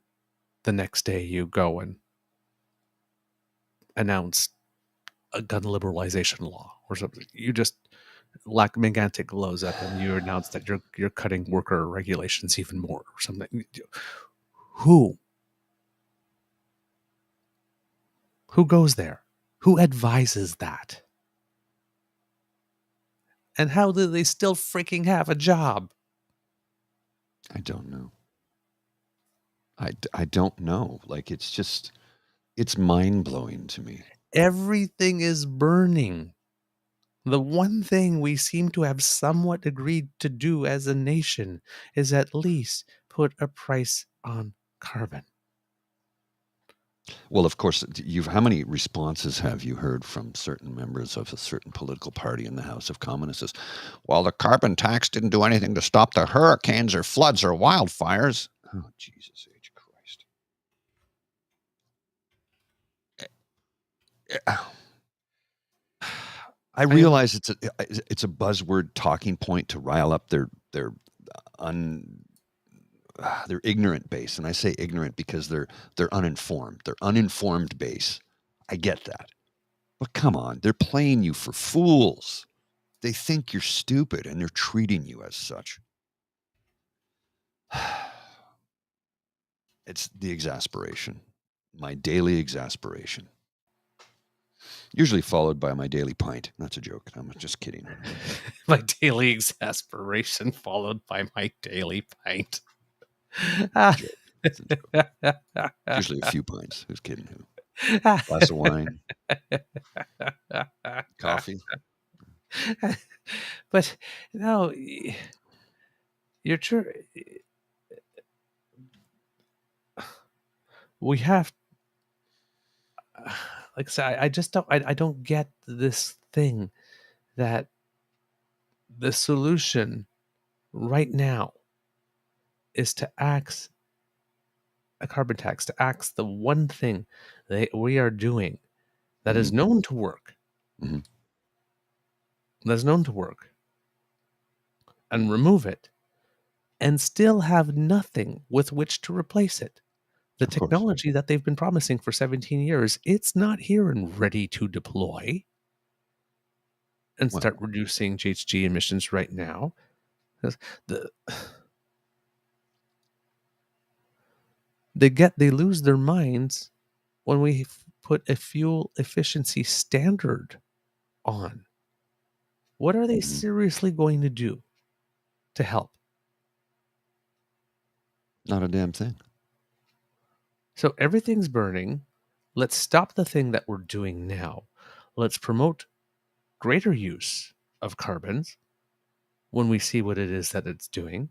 the next day you go and announce a gun liberalization law or something. You just gigantic blows up and you announce that you're cutting worker regulations even more or something. Who goes there? Who advises that? And how do they still freaking have a job? I don't know. I don't know. Like, it's mind-blowing to me. Everything is burning. The one thing we seem to have somewhat agreed to do as a nation is at least put a price on carbon. Well, of course, how many responses have you heard from certain members of a certain political party in the House of Commons? Says, well, the carbon tax didn't do anything to stop the hurricanes or floods or wildfires. Oh, Jesus H. Christ. I realize it's a buzzword talking point to rile up their their ignorant base. And I say ignorant because they're uninformed. They're uninformed base. I get that. But come on, they're playing you for fools. They think you're stupid and they're treating you as such. It's the exasperation, my daily exasperation. Usually followed by my daily pint. That's a joke. I'm just kidding. My daily exasperation followed by my daily pint. It's a joke. Usually a few pints. Who's kidding who? Glass of wine. Coffee. But no, you're true. We have, like I said, I just don't. I don't get this thing that the solution right now is to axe a carbon tax, to axe the one thing that we are doing that is known to work. That's known to work, and remove it, and still have nothing with which to replace it. The technology that they've been promising for 17 years, it's not here and ready to deploy and start reducing GHG emissions right now. They lose their minds when we put a fuel efficiency standard on. What are they seriously going to do to help? Not a damn thing. So everything's burning. Let's stop the thing that we're doing now. Let's promote greater use of carbons when we see what it is that it's doing.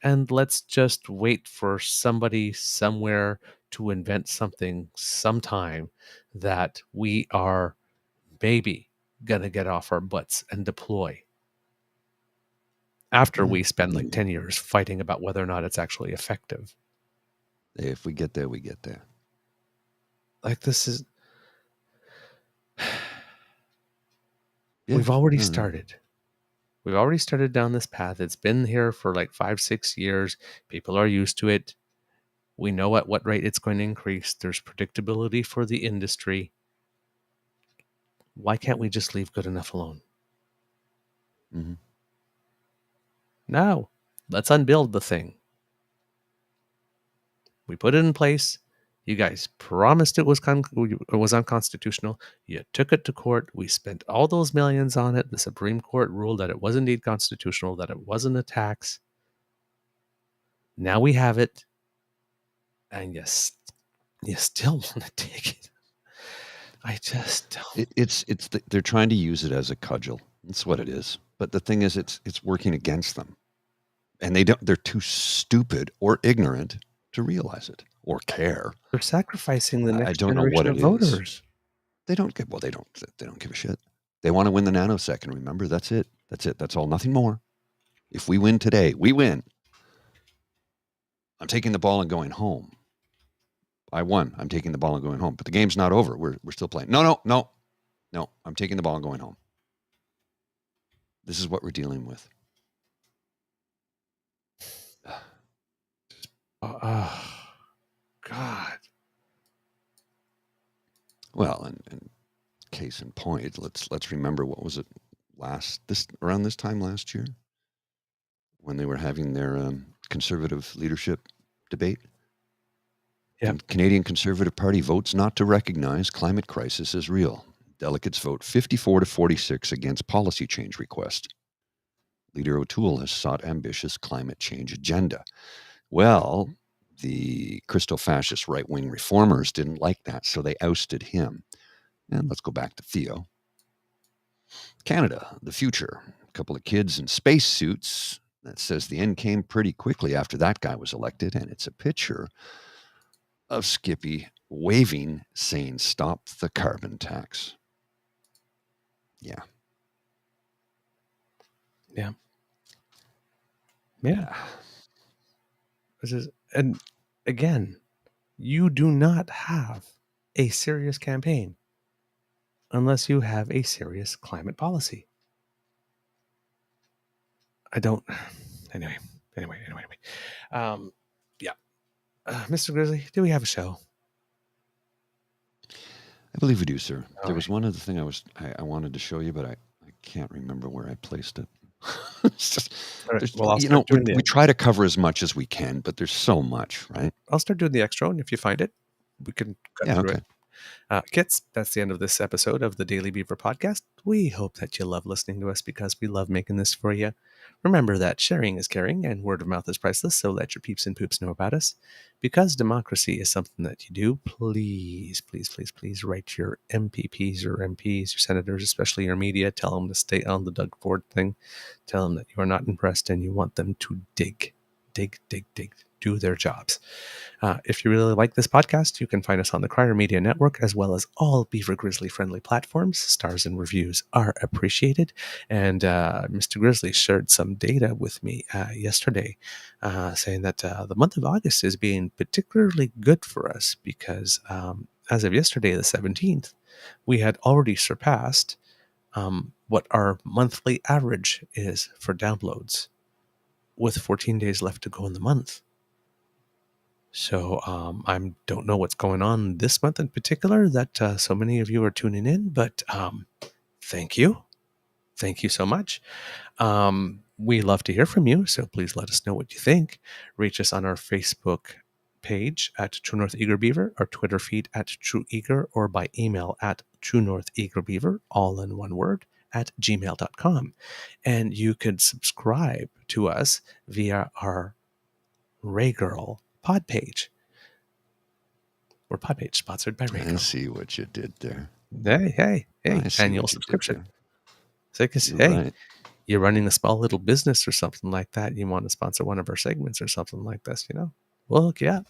And let's just wait for somebody somewhere to invent something sometime that we are maybe going to get off our butts and deploy after we spend like 10 years fighting about whether or not it's actually effective. If we get there, we get there. Like this is... We've already started. We've already started down this path. It's been here for like 5-6 years. People are used to it. We know at what rate it's going to increase. There's predictability for the industry. Why can't we just leave good enough alone? No, let's unbuild the thing. We put it in place. You guys promised it was unconstitutional. You took it to court. We spent all those millions on it. The Supreme Court ruled that it was indeed constitutional, that it wasn't a tax. Now we have it. And yes, you still want to take it. I just don't. They're trying to use it as a cudgel. That's what it is. But the thing is, it's working against them, and they're too stupid or ignorant to realize it or care. They're sacrificing the next generation of voters. They don't give a shit. They want to win the nanosecond. Remember, that's it. That's all. Nothing more. If we win today, we win. I'm taking the ball and going home. I won. I'm taking the ball and going home. But the game's not over. We're still playing. No. I'm taking the ball and going home. This is what we're dealing with. Oh, God. Well, and case in point, let's remember, what was it around this time last year when they were having their conservative leadership debate? Yeah. The Canadian Conservative Party votes not to recognize climate crisis as real. Delegates vote 54-46 against policy change request. Leader O'Toole has sought ambitious climate change agenda. Well, the Christo-fascist right-wing reformers didn't like that, so they ousted him. And let's go back to Theo. Canada, the future. A couple of kids in spacesuits. That says the end came pretty quickly after that guy was elected, and it's a picture of Skippy waving, saying, "Stop the carbon tax." Yeah. And again, you do not have a serious campaign unless you have a serious climate policy. I don't. Anyway. Yeah. Mr. Grizzly, do we have a show? I believe we do, sir. All There was right. one other thing I wanted to show you, but I can't remember where I placed it. It's just, All right. there's, Well, I'll you start know, we, doing we try to cover as much as we can, but there's so much, right? I'll start doing the extra, and if you find it, we can cut Yeah, through okay. it. Kits, that's the end of this episode of the Daily Beaver podcast. We hope that you love listening to us because we love making this for you. Remember that sharing is caring and word of mouth is priceless, so let your peeps and poops know about us. Because democracy is something that you do, please, please, please, please write your MPPs or MPs, your senators, especially your media. Tell them to stay on the Doug Ford thing. Tell them that you are not impressed and you want them to dig, do their jobs. If you really like this podcast, you can find us on the Crier Media Network as well as all Beaver Grizzly friendly platforms. Stars and reviews are appreciated. And Mr. Grizzly shared some data with me yesterday saying that the month of August is being particularly good for us because as of yesterday, the 17th, we had already surpassed what our monthly average is for downloads with 14 days left to go in the month. So I don't know what's going on this month in particular that so many of you are tuning in, but thank you. Thank you so much. We love to hear from you, so please let us know what you think. Reach us on our Facebook page at True North Eager Beaver, our Twitter feed at True Eager, or by email at True North Eager Beaver, all in one word, at gmail.com. And you could subscribe to us via our Ray Girl pod page. We're pod page sponsored by Ray I Girl. see what you did there. Hey, I see annual what you did subscription. there. So, because, You're hey, right. you're running a small little business or something like that. You want to sponsor one of our segments or something like this, we'll hook you up.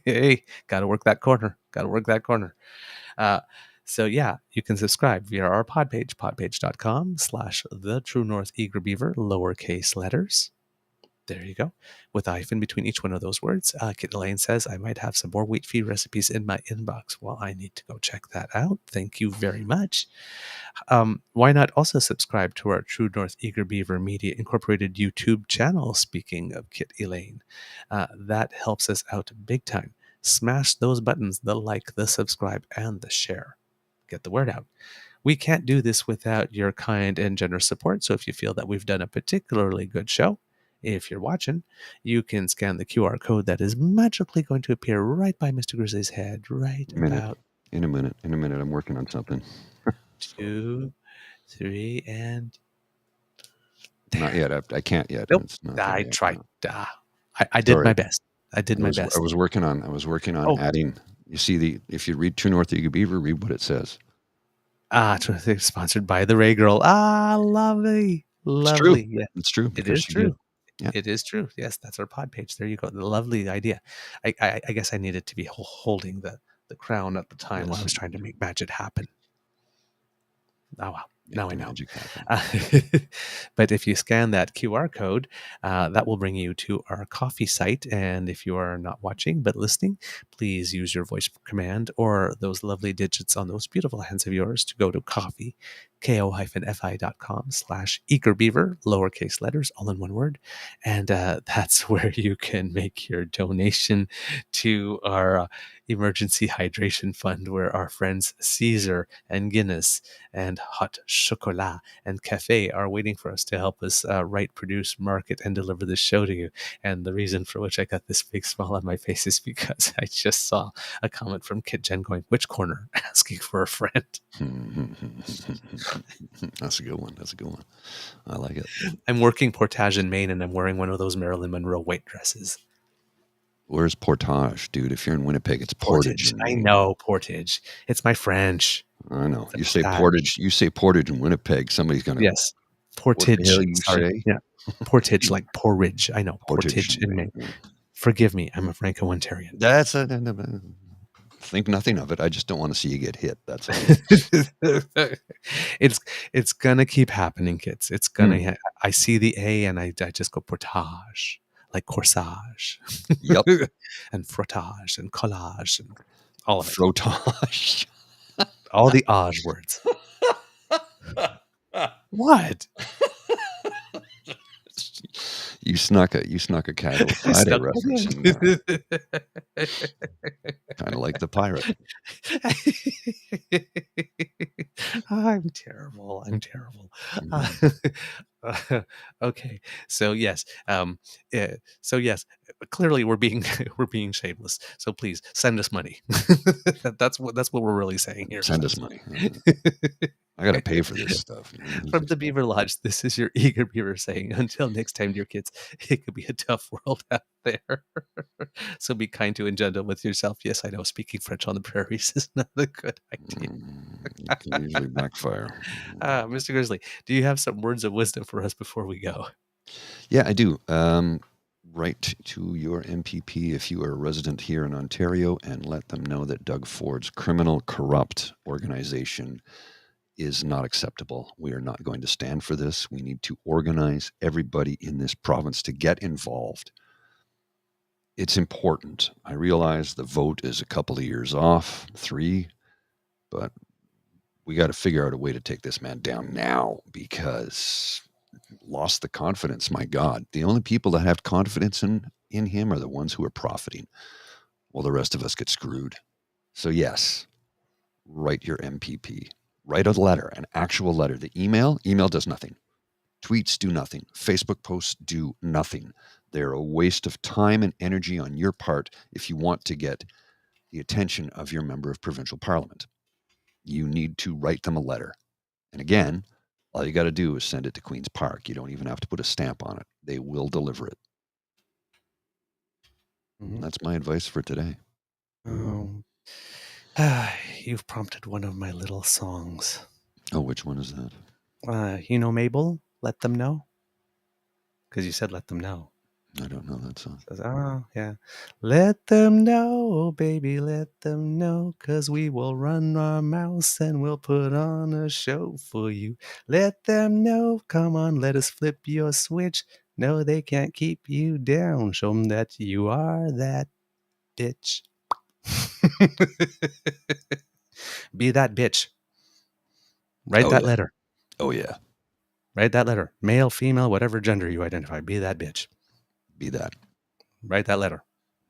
Hey, got to work that corner. So yeah, you can subscribe via our pod page, podpage.com/the True North Eager Beaver, lowercase letters. There you go. With a hyphen between each one of those words. Kit Elaine says, I might have some more wheat feed recipes in my inbox. Well, I need to go check that out. Thank you very much. Why not also subscribe to our True North Eager Beaver Media Incorporated YouTube channel, speaking of Kit Elaine? That helps us out big time. Smash those buttons, the like, the subscribe, and the share. Get the word out. We can't do this without your kind and generous support. So if you feel that we've done a particularly good show, if you're watching, you can scan the QR code that is magically going to appear right by Mr. Grizzly's head, right about In a minute. I'm working on something. 2, 3, and there. Not yet. I can't yet. Nope. It's not I there yet, tried. no. I did Sorry. my best. I was working on Oh. adding. You see if you read True North Eager Beaver, read what it says. Sponsored by the Ray Girl. Lovely. It's true. Yeah. It's true. It Because is she true. did. Yeah. It is true. Yes, that's our pod page. There you go. The lovely idea. I guess I needed to be holding the crown at the time while I was trying to make magic happen. Oh, wow. Now I know. But if you scan that QR code, that will bring you to our coffee site. And if you are not watching but listening, please use your voice command or those lovely digits on those beautiful hands of yours to go to coffee, ko-fi.com/eagerbeaver, lowercase letters, all in one word. And that's where you can make your donation to our emergency hydration fund, where our friends Caesar and Guinness and Hot Chocolat and Cafe are waiting for us to help us write, produce, market, and deliver this show to you. And the reason for which I got this big smile on my face is because I just saw a comment from Kit Jen going, which corner? Asking for a friend. That's a good one. I like it. I'm working Portage in Maine, and I'm wearing one of those Marilyn Monroe white dresses. Where's Portage, dude? If you're in Winnipeg, it's Portage. I know, Portage. It's my French. I know. You say Portage. You say Portage in Winnipeg. Somebody's gonna. Yes, Portage. What the hell you sorry. say? Yeah, Portage like porridge. I know, Portage in Maine. Forgive me, I'm a Franco-Ontarian. That's a. Think nothing of it. I just don't want to see you get hit. That's all. It's gonna keep happening, kids. It's gonna. I see the A and I just go Portage. Like corsage, Yep, and frottage and collage and all of it. Frottage, all the age words. What? You snuck a casual Friday reference in there, kind of like the pirate. I'm terrible. I'm terrible. Okay, so yes, clearly we're being we're being shameless. So please send us money. That's what we're really saying here. Send us money. I got to pay for this stuff. From the Beaver Lodge, this is your eager beaver saying, until next time, dear kids, it could be a tough world out there. So be kind to and gentle with yourself. Yes, I know speaking French on the prairies is not a good idea. It can usually backfire. Mr. Grizzly, do you have some words of wisdom for us before we go? Yeah, I do. Write to your MPP if you are a resident here in Ontario and let them know that Doug Ford's criminal, corrupt organization is not acceptable. We are not going to stand for this. We need to organize everybody in this province to get involved. It's important. I realize the vote is a couple of years off, 3, but we got to figure out a way to take this man down now, because lost the confidence. My God, the only people that have confidence in him are the ones who are profiting, while the rest of us get screwed. So yes, write your MPP. Write a letter, an actual letter. The email does nothing. Tweets do nothing. Facebook posts do nothing. They're a waste of time and energy on your part if you want to get the attention of your member of provincial parliament. You need to write them a letter. And again, all you got to do is send it to Queen's Park. You don't even have to put a stamp on it. They will deliver it. Mm-hmm. That's my advice for today. You've prompted one of my little songs. Oh, which one is that? You know Mabel? Let them know? Because you said let them know. I don't know that song. Says, oh, yeah. Let them know, baby, let them know, because we will run our mouths and we'll put on a show for you. Let them know, come on, let us flip your switch. No, they can't keep you down. Show them that you are that bitch. Be that bitch. Write that letter. Oh, yeah. Write that letter. Male, female, whatever gender you identify. Be that bitch. Be that. Write that letter.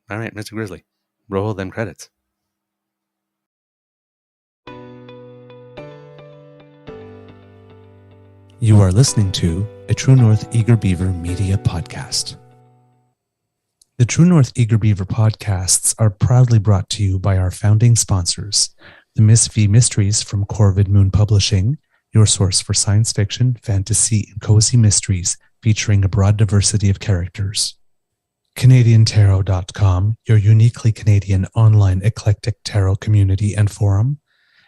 All right, Mr. Grizzly. Roll them credits. You are listening to a True North Eager Beaver Media Podcast. The True North Eager Beaver podcasts are proudly brought to you by our founding sponsors, the Miss V Mysteries from Corvid Moon Publishing, your source for science fiction, fantasy, and cozy mysteries featuring a broad diversity of characters. CanadianTarot.com, your uniquely Canadian online eclectic tarot community and forum,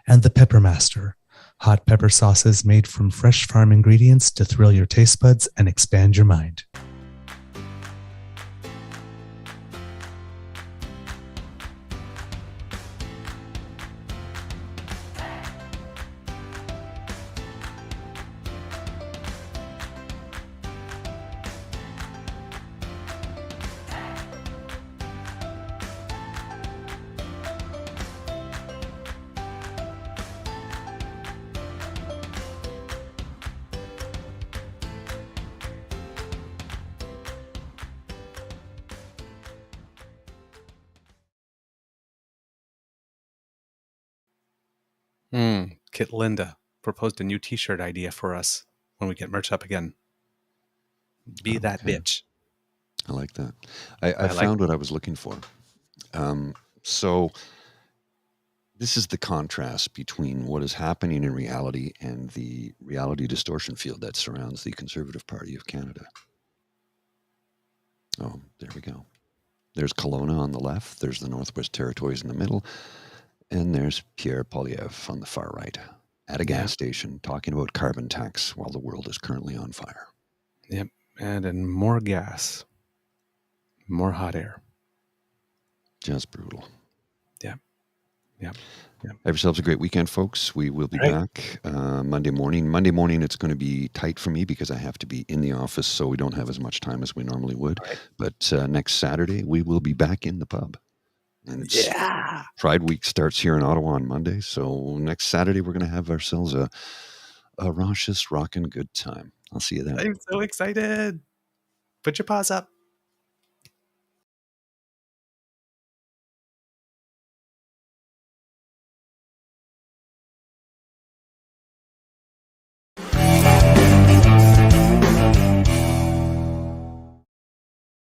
and The Peppermaster, hot pepper sauces made from fresh farm ingredients to thrill your taste buds and expand your mind. Kit Linda proposed a new t-shirt idea for us when we get merch up again. Be that bitch. I like that. I found what I was looking for. So this is the contrast between what is happening in reality and the reality distortion field that surrounds the Conservative Party of Canada. Oh, there we go. There's Kelowna on the left. There's the Northwest Territories in the middle. And there's Pierre Poilievre on the far right at a gas station talking about carbon tax while the world is currently on fire. Yep. And in more gas, more hot air. Just brutal. Yep. Yep. Have yourselves a great weekend, folks. We will be back Monday morning. Monday morning, it's going to be tight for me because I have to be in the office, so we don't have as much time as we normally would. Right. But next Saturday, we will be back in the pub. And Pride Week starts here in Ottawa on Monday. So next Saturday, we're going to have ourselves a raucous, rockin' good time. I'll see you then. I'm so excited. Put your paws up.